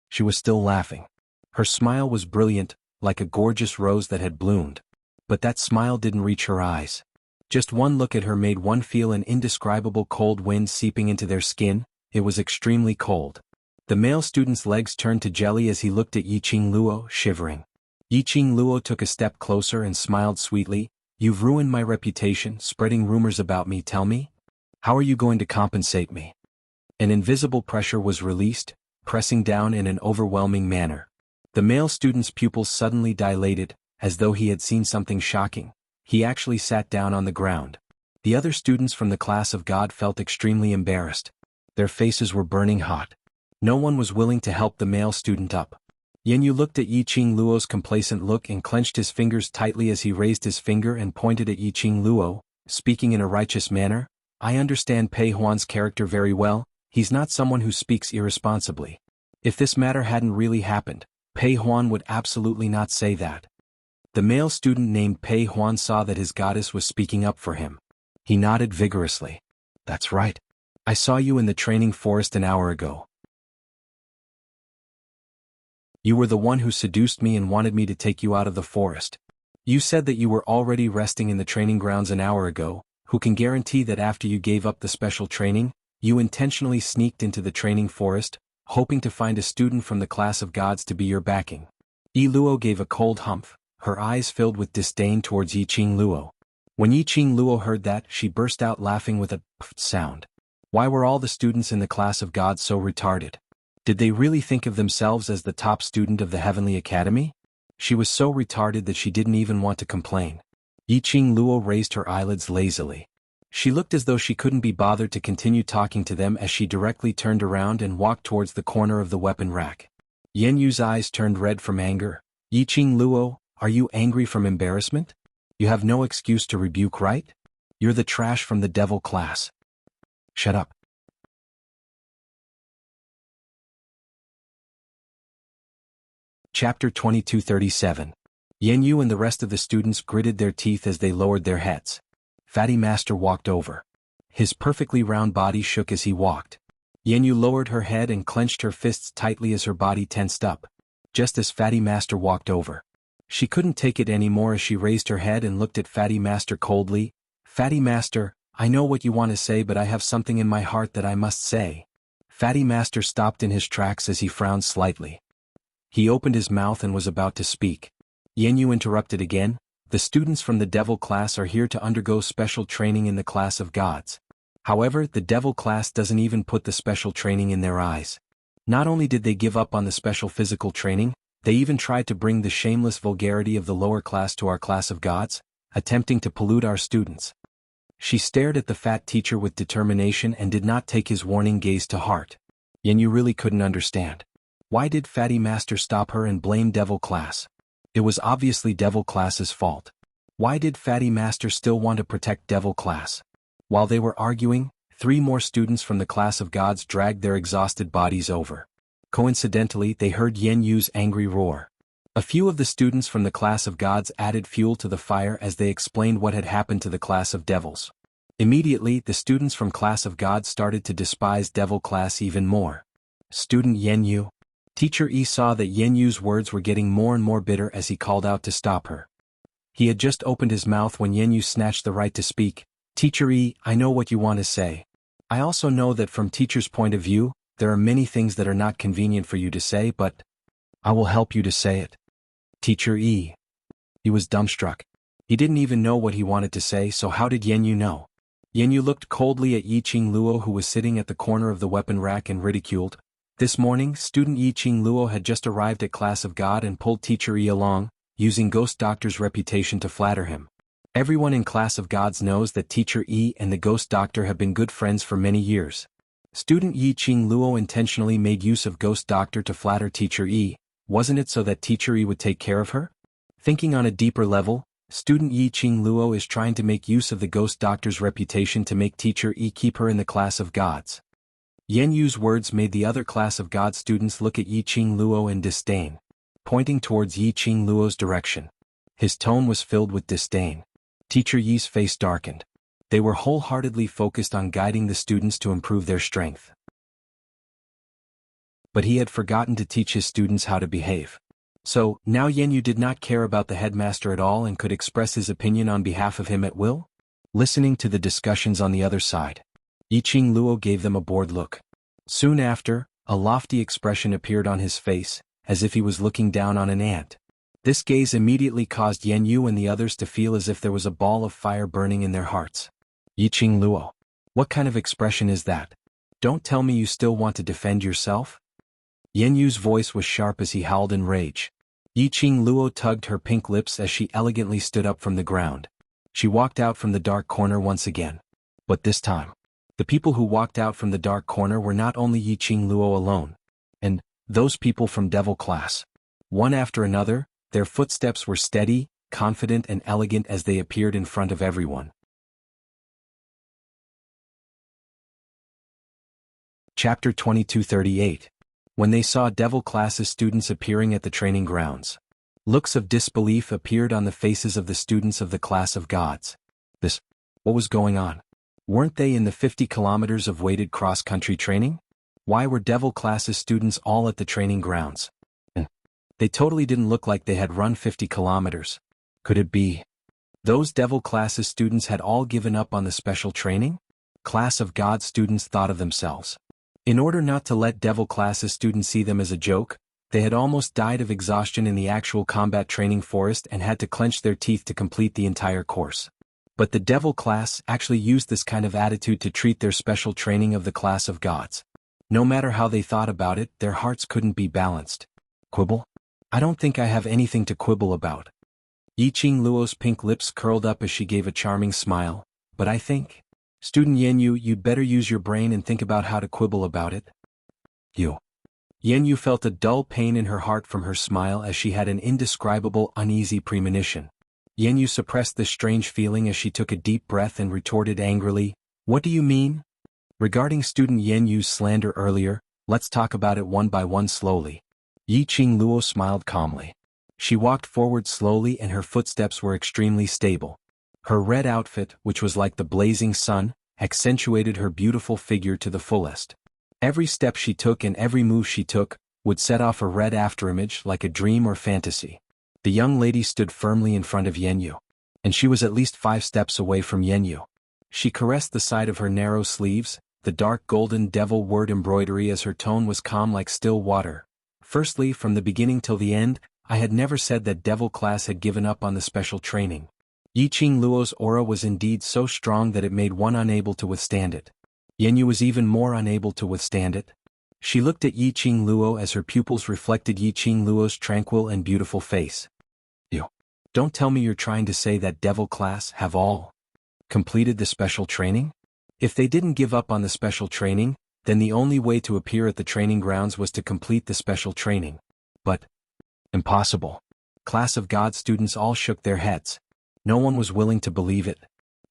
She was still laughing. Her smile was brilliant, like a gorgeous rose that had bloomed. But that smile didn't reach her eyes. Just one look at her made one feel an indescribable cold wind seeping into their skin. It was extremely cold. The male student's legs turned to jelly as he looked at Yiqing Luo, shivering. Yiqing Luo took a step closer and smiled sweetly. You've ruined my reputation, spreading rumors about me. Tell me, how are you going to compensate me? An invisible pressure was released, pressing down in an overwhelming manner. The male student's pupils suddenly dilated, as though he had seen something shocking. He actually sat down on the ground. The other students from the class of God felt extremely embarrassed. Their faces were burning hot. No one was willing to help the male student up. Yan Yu looked at Yiqing Luo's complacent look and clenched his fingers tightly as he raised his finger and pointed at Yiqing Luo, speaking in a righteous manner. I understand Pei Huan's character very well. He's not someone who speaks irresponsibly. If this matter hadn't really happened, Pei Huan would absolutely not say that. The male student named Pei Huan saw that his goddess was speaking up for him. He nodded vigorously. That's right. I saw you in the training forest an hour ago. You were the one who seduced me and wanted me to take you out of the forest. You said that you were already resting in the training grounds an hour ago. Who can guarantee that after you gave up the special training, you intentionally sneaked into the training forest, hoping to find a student from the class of gods to be your backing? Yi Luo gave a cold humph, her eyes filled with disdain towards Yi Qing Luo. When Yi Qing Luo heard that, she burst out laughing with a pfft sound. Why were all the students in the class of gods so retarded? Did they really think of themselves as the top student of the Heavenly Academy? She was so retarded that she didn't even want to complain. Yi Qing Luo raised her eyelids lazily. She looked as though she couldn't be bothered to continue talking to them as she directly turned around and walked towards the corner of the weapon rack. Yan Yu's eyes turned red from anger. Yi Qing Luo, are you angry from embarrassment? You have no excuse to rebuke, right? You're the trash from the devil class. Shut up. Chapter 2237. Yan Yu and the rest of the students gritted their teeth as they lowered their heads. Fatty Master walked over. His perfectly round body shook as he walked. Yan Yu lowered her head and clenched her fists tightly as her body tensed up. Just as Fatty Master walked over. She couldn't take it anymore as she raised her head and looked at Fatty Master coldly. Fatty Master, I know what you want to say, but I have something in my heart that I must say. Fatty Master stopped in his tracks as he frowned slightly. He opened his mouth and was about to speak. Yan Yu interrupted again. The students from the devil class are here to undergo special training in the class of gods. However, the devil class doesn't even put the special training in their eyes. Not only did they give up on the special physical training, they even tried to bring the shameless vulgarity of the lower class to our class of gods, attempting to pollute our students. She stared at the fat teacher with determination and did not take his warning gaze to heart. Yan Yu really couldn't understand. Why did Fatty Master stop her and blame devil class? It was obviously devil class's fault. Why did Fatty Master still want to protect devil class? While they were arguing, 3 more students from the class of gods dragged their exhausted bodies over. Coincidentally, they heard Yan Yu's angry roar. A few of the students from the class of gods added fuel to the fire as they explained what had happened to the class of devils. Immediately, the students from class of gods started to despise devil class even more. Student Yan Yu. Teacher Yi saw that Yan Yu's words were getting more and more bitter as he called out to stop her. He had just opened his mouth when Yan Yu snatched the right to speak. Teacher Yi, I know what you want to say. I also know that from teacher's point of view, there are many things that are not convenient for you to say, but I will help you to say it. Teacher Yi. He was dumbstruck. He didn't even know what he wanted to say, so how did Yan Yu know? Yan Yu looked coldly at Yi Qing Luo, who was sitting at the corner of the weapon rack, and ridiculed. This morning, student Yi Qing Luo had just arrived at class of God and pulled teacher Yi along, using Ghost Doctor's reputation to flatter him. Everyone in class of gods knows that teacher Yi and the Ghost Doctor have been good friends for many years. Student Yi Qing Luo intentionally made use of Ghost Doctor to flatter teacher Yi, wasn't it so that teacher Yi would take care of her? Thinking on a deeper level, student Yi Qing Luo is trying to make use of the Ghost Doctor's reputation to make teacher Yi keep her in the class of gods. Yan Yu's words made the other class of God students look at Yi Qing Luo in disdain, pointing towards Yi Qing Luo's direction. His tone was filled with disdain. Teacher Yi's face darkened. They were wholeheartedly focused on guiding the students to improve their strength. But he had forgotten to teach his students how to behave. So, now Yan Yu did not care about the headmaster at all and could express his opinion on behalf of him at will? Listening to the discussions on the other side, Yi Qing Luo gave them a bored look. Soon after, a lofty expression appeared on his face, as if he was looking down on an ant. This gaze immediately caused Yan Yu and the others to feel as if there was a ball of fire burning in their hearts. Yi Qing Luo. What kind of expression is that? Don't tell me you still want to defend yourself? Yan Yu's voice was sharp as he howled in rage. Yi Qing Luo tugged her pink lips as she elegantly stood up from the ground. She walked out from the dark corner once again. But this time, the people who walked out from the dark corner were not only Yi Qing Luo alone, and those people from devil class. One after another, their footsteps were steady, confident and elegant as they appeared in front of everyone. Chapter 2238. When they saw devil class's students appearing at the training grounds, Looks of disbelief appeared on the faces of the students of the class of gods. What was going on? Weren't they in the 50 kilometers of weighted cross-country training? Why were devil classes students all at the training grounds? And they totally didn't look like they had run 50 kilometers. Could it be those devil classes students had all given up on the special training? Class of God students thought of themselves. In order not to let devil classes students see them as a joke, they had almost died of exhaustion in the actual combat training forest and had to clench their teeth to complete the entire course. But the devil class actually used this kind of attitude to treat their special training of the class of gods. No matter how they thought about it, their hearts couldn't be balanced. Quibble? I don't think I have anything to quibble about. Yiqing Luo's pink lips curled up as she gave a charming smile, but I think, Student Yenyu, you'd better use your brain and think about how to quibble about it. Yenyu felt a dull pain in her heart from her smile as she had an indescribable uneasy premonition. Yenyu suppressed this strange feeling as she took a deep breath and retorted angrily, "What do you mean?" Regarding Student Yenyu's slander earlier, let's talk about it one by one slowly. Yiqing Luo smiled calmly. She walked forward slowly and her footsteps were extremely stable. Her red outfit, which was like the blazing sun, accentuated her beautiful figure to the fullest. Every step she took and every move she took would set off a red afterimage like a dream or fantasy. The young lady stood firmly in front of Yenyu, and she was at least 5 steps away from Yenyu. She caressed the side of her narrow sleeves, the dark golden devil word embroidery as her tone was calm like still water. Firstly, from the beginning till the end, I had never said that devil class had given up on the special training. Yiqing Luo's aura was indeed so strong that it made one unable to withstand it. Yenyu was even more unable to withstand it. She looked at Yiqing Luo as her pupils reflected Yiqing Luo's tranquil and beautiful face. Don't tell me you're trying to say that devil class have all completed the special training? If they didn't give up on the special training, then the only way to appear at the training grounds was to complete the special training. But impossible. Class of God students all shook their heads. No one was willing to believe it.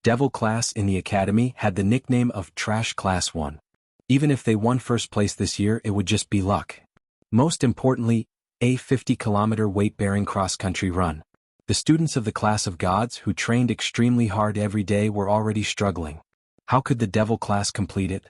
Devil class in the academy had the nickname of Trash Class 1. Even if they won first place this year, it would just be luck. Most importantly, a 50-kilometer weight-bearing cross-country run. The students of the class of gods who trained extremely hard every day were already struggling. How could the devil class complete it?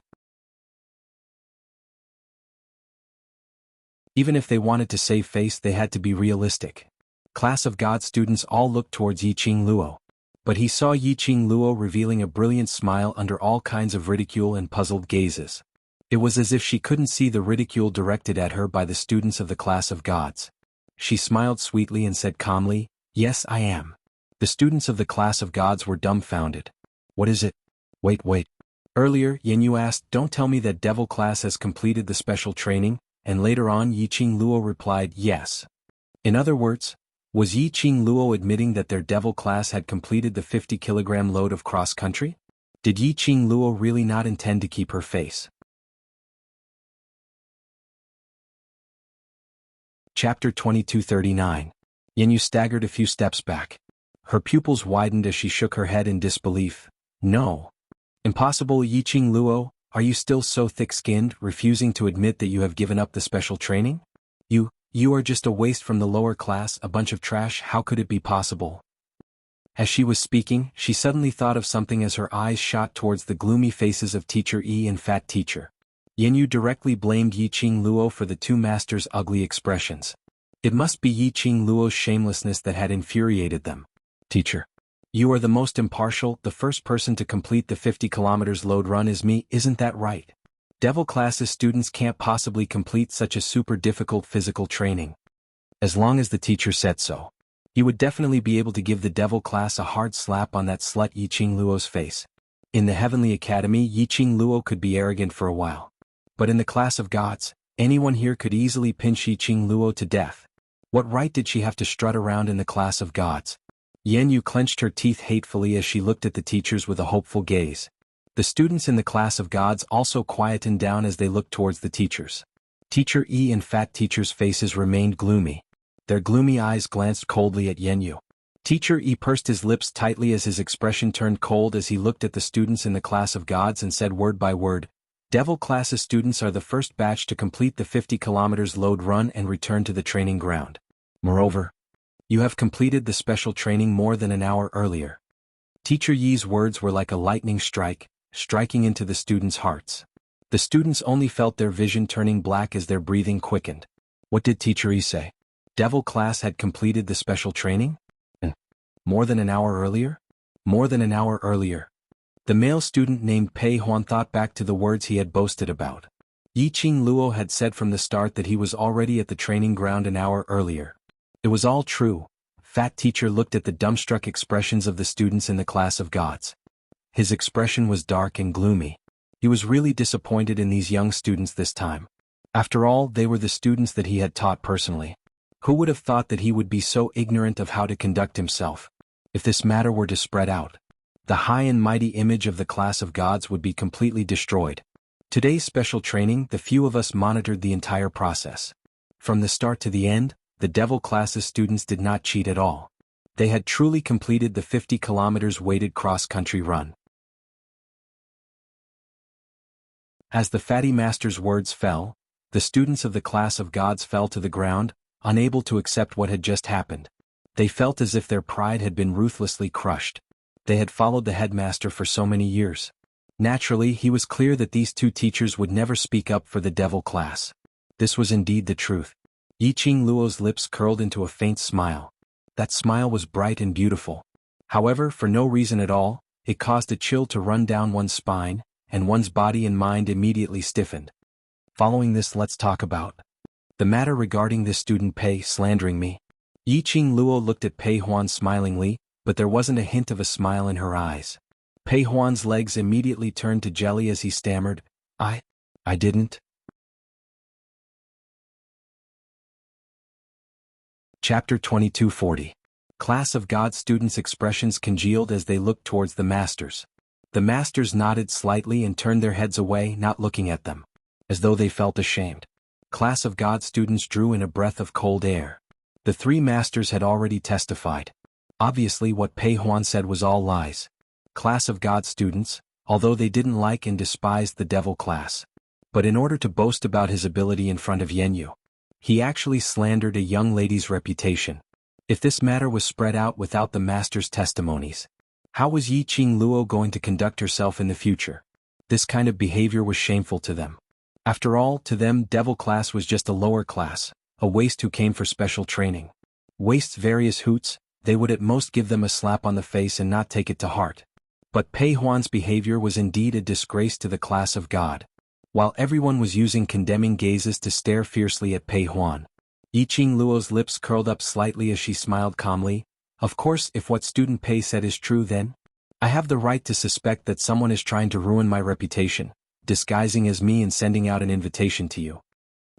Even if they wanted to save face, they had to be realistic. Class of God students all looked towards Yiqing Luo. But he saw Yiqing Luo revealing a brilliant smile under all kinds of ridicule and puzzled gazes. It was as if she couldn't see the ridicule directed at her by the students of the class of gods. She smiled sweetly and said calmly, "Yes, I am." The students of the class of gods were dumbfounded. What is it? Wait. Earlier, Yenyu asked, "Don't tell me that devil class has completed the special training," and later on Yiqing Luo replied, "Yes." In other words, was Yiqing Luo admitting that their devil class had completed the 50-kilogram load of cross-country? Did Yiqing Luo really not intend to keep her face? Chapter 2239. Yenyu staggered a few steps back. Her pupils widened as she shook her head in disbelief. "No. Impossible, Yiqing Luo, are you still so thick-skinned, refusing to admit that you have given up the special training? You are just a waste from the lower class, a bunch of trash, how could it be possible?" As she was speaking, she suddenly thought of something as her eyes shot towards the gloomy faces of Teacher E and Fat Teacher. Yenyu directly blamed Yiqing Luo for the two masters' ugly expressions. It must be Yiqing Luo's shamelessness that had infuriated them. "Teacher, you are the most impartial, the first person to complete the 50 kilometers load run is me, isn't that right? Devil classes students can't possibly complete such a super difficult physical training." As long as the teacher said so. He would definitely be able to give the devil class a hard slap on that slut Yiqing Luo's face. In the Heavenly Academy, Yiqing Luo could be arrogant for a while. But in the class of gods, anyone here could easily pinch Yiqing Luo to death. What right did she have to strut around in the class of gods? Yenyu clenched her teeth hatefully as she looked at the teachers with a hopeful gaze. The students in the class of gods also quietened down as they looked towards the teachers. Teacher E and Fat Teacher's faces remained gloomy. Their gloomy eyes glanced coldly at Yenyu. Teacher E pursed his lips tightly as his expression turned cold as he looked at the students in the class of gods and said word by word, "Devil classes students are the first batch to complete the 50 kilometers load run and return to the training ground. Moreover, You have completed the special training more than an hour earlier. Teacher Yi's words were like a lightning strike, striking into the students' hearts. The students only felt their vision turning black as their breathing quickened. What did Teacher Yi say? Devil class had completed the special training? More than an hour earlier? More than an hour earlier. The male student named Pei Huan thought back to the words he had boasted about. Yiqing Luo had said from the start that he was already at the training ground an hour earlier. It was all true. Fat Teacher looked at the dumbstruck expressions of the students in the class of gods. His expression was dark and gloomy. He was really disappointed in these young students this time. After all, they were the students that he had taught personally. Who would have thought that he would be so ignorant of how to conduct himself? If this matter were to spread out, the high and mighty image of the class of gods would be completely destroyed. Today's special training, the few of us monitored the entire process. From the start to the end, the devil class's students did not cheat at all. They had truly completed the 50 kilometers weighted cross-country run. As the fatty master's words fell, the students of the class of gods fell to the ground, unable to accept what had just happened. They felt as if their pride had been ruthlessly crushed. They had followed the headmaster for so many years. Naturally, he was clear that these two teachers would never speak up for the devil class. This was indeed the truth. Yiqing Luo's lips curled into a faint smile. That smile was bright and beautiful. However, for no reason at all, it caused a chill to run down one's spine, and one's body and mind immediately stiffened. Following this, let's talk about the matter regarding this student Pei slandering me. Yiqing Luo looked at Pei Huan smilingly, but there wasn't a hint of a smile in her eyes. Pei Huan's legs immediately turned to jelly as he stammered, I didn't. Chapter 2240. Class of God students' expressions congealed as they looked towards the masters. The masters nodded slightly and turned their heads away, not looking at them, as though they felt ashamed. Class of God students drew in a breath of cold air. The three masters had already testified. Obviously what Pei Huan said was all lies. Class of God students, although they didn't like and despised the devil class. But in order to boast about his ability in front of Yenyu, he actually slandered a young lady's reputation. If this matter was spread out without the master's testimonies, how was Yiqing Luo going to conduct herself in the future? This kind of behavior was shameful to them. After all, to them, devil class was just a lower class, a waste who came for special training. Waste's various hoots, they would at most give them a slap on the face and not take it to heart. But Pei Huan's behavior was indeed a disgrace to the class of God. While everyone was using condemning gazes to stare fiercely at Pei Huan, Yiqing Luo's lips curled up slightly as she smiled calmly. Of course, if what student Pei said is true, then I have the right to suspect that someone is trying to ruin my reputation, disguising as me and sending out an invitation to you.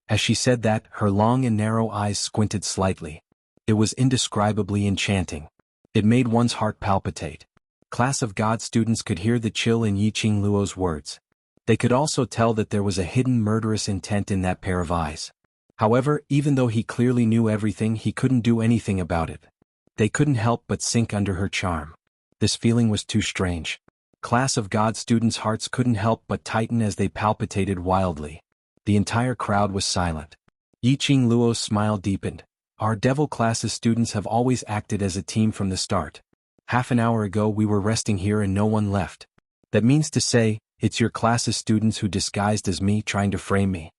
As she said that, her long and narrow eyes squinted slightly. It was indescribably enchanting. It made one's heart palpitate. Class of God students could hear the chill in Yiqing Luo's words. They could also tell that there was a hidden murderous intent in that pair of eyes. However, even though he clearly knew everything, he couldn't do anything about it. They couldn't help but sink under her charm. This feeling was too strange. Class of God students' hearts couldn't help but tighten as they palpitated wildly. The entire crowd was silent. Yiqing Luo's smile deepened. Our devil class's students have always acted as a team from the start. Half an hour ago we were resting here and no one left. That means to say, it's your class's students who disguised as me trying to frame me.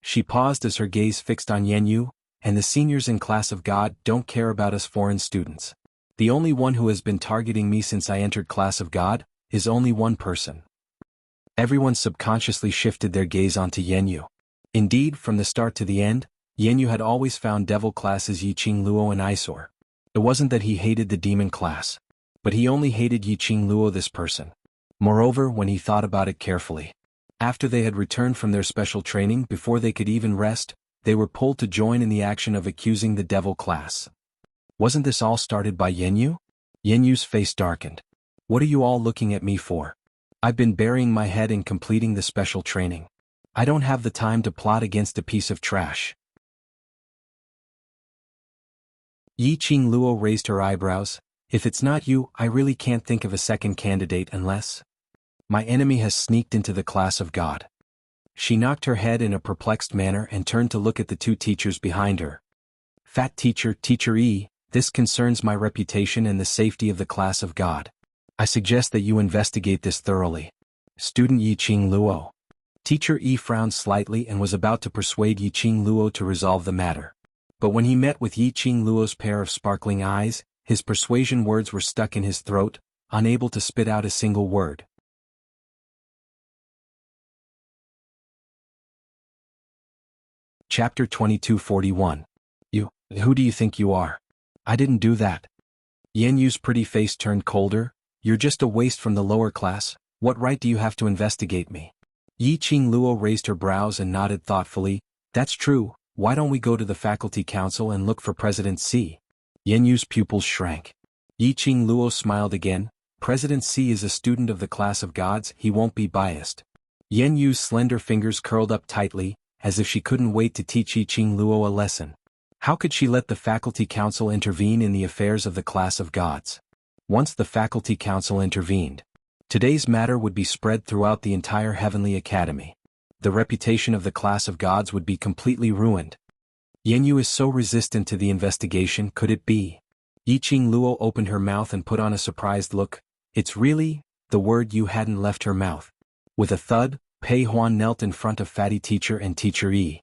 She paused as her gaze fixed on Yenyu, and the seniors in Class of God don't care about us foreign students. The only one who has been targeting me since I entered Class of God is only one person. Everyone subconsciously shifted their gaze onto Yenyu. Indeed, from the start to the end, Yenyu had always found devil classes Yiqing Luo an eyesore. It wasn't that he hated the demon class, but he only hated Yiqing Luo, this person. Moreover, when he thought about it carefully, after they had returned from their special training, before they could even rest, they were pulled to join in the action of accusing the devil class. Wasn't this all started by Yenyu? Yenyu's face darkened. What are you all looking at me for? I've been burying my head in completing the special training. I don't have the time to plot against a piece of trash. Yiqing Luo raised her eyebrows. If it's not you, I really can't think of a second candidate unless my enemy has sneaked into the Class of God. She knocked her head in a perplexed manner and turned to look at the two teachers behind her. Fat teacher, Teacher E, This concerns my reputation and the safety of the class of God. I suggest that you investigate this thoroughly. Student Yiqing Luo. Teacher Yi frowned slightly and was about to persuade Yiqing Luo to resolve the matter. But when he met with Yiqing Luo's pair of sparkling eyes, his persuasion words were stuck in his throat, unable to spit out a single word. Chapter 2241. Who do you think you are? I didn't do that. Yan Yu's pretty face turned colder. You're just a waste from the lower class. What right do you have to investigate me? Yiqing Luo raised her brows and nodded thoughtfully. That's true. Why don't we go to the faculty council and look for President C? Yan Yu's pupils shrank. Yiqing Luo smiled again. President C is a student of the class of gods, he won't be biased. Yan Yu's slender fingers curled up tightly, as if she couldn't wait to teach Yiqing Luo a lesson. How could she let the faculty council intervene in the affairs of the class of gods? Once the faculty council intervened, today's matter would be spread throughout the entire Heavenly Academy. The reputation of the class of gods would be completely ruined. Yan Yu is so resistant to the investigation, could it be? Yiqing Luo opened her mouth and put on a surprised look. It's really, the word you hadn't left her mouth. With a thud, Pei Huan knelt in front of Fatty Teacher and Teacher Yi.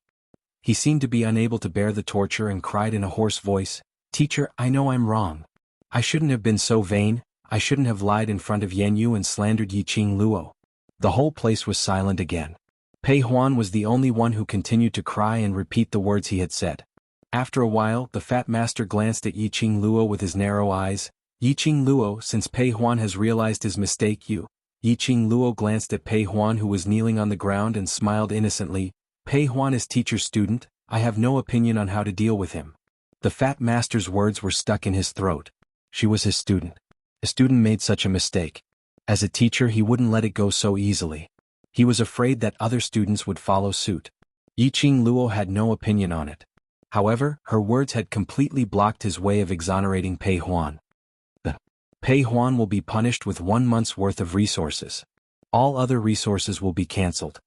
He seemed to be unable to bear the torture and cried in a hoarse voice, Teacher, I know I'm wrong. I shouldn't have been so vain, I shouldn't have lied in front of Yan Yu and slandered Yiqing Luo. The whole place was silent again. Pei Huan was the only one who continued to cry and repeat the words he had said. After a while, the fat master glanced at Yiqing Luo with his narrow eyes. Yiqing Luo, since Pei Huan has realized his mistake, Yiqing Luo glanced at Pei Huan, who was kneeling on the ground, and smiled innocently. Pei Huan is teacher's student, I have no opinion on how to deal with him. The fat master's words were stuck in his throat. She was his student. A student made such a mistake. As a teacher, he wouldn't let it go so easily. He was afraid that other students would follow suit. Yiqing Luo had no opinion on it. However, her words had completely blocked his way of exonerating Pei Huan. Pei Huan will be punished with 1 month's worth of resources. All other resources will be cancelled.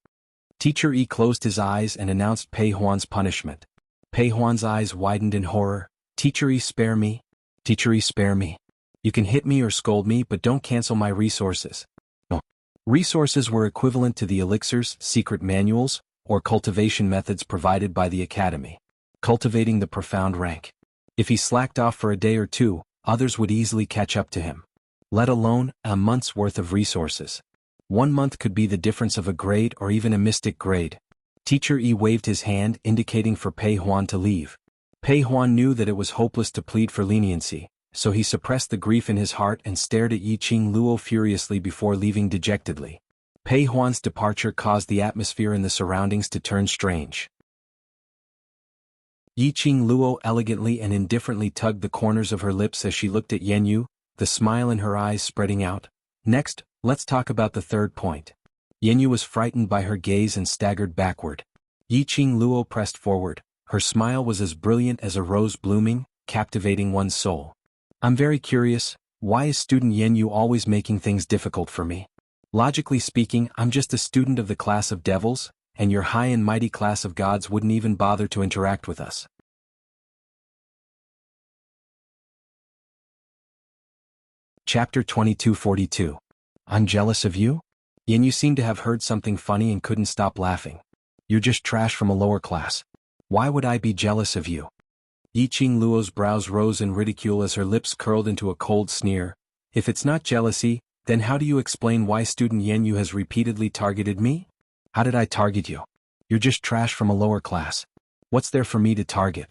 Teacher Yi closed his eyes and announced Pei Huan's punishment. Pei Huan's eyes widened in horror. Teacher Yi, spare me. Teacher Yi, spare me. You can hit me or scold me, but don't cancel my resources. No. Resources were equivalent to the elixirs, secret manuals, or cultivation methods provided by the academy. Cultivating the profound rank. If he slacked off for a day or two, others would easily catch up to him. Let alone a month's worth of resources. 1 month could be the difference of a grade or even a mystic grade. Teacher Yi waved his hand, indicating for Pei Huan to leave. Pei Huan knew that it was hopeless to plead for leniency, so he suppressed the grief in his heart and stared at Yiqing Luo furiously before leaving dejectedly. Pei Huan's departure caused the atmosphere in the surroundings to turn strange. Yiqing Luo elegantly and indifferently tugged the corners of her lips as she looked at Yan Yu, the smile in her eyes spreading out. Next, let's talk about the third point. Yan Yu was frightened by her gaze and staggered backward. Yiqing Luo pressed forward. Her smile was as brilliant as a rose blooming, captivating one's soul. I'm very curious, why is student Yan Yu always making things difficult for me? Logically speaking, I'm just a student of the class of devils, and your high and mighty class of gods wouldn't even bother to interact with us. Chapter 2242. I'm jealous of you? Yan Yu seemed to have heard something funny and couldn't stop laughing. You're just trash from a lower class. Why would I be jealous of you? Yiqing Luo's brows rose in ridicule as her lips curled into a cold sneer. If it's not jealousy, then how do you explain why student Yan Yu has repeatedly targeted me? How did I target you? You're just trash from a lower class. What's there for me to target?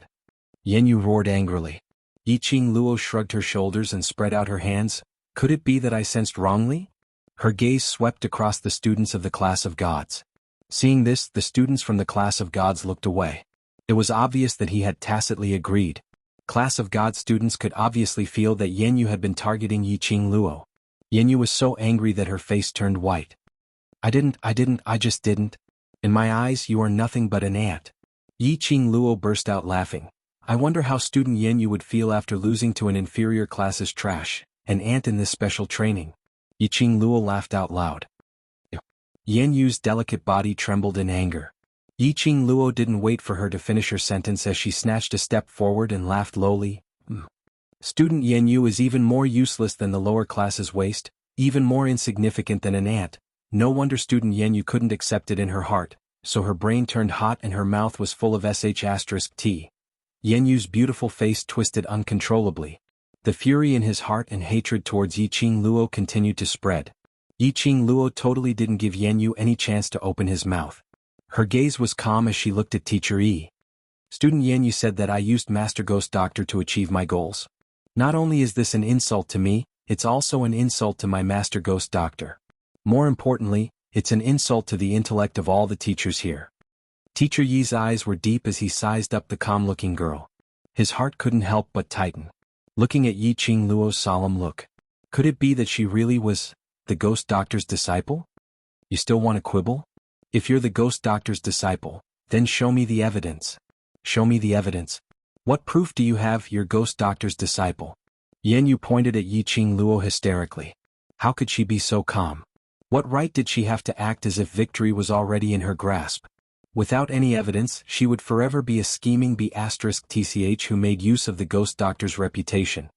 Yan Yu roared angrily. Yiqing Luo shrugged her shoulders and spread out her hands. Could it be that I sensed wrongly? Her gaze swept across the students of the class of gods. Seeing this, the students from the class of gods looked away. It was obvious that he had tacitly agreed. Class of God students could obviously feel that Yan Yu had been targeting Yiqing Luo. Yan Yu was so angry that her face turned white. I just didn't. In my eyes, you are nothing but an ant. Yiqing Luo burst out laughing. I wonder how student Yan Yu would feel after losing to an inferior class's trash, an ant in this special training. Yiqing Luo laughed out loud. Yan Yu's delicate body trembled in anger. Yiqing Luo didn't wait for her to finish her sentence as she snatched a step forward and laughed lowly. Student Yen Yu is even more useless than the lower class's waste, even more insignificant than an ant. No wonder student Yen Yu couldn't accept it in her heart, so her brain turned hot and her mouth was full of sh*t. Yen Yu's beautiful face twisted uncontrollably. The fury in his heart and hatred towards Yiqing Luo continued to spread. Yiqing Luo totally didn't give Yen Yu any chance to open his mouth. Her gaze was calm as she looked at Teacher Yi. Student Yen Yu said that I used Master Ghost Doctor to achieve my goals. Not only is this an insult to me, it's also an insult to my Master Ghost Doctor. More importantly, it's an insult to the intellect of all the teachers here. Teacher Yi's eyes were deep as he sized up the calm-looking girl. His heart couldn't help but tighten. Looking at Yiqing Luo's solemn look. Could it be that she really was the Ghost Doctor's disciple? You still want to quibble? If you're the Ghost Doctor's disciple, then show me the evidence. Show me the evidence. What proof do you have you're Ghost Doctor's disciple? Yen Yu pointed at Yiqing Luo hysterically. How could she be so calm? What right did she have to act as if victory was already in her grasp? Without any evidence, she would forever be a scheming B***tch who made use of the Ghost Doctor's reputation.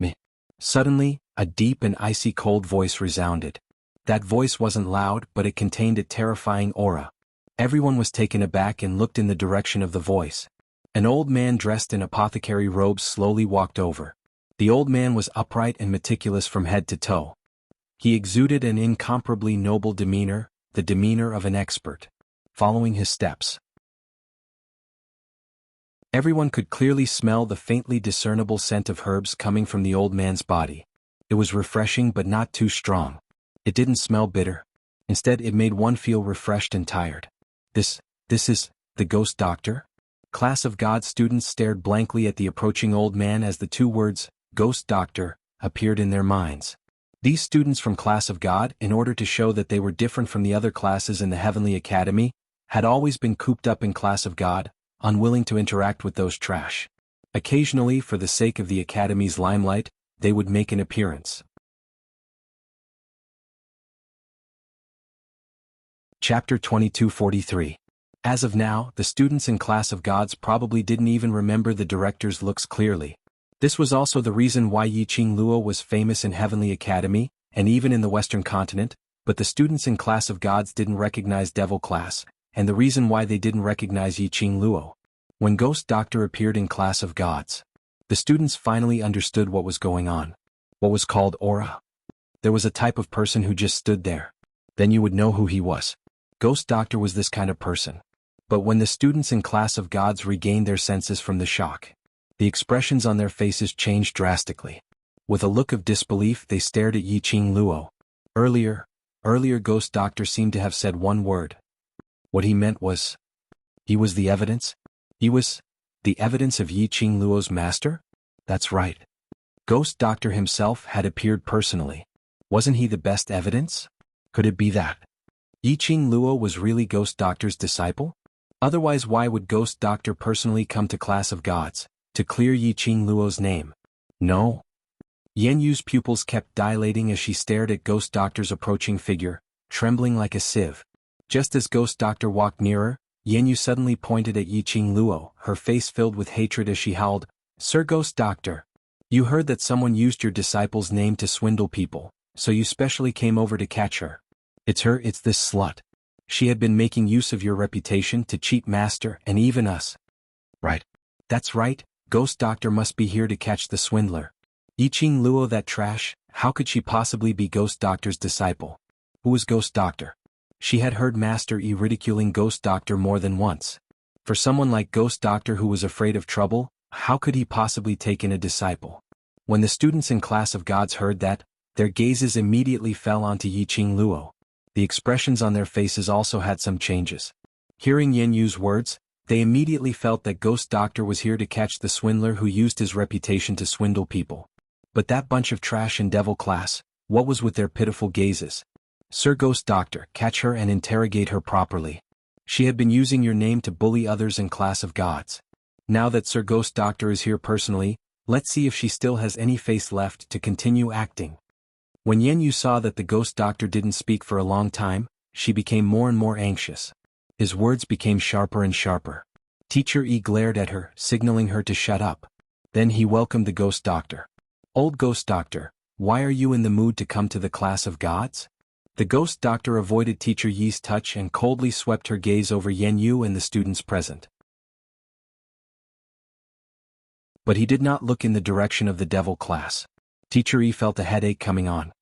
Meh. Suddenly, a deep and icy cold voice resounded. That voice wasn't loud, but it contained a terrifying aura. Everyone was taken aback and looked in the direction of the voice. An old man dressed in apothecary robes slowly walked over. The old man was upright and meticulous from head to toe. He exuded an incomparably noble demeanor, the demeanor of an expert. Following his steps, everyone could clearly smell the faintly discernible scent of herbs coming from the old man's body. It was refreshing but not too strong. It didn't smell bitter. Instead, it made one feel refreshed and tired. This is the Ghost Doctor? Class of God students stared blankly at the approaching old man as the two words, Ghost Doctor, appeared in their minds. These students from Class of God, in order to show that they were different from the other classes in the Heavenly Academy, had always been cooped up in Class of God, unwilling to interact with those trash. Occasionally, for the sake of the Academy's limelight, they would make an appearance. Chapter 2243. As of now, the students in Class of Gods probably didn't even remember the director's looks clearly. This was also the reason why Yiqing Luo was famous in Heavenly Academy, and even in the Western continent, but the students in Class of Gods didn't recognize Devil Class, and the reason why they didn't recognize Yiqing Luo. When Ghost Doctor appeared in Class of Gods, the students finally understood what was going on. What was called aura. There was a type of person who just stood there. Then you would know who he was. Ghost Doctor was this kind of person. But when the students in Class of Gods regained their senses from the shock, the expressions on their faces changed drastically. With a look of disbelief, they stared at Yiqing Luo. Earlier Ghost Doctor seemed to have said one word. What he meant was, he was the evidence? He was the evidence of Yiqing Luo's master? That's right. Ghost Doctor himself had appeared personally. Wasn't he the best evidence? Could it be that Yiqing Luo was really Ghost Doctor's disciple? Otherwise, why would Ghost Doctor personally come to Class of Gods, to clear Yiqing Luo's name? No. Yen Yu's pupils kept dilating as she stared at Ghost Doctor's approaching figure, trembling like a sieve. Just as Ghost Doctor walked nearer, Yen Yu suddenly pointed at Yiqing Luo, her face filled with hatred as she howled, Sir Ghost Doctor, you heard that someone used your disciple's name to swindle people, so you specially came over to catch her. It's her, it's this slut. She had been making use of your reputation to cheat Master and even us. Right. That's right, Ghost Doctor must be here to catch the swindler. Yiqing Luo, that trash, how could she possibly be Ghost Doctor's disciple? Who was Ghost Doctor? She had heard Master Yi ridiculing Ghost Doctor more than once. For someone like Ghost Doctor who was afraid of trouble, how could he possibly take in a disciple? When the students in Class of Gods heard that, their gazes immediately fell onto Yiqing Luo. The expressions on their faces also had some changes. Hearing Yen Yu's words, they immediately felt that Ghost Doctor was here to catch the swindler who used his reputation to swindle people. But that bunch of trash in Devil Class, what was with their pitiful gazes? Sir Ghost Doctor, catch her and interrogate her properly. She had been using your name to bully others in Class of Gods. Now that Sir Ghost Doctor is here personally, let's see if she still has any face left to continue acting. When Yen Yu saw that the Ghost Doctor didn't speak for a long time, she became more and more anxious. His words became sharper and sharper. Teacher Yi glared at her, signaling her to shut up. Then he welcomed the ghost doctor. "Old ghost doctor, why are you in the mood to come to the class of gods?" The ghost doctor avoided Teacher Yi's touch and coldly swept her gaze over Yan Yu and the students present. But he did not look in the direction of the devil class. Teacher Yi felt a headache coming on.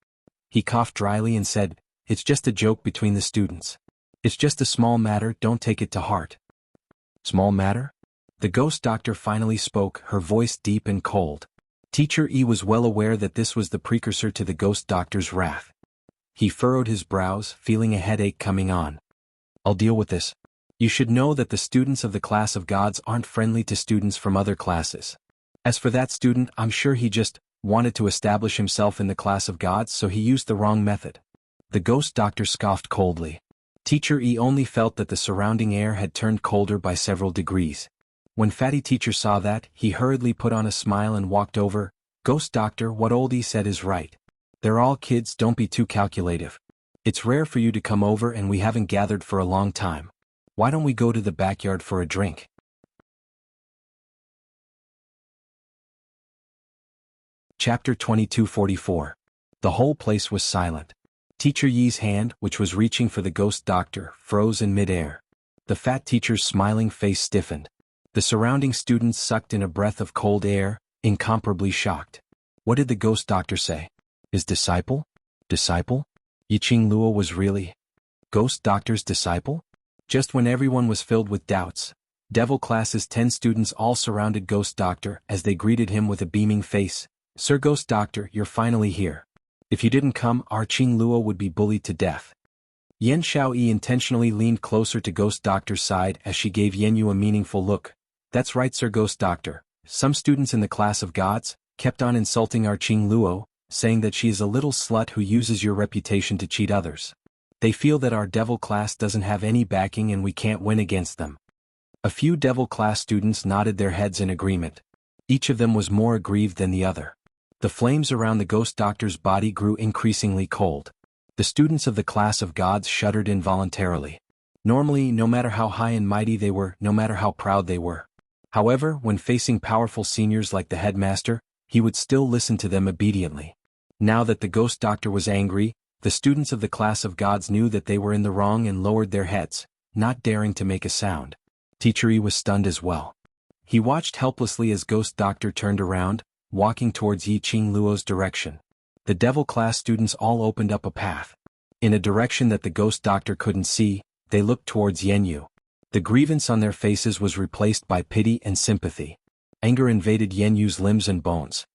He coughed dryly and said, "It's just a joke between the students. It's just a small matter, don't take it to heart." "Small matter?" The ghost doctor finally spoke, her voice deep and cold. Teacher Yi was well aware that this was the precursor to the ghost doctor's wrath. He furrowed his brows, feeling a headache coming on. "I'll deal with this. You should know that the students of the class of gods aren't friendly to students from other classes. As for that student, I'm sure he just wanted to establish himself in the class of gods, so he used the wrong method." The ghost doctor scoffed coldly. Teacher Yi only felt that the surrounding air had turned colder by several degrees. When Fatty Teacher saw that, he hurriedly put on a smile and walked over. "Ghost doctor, what Oldie said is right. They're all kids, don't be too calculative. It's rare for you to come over and we haven't gathered for a long time. Why don't we go to the backyard for a drink?" Chapter 2244. The whole place was silent. Teacher Yi's hand, which was reaching for the ghost doctor, froze in midair. The fat teacher's smiling face stiffened. The surrounding students sucked in a breath of cold air, incomparably shocked. What did the ghost doctor say? His disciple? Disciple? Yiqing Luo was really ghost doctor's disciple? Just when everyone was filled with doubts, devil class's 10 students all surrounded ghost doctor as they greeted him with a beaming face. "Sir Ghost Doctor, you're finally here. If you didn't come, our Qing Luo would be bullied to death." Yan Xiaoyi intentionally leaned closer to Ghost Doctor's side as she gave Yan Yu a meaningful look. "That's right, Sir Ghost Doctor. Some students in the class of gods kept on insulting our Qing Luo, saying that she is a little slut who uses your reputation to cheat others. They feel that our devil class doesn't have any backing and we can't win against them." A few devil class students nodded their heads in agreement. Each of them was more aggrieved than the other. The flames around the ghost doctor's body grew increasingly cold. The students of the class of gods shuddered involuntarily. Normally, no matter how high and mighty they were, no matter how proud they were. However, when facing powerful seniors like the headmaster, he would still listen to them obediently. Now that the ghost doctor was angry, the students of the class of gods knew that they were in the wrong and lowered their heads, not daring to make a sound. Teacher Yi was stunned as well. He watched helplessly as ghost doctor turned around, walking towards Yiqing Luo's direction. The devil class students all opened up a path. In a direction that the ghost doctor couldn't see, they looked towards Yan Yu. The grievance on their faces was replaced by pity and sympathy. Anger invaded Yan Yu's limbs and bones.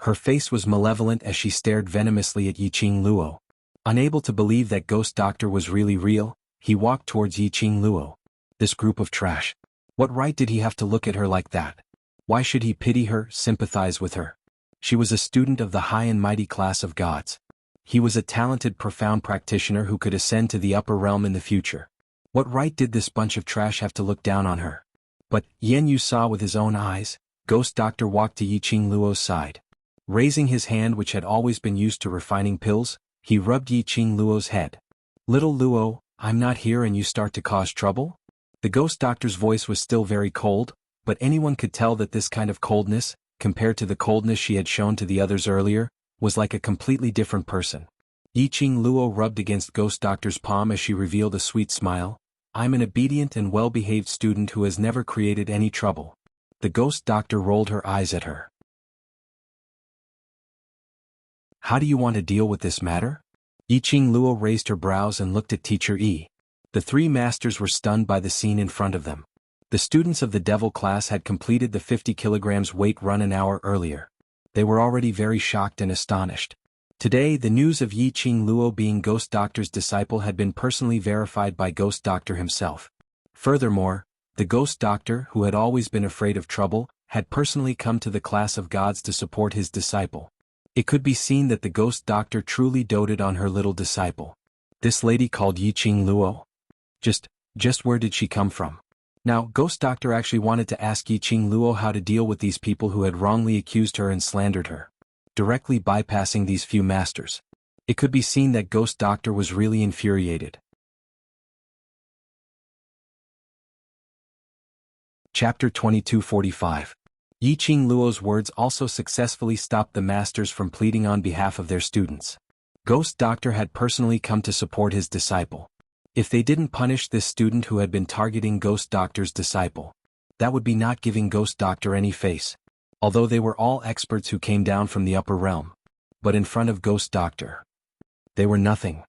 Her face was malevolent as she stared venomously at Yiqing Luo. Unable to believe that ghost doctor was really real, he walked towards Yiqing Luo. This group of trash. What right did he have to look at her like that? Why should he pity her, sympathize with her? She was a student of the high and mighty class of gods. He was a talented, profound practitioner who could ascend to the upper realm in the future. What right did this bunch of trash have to look down on her? But Yan Yu saw with his own eyes. Ghost Doctor walked to Yiqing Luo's side. Raising his hand, which had always been used to refining pills, he rubbed Yiqing Luo's head. "Little Luo, I'm not here and you start to cause trouble?" The ghost doctor's voice was still very cold, but anyone could tell that this kind of coldness, compared to the coldness she had shown to the others earlier, was like a completely different person. Yiqing Luo rubbed against ghost doctor's palm as she revealed a sweet smile. "I'm an obedient and well-behaved student who has never created any trouble." The ghost doctor rolled her eyes at her. "How do you want to deal with this matter?" Yiqing Luo raised her brows and looked at Teacher Yi. The three masters were stunned by the scene in front of them. The students of the devil class had completed the 50 kilograms weight run an hour earlier. They were already very shocked and astonished. Today, the news of Yiqing Luo being Ghost Doctor's disciple had been personally verified by Ghost Doctor himself. Furthermore, the Ghost Doctor, who had always been afraid of trouble, had personally come to the class of gods to support his disciple. It could be seen that the Ghost Doctor truly doted on her little disciple. This lady called Yiqing Luo? Just where did she come from? Now, Ghost Doctor actually wanted to ask Yiqing Luo how to deal with these people who had wrongly accused her and slandered her, directly bypassing these few masters. It could be seen that Ghost Doctor was really infuriated. Chapter 2245. Yi Qing Luo's words also successfully stopped the masters from pleading on behalf of their students. Ghost Doctor had personally come to support his disciple. If they didn't punish this student who had been targeting Ghost Doctor's disciple, that would be not giving Ghost Doctor any face. Although they were all experts who came down from the upper realm. But in front of Ghost Doctor, they were nothing.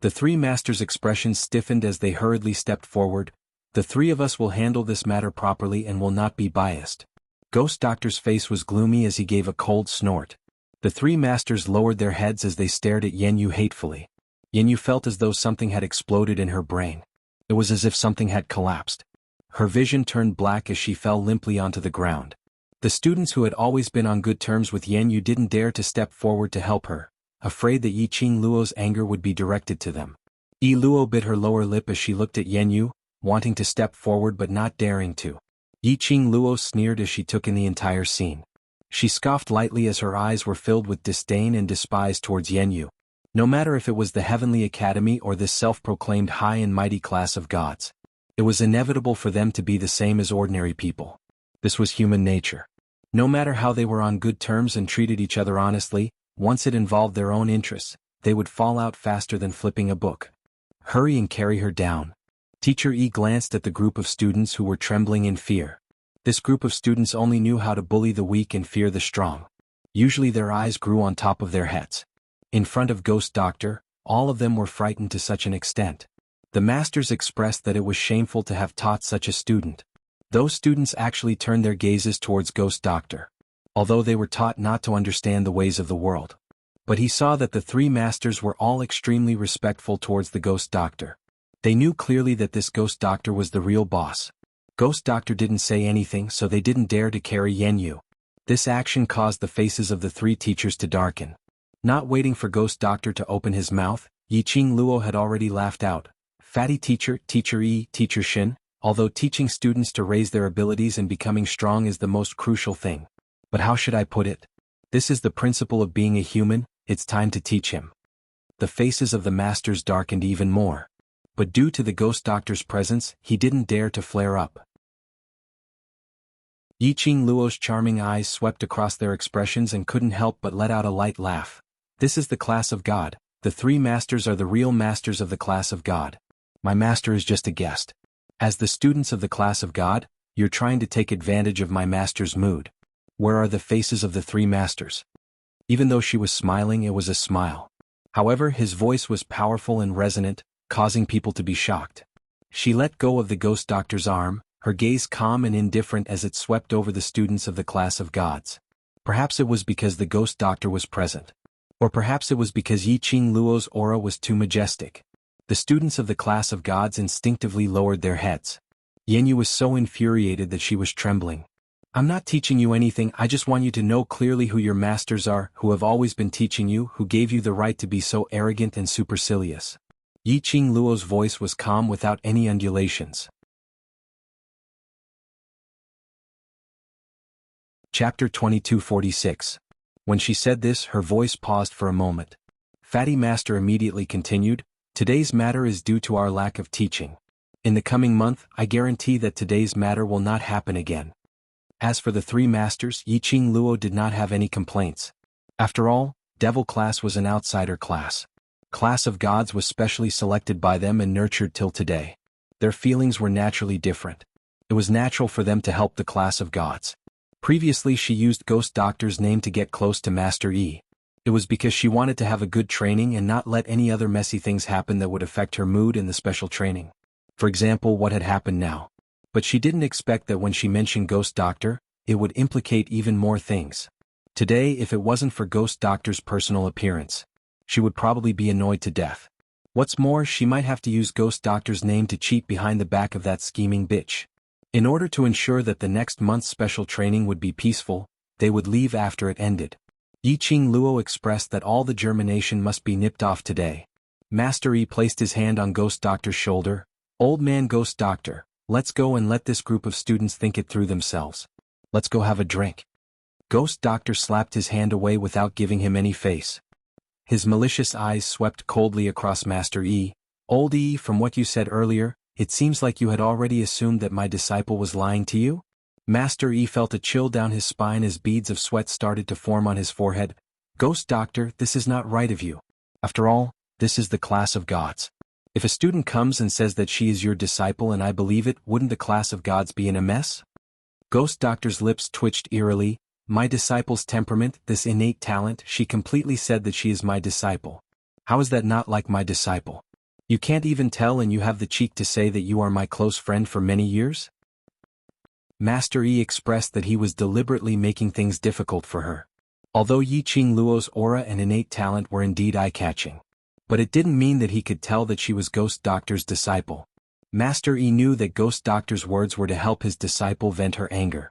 The three masters' expressions stiffened as they hurriedly stepped forward. The three of us will handle this matter properly and will not be biased. Ghost Doctor's face was gloomy as he gave a cold snort. The three masters lowered their heads as they stared at Yenyu hatefully. Yenyu felt as though something had exploded in her brain. It was as if something had collapsed. Her vision turned black as she fell limply onto the ground. The students who had always been on good terms with Yenyu didn't dare to step forward to help her, afraid that Yi Qing Luo's anger would be directed to them. Yi Luo bit her lower lip as she looked at Yenyu, wanting to step forward but not daring to. Yi Qing Luo sneered as she took in the entire scene. She scoffed lightly as her eyes were filled with disdain and despise towards Yenyu. No matter if it was the Heavenly Academy or this self-proclaimed high and mighty class of gods, it was inevitable for them to be the same as ordinary people. This was human nature. No matter how they were on good terms and treated each other honestly, once it involved their own interests, they would fall out faster than flipping a book. Hurry and carry her down. Teacher Yi glanced at the group of students who were trembling in fear. This group of students only knew how to bully the weak and fear the strong. Usually their eyes grew on top of their heads. In front of Ghost Doctor, all of them were frightened to such an extent. The masters expressed that it was shameful to have taught such a student. Those students actually turned their gazes towards Ghost Doctor, although they were taught not to understand the ways of the world. But he saw that the three masters were all extremely respectful towards the Ghost Doctor. They knew clearly that this Ghost Doctor was the real boss. Ghost Doctor didn't say anything, so they didn't dare to carry Yenyu. This action caused the faces of the three teachers to darken. Not waiting for Ghost Doctor to open his mouth, Yi Qing Luo had already laughed out. Fatty teacher, Teacher Yi, Teacher Shin, although teaching students to raise their abilities and becoming strong is the most crucial thing. But how should I put it? This is the principle of being a human, it's time to teach him. The faces of the masters darkened even more. But due to the Ghost Doctor's presence, he didn't dare to flare up. Yi Qing Luo's charming eyes swept across their expressions and couldn't help but let out a light laugh. This is the class of God. The three masters are the real masters of the class of God. My master is just a guest. As the students of the class of God, you're trying to take advantage of my master's mood. Where are the faces of the three masters? Even though she was smiling, it was a smile. However, his voice was powerful and resonant, causing people to be shocked. She let go of the Ghost Doctor's arm, her gaze calm and indifferent as it swept over the students of the class of gods. Perhaps it was because the Ghost Doctor was present. Or perhaps it was because Yi Qing Luo's aura was too majestic. The students of the class of gods instinctively lowered their heads. Yenyu was so infuriated that she was trembling. I'm not teaching you anything, I just want you to know clearly who your masters are, who have always been teaching you, who gave you the right to be so arrogant and supercilious. Yi Qing Luo's voice was calm without any undulations. Chapter 2246. When she said this, her voice paused for a moment. Fatty Master immediately continued, Today's matter is due to our lack of teaching. In the coming month, I guarantee that today's matter will not happen again. As for the three masters, Yi Qing Luo did not have any complaints. After all, Devil class was an outsider class. Class of gods was specially selected by them and nurtured till today. Their feelings were naturally different. It was natural for them to help the class of gods. Previously she used Ghost Doctor's name to get close to Master Yi. It was because she wanted to have a good training and not let any other messy things happen that would affect her mood in the special training. For example, what had happened now. But she didn't expect that when she mentioned Ghost Doctor, it would implicate even more things. Today, if it wasn't for Ghost Doctor's personal appearance, she would probably be annoyed to death. What's more, she might have to use Ghost Doctor's name to cheat behind the back of that scheming bitch. In order to ensure that the next month's special training would be peaceful, they would leave after it ended. Yi Qing Luo expressed that all the germination must be nipped off today. Master Yi placed his hand on Ghost Doctor's shoulder. Old man Ghost Doctor, let's go and let this group of students think it through themselves. Let's go have a drink. Ghost Doctor slapped his hand away without giving him any face. His malicious eyes swept coldly across Master Yi. Old Yi, from what you said earlier, it seems like you had already assumed that my disciple was lying to you? Master Yi felt a chill down his spine as beads of sweat started to form on his forehead. Ghost Doctor, this is not right of you. After all, this is the class of gods. If a student comes and says that she is your disciple and I believe it, wouldn't the class of gods be in a mess? Ghost Doctor's lips twitched eerily. My disciple's temperament, this innate talent, she completely said that she is my disciple. How is that not like my disciple? You can't even tell and you have the cheek to say that you are my close friend for many years? Master Yi expressed that he was deliberately making things difficult for her. Although Yi Qing Luo's aura and innate talent were indeed eye-catching. But it didn't mean that he could tell that she was Ghost Doctor's disciple. Master Yi knew that Ghost Doctor's words were to help his disciple vent her anger.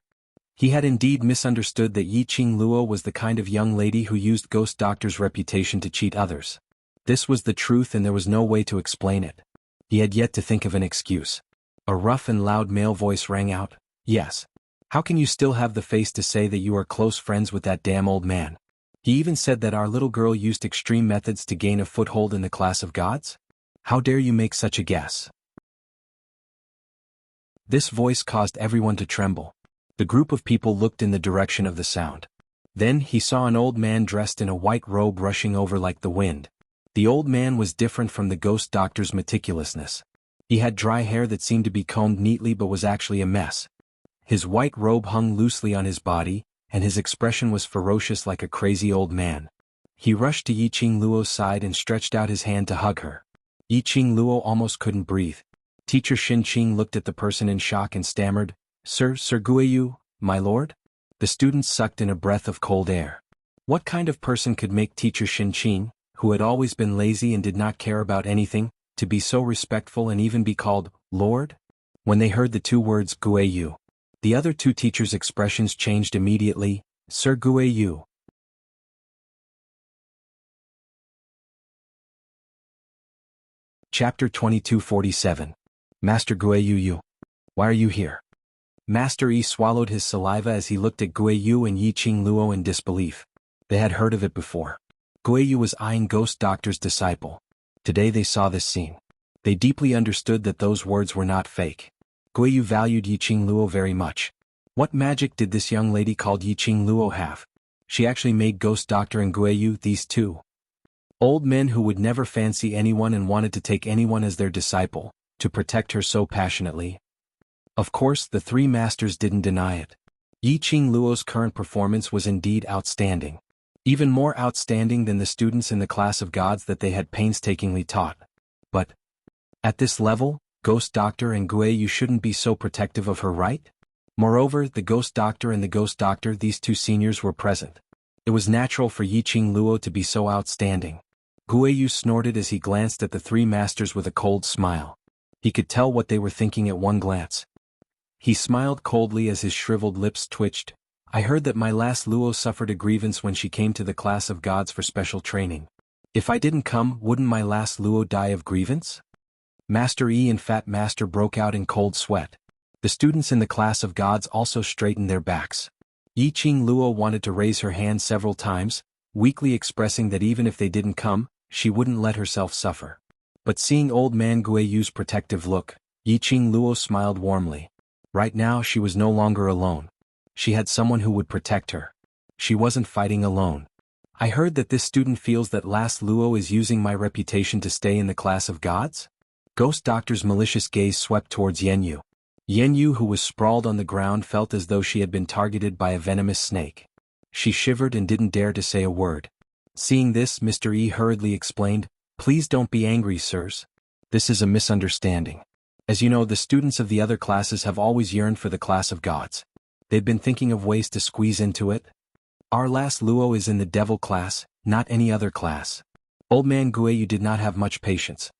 He had indeed misunderstood that Yi Qing Luo was the kind of young lady who used Ghost Doctor's reputation to cheat others. This was the truth and there was no way to explain it. He had yet to think of an excuse. A rough and loud male voice rang out. Yes. How can you still have the face to say that you are close friends with that damn old man? He even said that our little girl used extreme methods to gain a foothold in the class of gods? How dare you make such a guess? This voice caused everyone to tremble. The group of people looked in the direction of the sound. Then he saw an old man dressed in a white robe rushing over like the wind. The old man was different from the Ghost Doctor's meticulousness. He had dry hair that seemed to be combed neatly but was actually a mess. His white robe hung loosely on his body, and his expression was ferocious like a crazy old man. He rushed to Yi Qing Luo's side and stretched out his hand to hug her. Yi Qing Luo almost couldn't breathe. Teacher Xin Qing looked at the person in shock and stammered, Sir Guiyu, my lord? The students sucked in a breath of cold air. What kind of person could make Teacher Xin Qing, who had always been lazy and did not care about anything, to be so respectful and even be called Lord? When they heard the two words Guiyu, the other two teachers' expressions changed immediately. Sir Guiyu. Chapter 2247. Master Guiyu. Why are you here? Master Yi swallowed his saliva as he looked at Guiyu and Yi Qing Luo in disbelief. They had heard of it before. Guiyu was eyeing Ghost Doctor's disciple. Today they saw this scene. They deeply understood that those words were not fake. Guiyu valued Yi Qing Luo very much. What magic did this young lady called Yi Qing Luo have? She actually made Ghost Doctor and Guiyu, these two old men who would never fancy anyone and wanted to take anyone as their disciple, to protect her so passionately. Of course, the three masters didn't deny it. Yi Qing Luo's current performance was indeed outstanding. Even more outstanding than the students in the class of gods that they had painstakingly taught. But at this level, Ghost Doctor and Guiyu shouldn't be so protective of her, right? Moreover, the Ghost Doctor and the Ghost Doctor, these two seniors, were present. It was natural for Yi Qing Luo to be so outstanding. Guiyu snorted as he glanced at the three masters with a cold smile. He could tell what they were thinking at one glance. He smiled coldly as his shriveled lips twitched. I heard that my last Luo suffered a grievance when she came to the class of gods for special training. If I didn't come, wouldn't my last Luo die of grievance? Master Yi and Fat Master broke out in cold sweat. The students in the class of gods also straightened their backs. Yi Qing Luo wanted to raise her hand several times, weakly expressing that even if they didn't come, she wouldn't let herself suffer. But seeing old man Guiyu's protective look, Yi Qing Luo smiled warmly. Right now she was no longer alone. She had someone who would protect her. She wasn't fighting alone. I heard that this student feels that last Luo is using my reputation to stay in the class of gods? Ghost Doctor's malicious gaze swept towards Yenyu. Yenyu, who was sprawled on the ground, felt as though she had been targeted by a venomous snake. She shivered and didn't dare to say a word. Seeing this, Mr. Yi hurriedly explained, Please don't be angry, sirs. This is a misunderstanding. As you know, the students of the other classes have always yearned for the class of gods. They've been thinking of ways to squeeze into it. Our last Luo is in the devil class, not any other class. Old man Guiyu did not have much patience.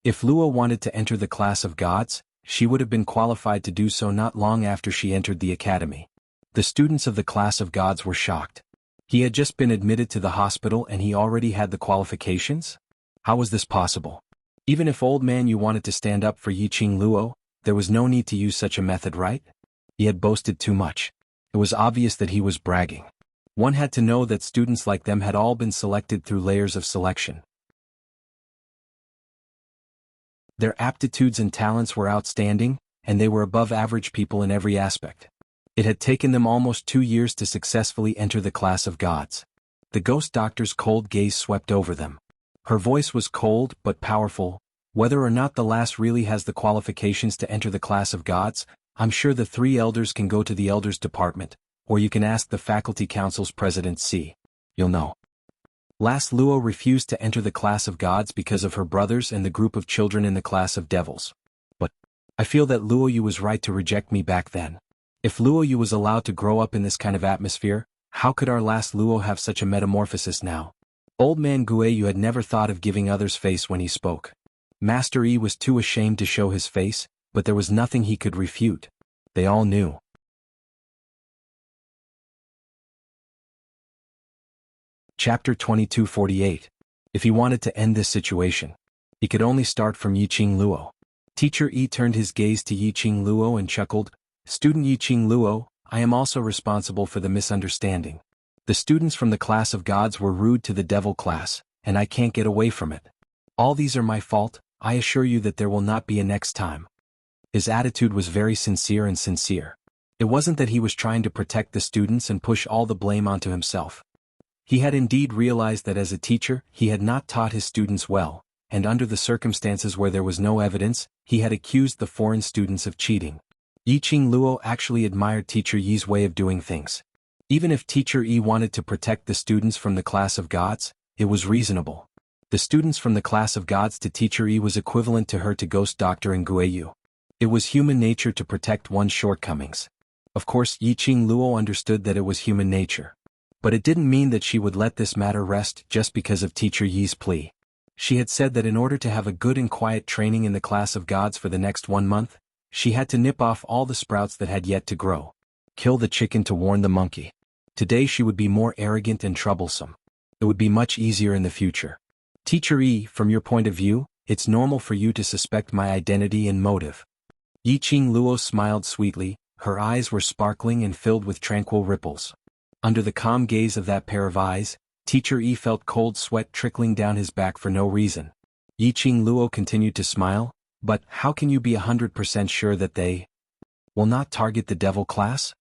If Luo wanted to enter the class of gods, she would have been qualified to do so not long after she entered the academy. The students of the class of gods were shocked. He had just been admitted to the hospital and he already had the qualifications? How was this possible? Even if old man you wanted to stand up for Yi Qing Luo, there was no need to use such a method, right? He had boasted too much. It was obvious that he was bragging. One had to know that students like them had all been selected through layers of selection. Their aptitudes and talents were outstanding, and they were above average people in every aspect. It had taken them almost 2 years to successfully enter the class of gods. The ghost doctor's cold gaze swept over them. Her voice was cold but powerful. Whether or not the lass really has the qualifications to enter the class of gods, I'm sure the 3 elders can go to the elders department, or you can ask the faculty council's president C. You'll know. Lass Luo refused to enter the class of gods because of her brothers and the group of children in the class of devils. But I feel that Luo Yu was right to reject me back then. If Luo Yu was allowed to grow up in this kind of atmosphere, how could our Lass Luo have such a metamorphosis now? Old man Guiyu had never thought of giving others face when he spoke. Master Yi was too ashamed to show his face, but there was nothing he could refute. They all knew. Chapter 2248. If he wanted to end this situation, he could only start from Yiqing Luo. Teacher Yi turned his gaze to Yiqing Luo and chuckled, "Student Yiqing Luo, I am also responsible for the misunderstanding. The students from the class of gods were rude to the devil class, and I can't get away from it. All these are my fault. I assure you that there will not be a next time." His attitude was very sincere and sincere. It wasn't that he was trying to protect the students and push all the blame onto himself. He had indeed realized that as a teacher, he had not taught his students well, and under the circumstances where there was no evidence, he had accused the foreign students of cheating. Yiqing Luo actually admired Teacher Yi's way of doing things. Even if Teacher Yi wanted to protect the students from the class of gods, it was reasonable. The students from the class of gods to Teacher Yi was equivalent to her to Ghost Doctor and Guiyu. It was human nature to protect one's shortcomings. Of course, Yiqing Luo understood that it was human nature. But it didn't mean that she would let this matter rest just because of Teacher Yi's plea. She had said that in order to have a good and quiet training in the class of gods for the next 1 month, she had to nip off all the sprouts that had yet to grow. Kill the chicken to warn the monkey. Today she would be more arrogant and troublesome. It would be much easier in the future. Teacher Yi, from your point of view, it's normal for you to suspect my identity and motive. Yiqing Luo smiled sweetly, her eyes were sparkling and filled with tranquil ripples. Under the calm gaze of that pair of eyes, Teacher Yi felt cold sweat trickling down his back for no reason. Yiqing Luo continued to smile, "But how can you be 100% sure that they will not target the devil class?"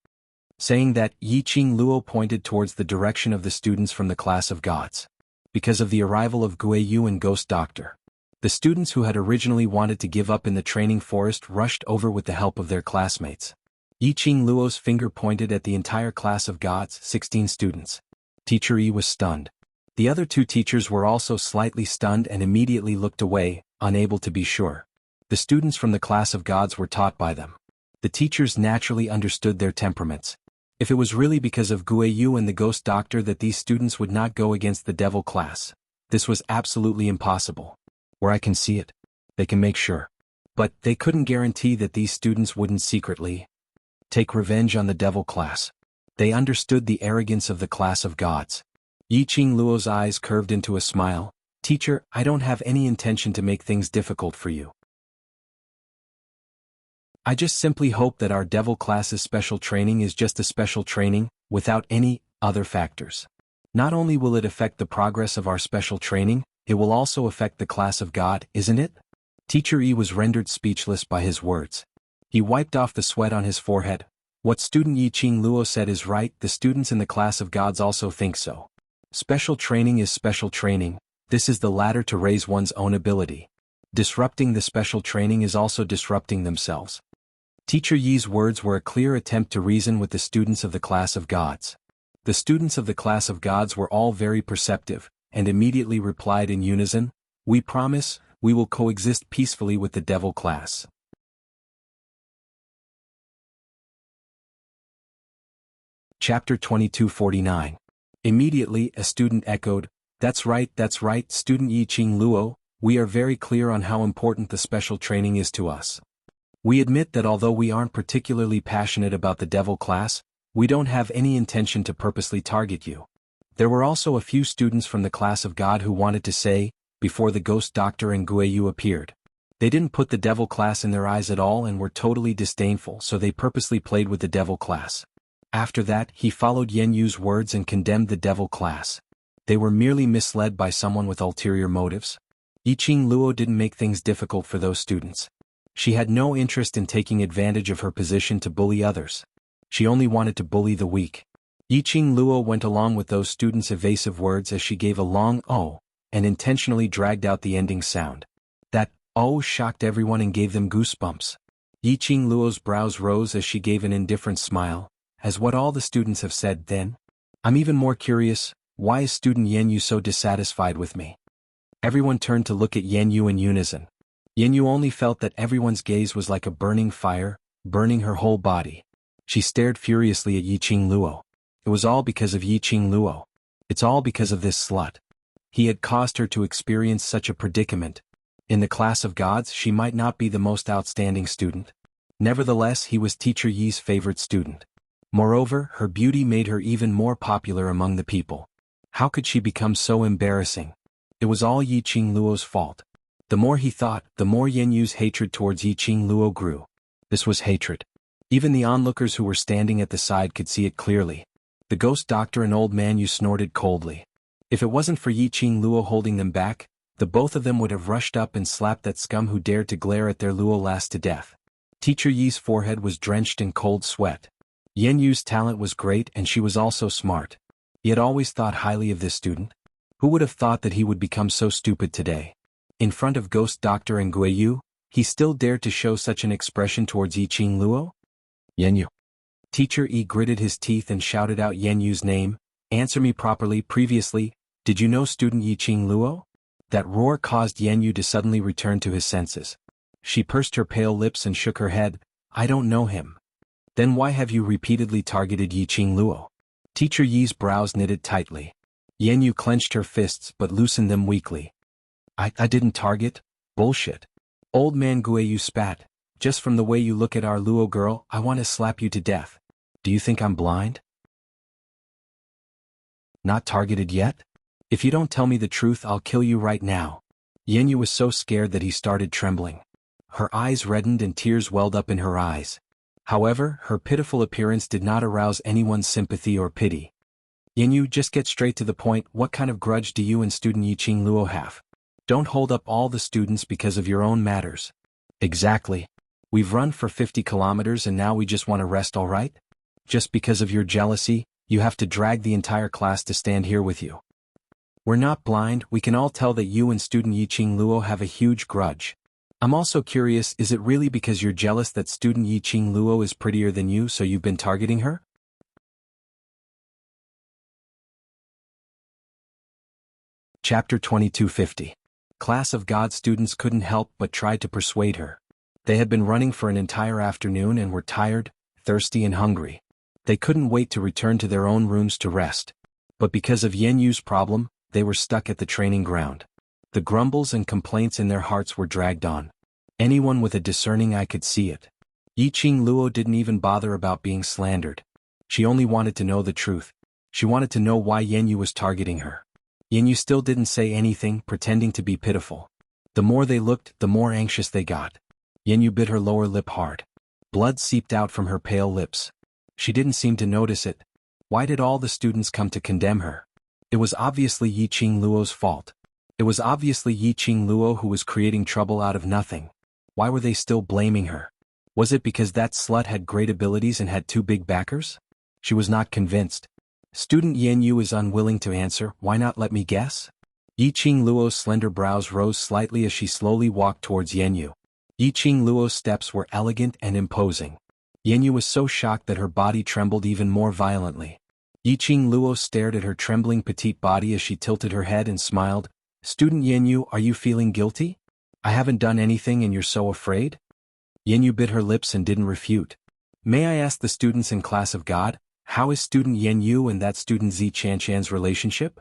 Saying that, Yiqing Luo pointed towards the direction of the students from the class of gods. Because of the arrival of Guiyu and Ghost Doctor, the students who had originally wanted to give up in the training forest rushed over with the help of their classmates. Yiqing Luo's finger pointed at the entire class of gods, 16 students. Teacher Yi was stunned. The other 2 teachers were also slightly stunned and immediately looked away, unable to be sure. The students from the class of gods were taught by them. The teachers naturally understood their temperaments. If it was really because of Guiyu and the Ghost Doctor that these students would not go against the devil class, this was absolutely impossible. Where I can see it, they can make sure. But they couldn't guarantee that these students wouldn't secretly take revenge on the devil class. They understood the arrogance of the class of gods. Yiqing Luo's eyes curved into a smile. "Teacher, I don't have any intention to make things difficult for you. I just simply hope that our devil class's special training is just a special training, without any other factors. Not only will it affect the progress of our special training, it will also affect the class of God, isn't it?" Teacher Yi was rendered speechless by his words. He wiped off the sweat on his forehead. What student Yiqing Luo said is right, the students in the class of gods also think so. Special training is special training, this is the ladder to raise one's own ability. Disrupting the special training is also disrupting themselves. Teacher Yi's words were a clear attempt to reason with the students of the class of gods. The students of the class of gods were all very perceptive, and immediately replied in unison, "We promise, we will coexist peacefully with the devil class." Chapter 2249. Immediately, a student echoed, that's right, student Yiqing Luo, we are very clear on how important the special training is to us. We admit that although we aren't particularly passionate about the devil class, we don't have any intention to purposely target you." There were also a few students from the class of God who wanted to say, before the Ghost Doctor and Guiyu appeared. They didn't put the devil class in their eyes at all and were totally disdainful, so they purposely played with the devil class. After that, he followed Yen Yu's words and condemned the devil class. They were merely misled by someone with ulterior motives. Yiqing Luo didn't make things difficult for those students. She had no interest in taking advantage of her position to bully others. She only wanted to bully the weak. Yiqing Luo went along with those students' evasive words as she gave a long "oh" and intentionally dragged out the ending sound. That "oh" shocked everyone and gave them goosebumps. Yiqing Luo's brows rose as she gave an indifferent smile, as what all the students have said then? I'm even more curious, why is student Yanyu so dissatisfied with me? Everyone turned to look at Yanyu in unison. Yanyu only felt that everyone's gaze was like a burning fire, burning her whole body. She stared furiously at Yiqing Luo. It was all because of Yiqing Luo. It's all because of this slut. He had caused her to experience such a predicament. In the class of gods, she might not be the most outstanding student. Nevertheless, he was Teacher Yi's favorite student. Moreover, her beauty made her even more popular among the people. How could she become so embarrassing? It was all Yiqing Luo's fault. The more he thought, the more Yenyu's hatred towards Yiqing Luo grew. This was hatred. Even the onlookers who were standing at the side could see it clearly. The ghost doctor and old man Yu snorted coldly. If it wasn't for Yiqing Luo holding them back, the both of them would have rushed up and slapped that scum who dared to glare at their Luo lass to death. Teacher Yi's forehead was drenched in cold sweat. Yenyu's talent was great and she was also smart. He had always thought highly of this student. Who would have thought that he would become so stupid today? In front of Ghost Doctor and Guiyu, he still dared to show such an expression towards Yiqing Luo? Yenyu. Teacher Yi gritted his teeth and shouted out Yenyu's name. Answer me properly. Previously, did you know student Yiqing Luo? That roar caused Yenyu to suddenly return to his senses. She pursed her pale lips and shook her head. I don't know him. Then why have you repeatedly targeted Yiqing Luo? Teacher Yi's brows knitted tightly. Yenyu clenched her fists but loosened them weakly. I didn't target? Bullshit. Old man Guiyu spat. Just from the way you look at our Luo girl, I want to slap you to death. Do you think I'm blind? Not targeted yet? If you don't tell me the truth, I'll kill you right now. Yenyu was so scared that he started trembling. Her eyes reddened and tears welled up in her eyes. However, her pitiful appearance did not arouse anyone's sympathy or pity. Yenyu, just get straight to the point. What kind of grudge do you and student Yiqing Luo have? Don't hold up all the students because of your own matters. Exactly. We've run for 50 kilometers and now we just want to rest, all right? Just because of your jealousy, you have to drag the entire class to stand here with you. We're not blind, we can all tell that you and student Yiqing Luo have a huge grudge. I'm also curious, is it really because you're jealous that student Yiqing Luo is prettier than you so you've been targeting her? Chapter 2250. Class of God students couldn't help but tried to persuade her. They had been running for an entire afternoon and were tired, thirsty and hungry. They couldn't wait to return to their own rooms to rest. But because of Yenyu's problem, they were stuck at the training ground. The grumbles and complaints in their hearts were dragged on. Anyone with a discerning eye could see it. Yiqing Luo didn't even bother about being slandered. She only wanted to know the truth. She wanted to know why Yenyu was targeting her. Yenyu still didn't say anything, pretending to be pitiful. The more they looked, the more anxious they got. Yenyu bit her lower lip hard. Blood seeped out from her pale lips. She didn't seem to notice it. Why did all the students come to condemn her? It was obviously Yiqing Luo's fault. It was obviously Yiqing Luo who was creating trouble out of nothing. Why were they still blaming her? Was it because that slut had great abilities and had 2 big backers? She was not convinced. Student Yenyu is unwilling to answer. Why not let me guess? Yiqing Luo's slender brows rose slightly as she slowly walked towards Yenyu. Yiqing Luo's steps were elegant and imposing. Yenyu was so shocked that her body trembled even more violently. Yiqing Luo stared at her trembling petite body as she tilted her head and smiled. Student Yenyu, are you feeling guilty? I haven't done anything and you're so afraid? Yenyu bit her lips and didn't refute. May I ask the students in Class of God, how is student Yenyu and that student Zi Chanchan's relationship?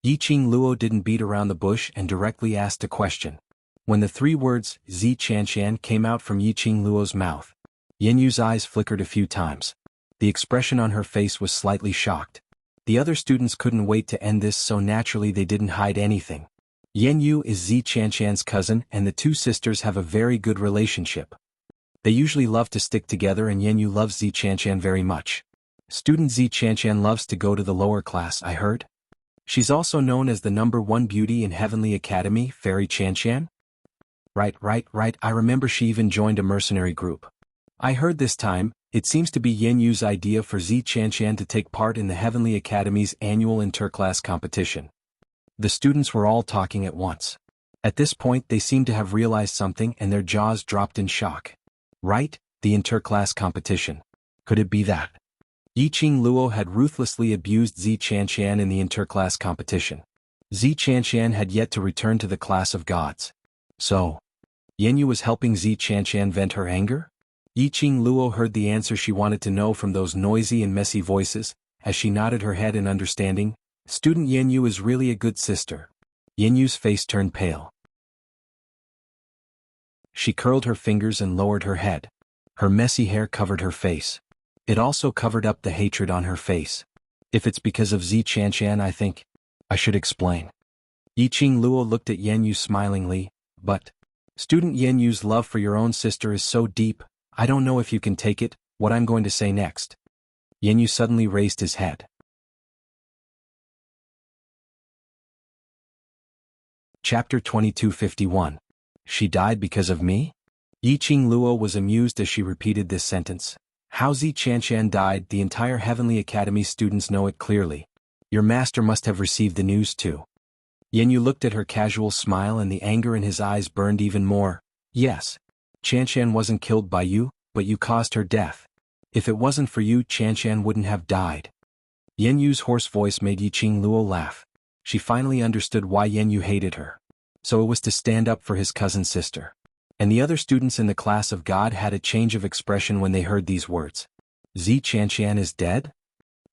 Yiqing Luo didn't beat around the bush and directly asked a question. When the 3 words, Zi Chanchan, came out from Yiqing Luo's mouth, Yenyu's eyes flickered a few times. The expression on her face was slightly shocked. The other students couldn't wait to end this, so naturally they didn't hide anything. Yenyu is Zi Chanchan's cousin and the 2 sisters have a very good relationship. They usually love to stick together and Yenyu loves Zi Chanchan very much. Student Zi Chanchan loves to go to the lower class, I heard. She's also known as the #1 beauty in Heavenly Academy, Fairy Chanchan? Right, I remember she even joined a mercenary group. I heard this time, It seems to be Yen Yu's idea for Zi Qianqian to take part in the Heavenly Academy's annual interclass competition. The students were all talking at once. At this point they seemed to have realized something and their jaws dropped in shock. Right, the interclass competition. Could it be that Yiqing Luo had ruthlessly abused Zi Qianqian in the interclass competition? Zi Qianqian had yet to return to the class of gods. So, Yen Yu was helping Zi Qianqian vent her anger? Yiqing Luo heard the answer she wanted to know from those noisy and messy voices, as she nodded her head in understanding. Student Yen Yu is really a good sister. Yen Yu's face turned pale. She curled her fingers and lowered her head. Her messy hair covered her face. It also covered up the hatred on her face. If it's because of Zi Qianqian, I think I should explain. Yiqing Luo looked at Yen Yu smilingly, but Student Yen Yu's love for your own sister is so deep, I don't know if you can take it, what I'm going to say next. Yen Yu suddenly raised his head. Chapter 2251. She died because of me? Yiqing Luo was amused as she repeated this sentence. How Zi Qianqian died, the entire Heavenly Academy students know it clearly. Your master must have received the news too. Yen Yu looked at her casual smile and the anger in his eyes burned even more. Yes. Qianqian wasn't killed by you, but you caused her death. If it wasn't for you, Qianqian wouldn't have died. Yen Yu's hoarse voice made Yiqing Luo laugh. She finally understood why Yen Yu hated her. So it was to stand up for his cousin's sister. And the other students in the class of God had a change of expression when they heard these words. Zi Qianqian is dead?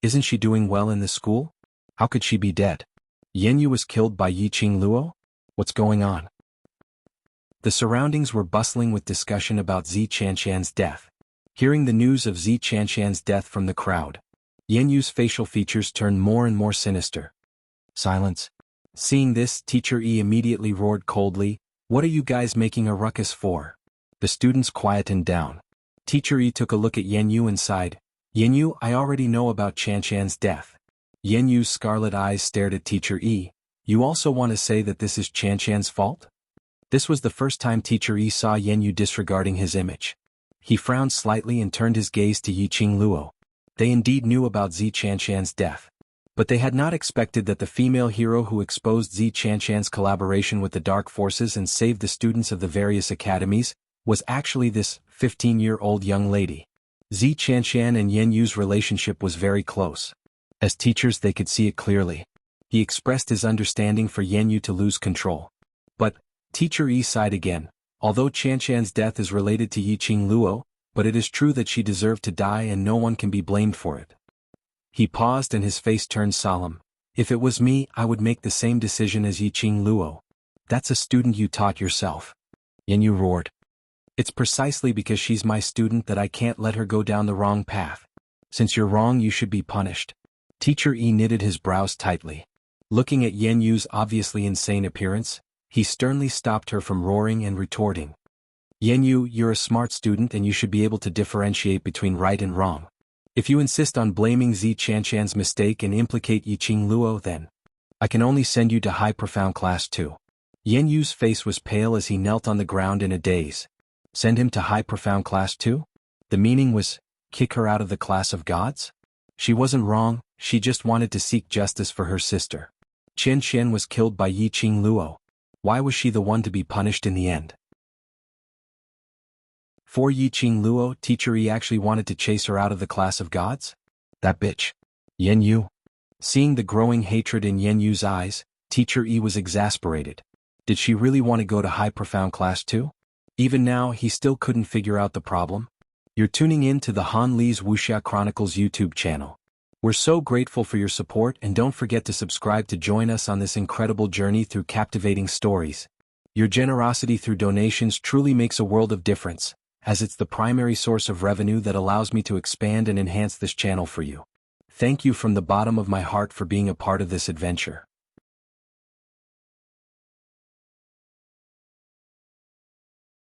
Isn't she doing well in the school? How could she be dead? Yen Yu was killed by Yiqing Luo? What's going on? The surroundings were bustling with discussion about Zi Qianqian's death. Hearing the news of Zi Qianqian's death from the crowd, Yen Yu's facial features turned more and more sinister. Silence. Seeing this, Teacher E immediately roared coldly, "What are you guys making a ruckus for?" The students quietened down. Teacher E took a look at Yen Yu and sighed. Yen Yu, I already know about Qianqian's death. Yen Yu's scarlet eyes stared at Teacher E. You also want to say that this is Qianqian's fault? This was the first time Teacher E saw Yen Yu disregarding his image. He frowned slightly and turned his gaze to Yiqing Luo. They indeed knew about Zi Qianqian's death. But they had not expected that the female hero who exposed Zi Qianqian's collaboration with the dark forces and saved the students of the various academies was actually this 15-year-old young lady. Zi Qianqian and Yen Yu's relationship was very close. As teachers they could see it clearly. He expressed his understanding for Yen Yu to lose control. But, Teacher E sighed again, although Qianqian's death is related to Yiqing Luo, but it is true that she deserved to die and no one can be blamed for it. He paused and his face turned solemn. If it was me, I would make the same decision as Yiqing Luo. That's a student you taught yourself. Yen Yu roared. It's precisely because she's my student that I can't let her go down the wrong path. Since you're wrong, you should be punished. Teacher E knitted his brows tightly. Looking at Yen Yu's obviously insane appearance, he sternly stopped her from roaring and retorting. Yen Yu, you're a smart student and you should be able to differentiate between right and wrong. If you insist on blaming Zi Qianqian's mistake and implicate Yiqing Luo, then I can only send you to High Profound Class 2. Yen Yu's face was pale as he knelt on the ground in a daze. Send him to High Profound Class 2? The meaning was, kick her out of the class of gods? She wasn't wrong, she just wanted to seek justice for her sister. Qianqian was killed by Yiqing Luo. Why was she the one to be punished in the end? For Yiqing Luo, Teacher E actually wanted to chase her out of the class of gods? That bitch. Yen Yu. Seeing the growing hatred in Yen Yu's eyes, Teacher E was exasperated. Did she really want to go to High Profound Class 2? Even now, he still couldn't figure out the problem. You're tuning in to the Han Li's Wuxia Chronicles YouTube channel. We're so grateful for your support and don't forget to subscribe to join us on this incredible journey through captivating stories. Your generosity through donations truly makes a world of difference, as it's the primary source of revenue that allows me to expand and enhance this channel for you. Thank you from the bottom of my heart for being a part of this adventure.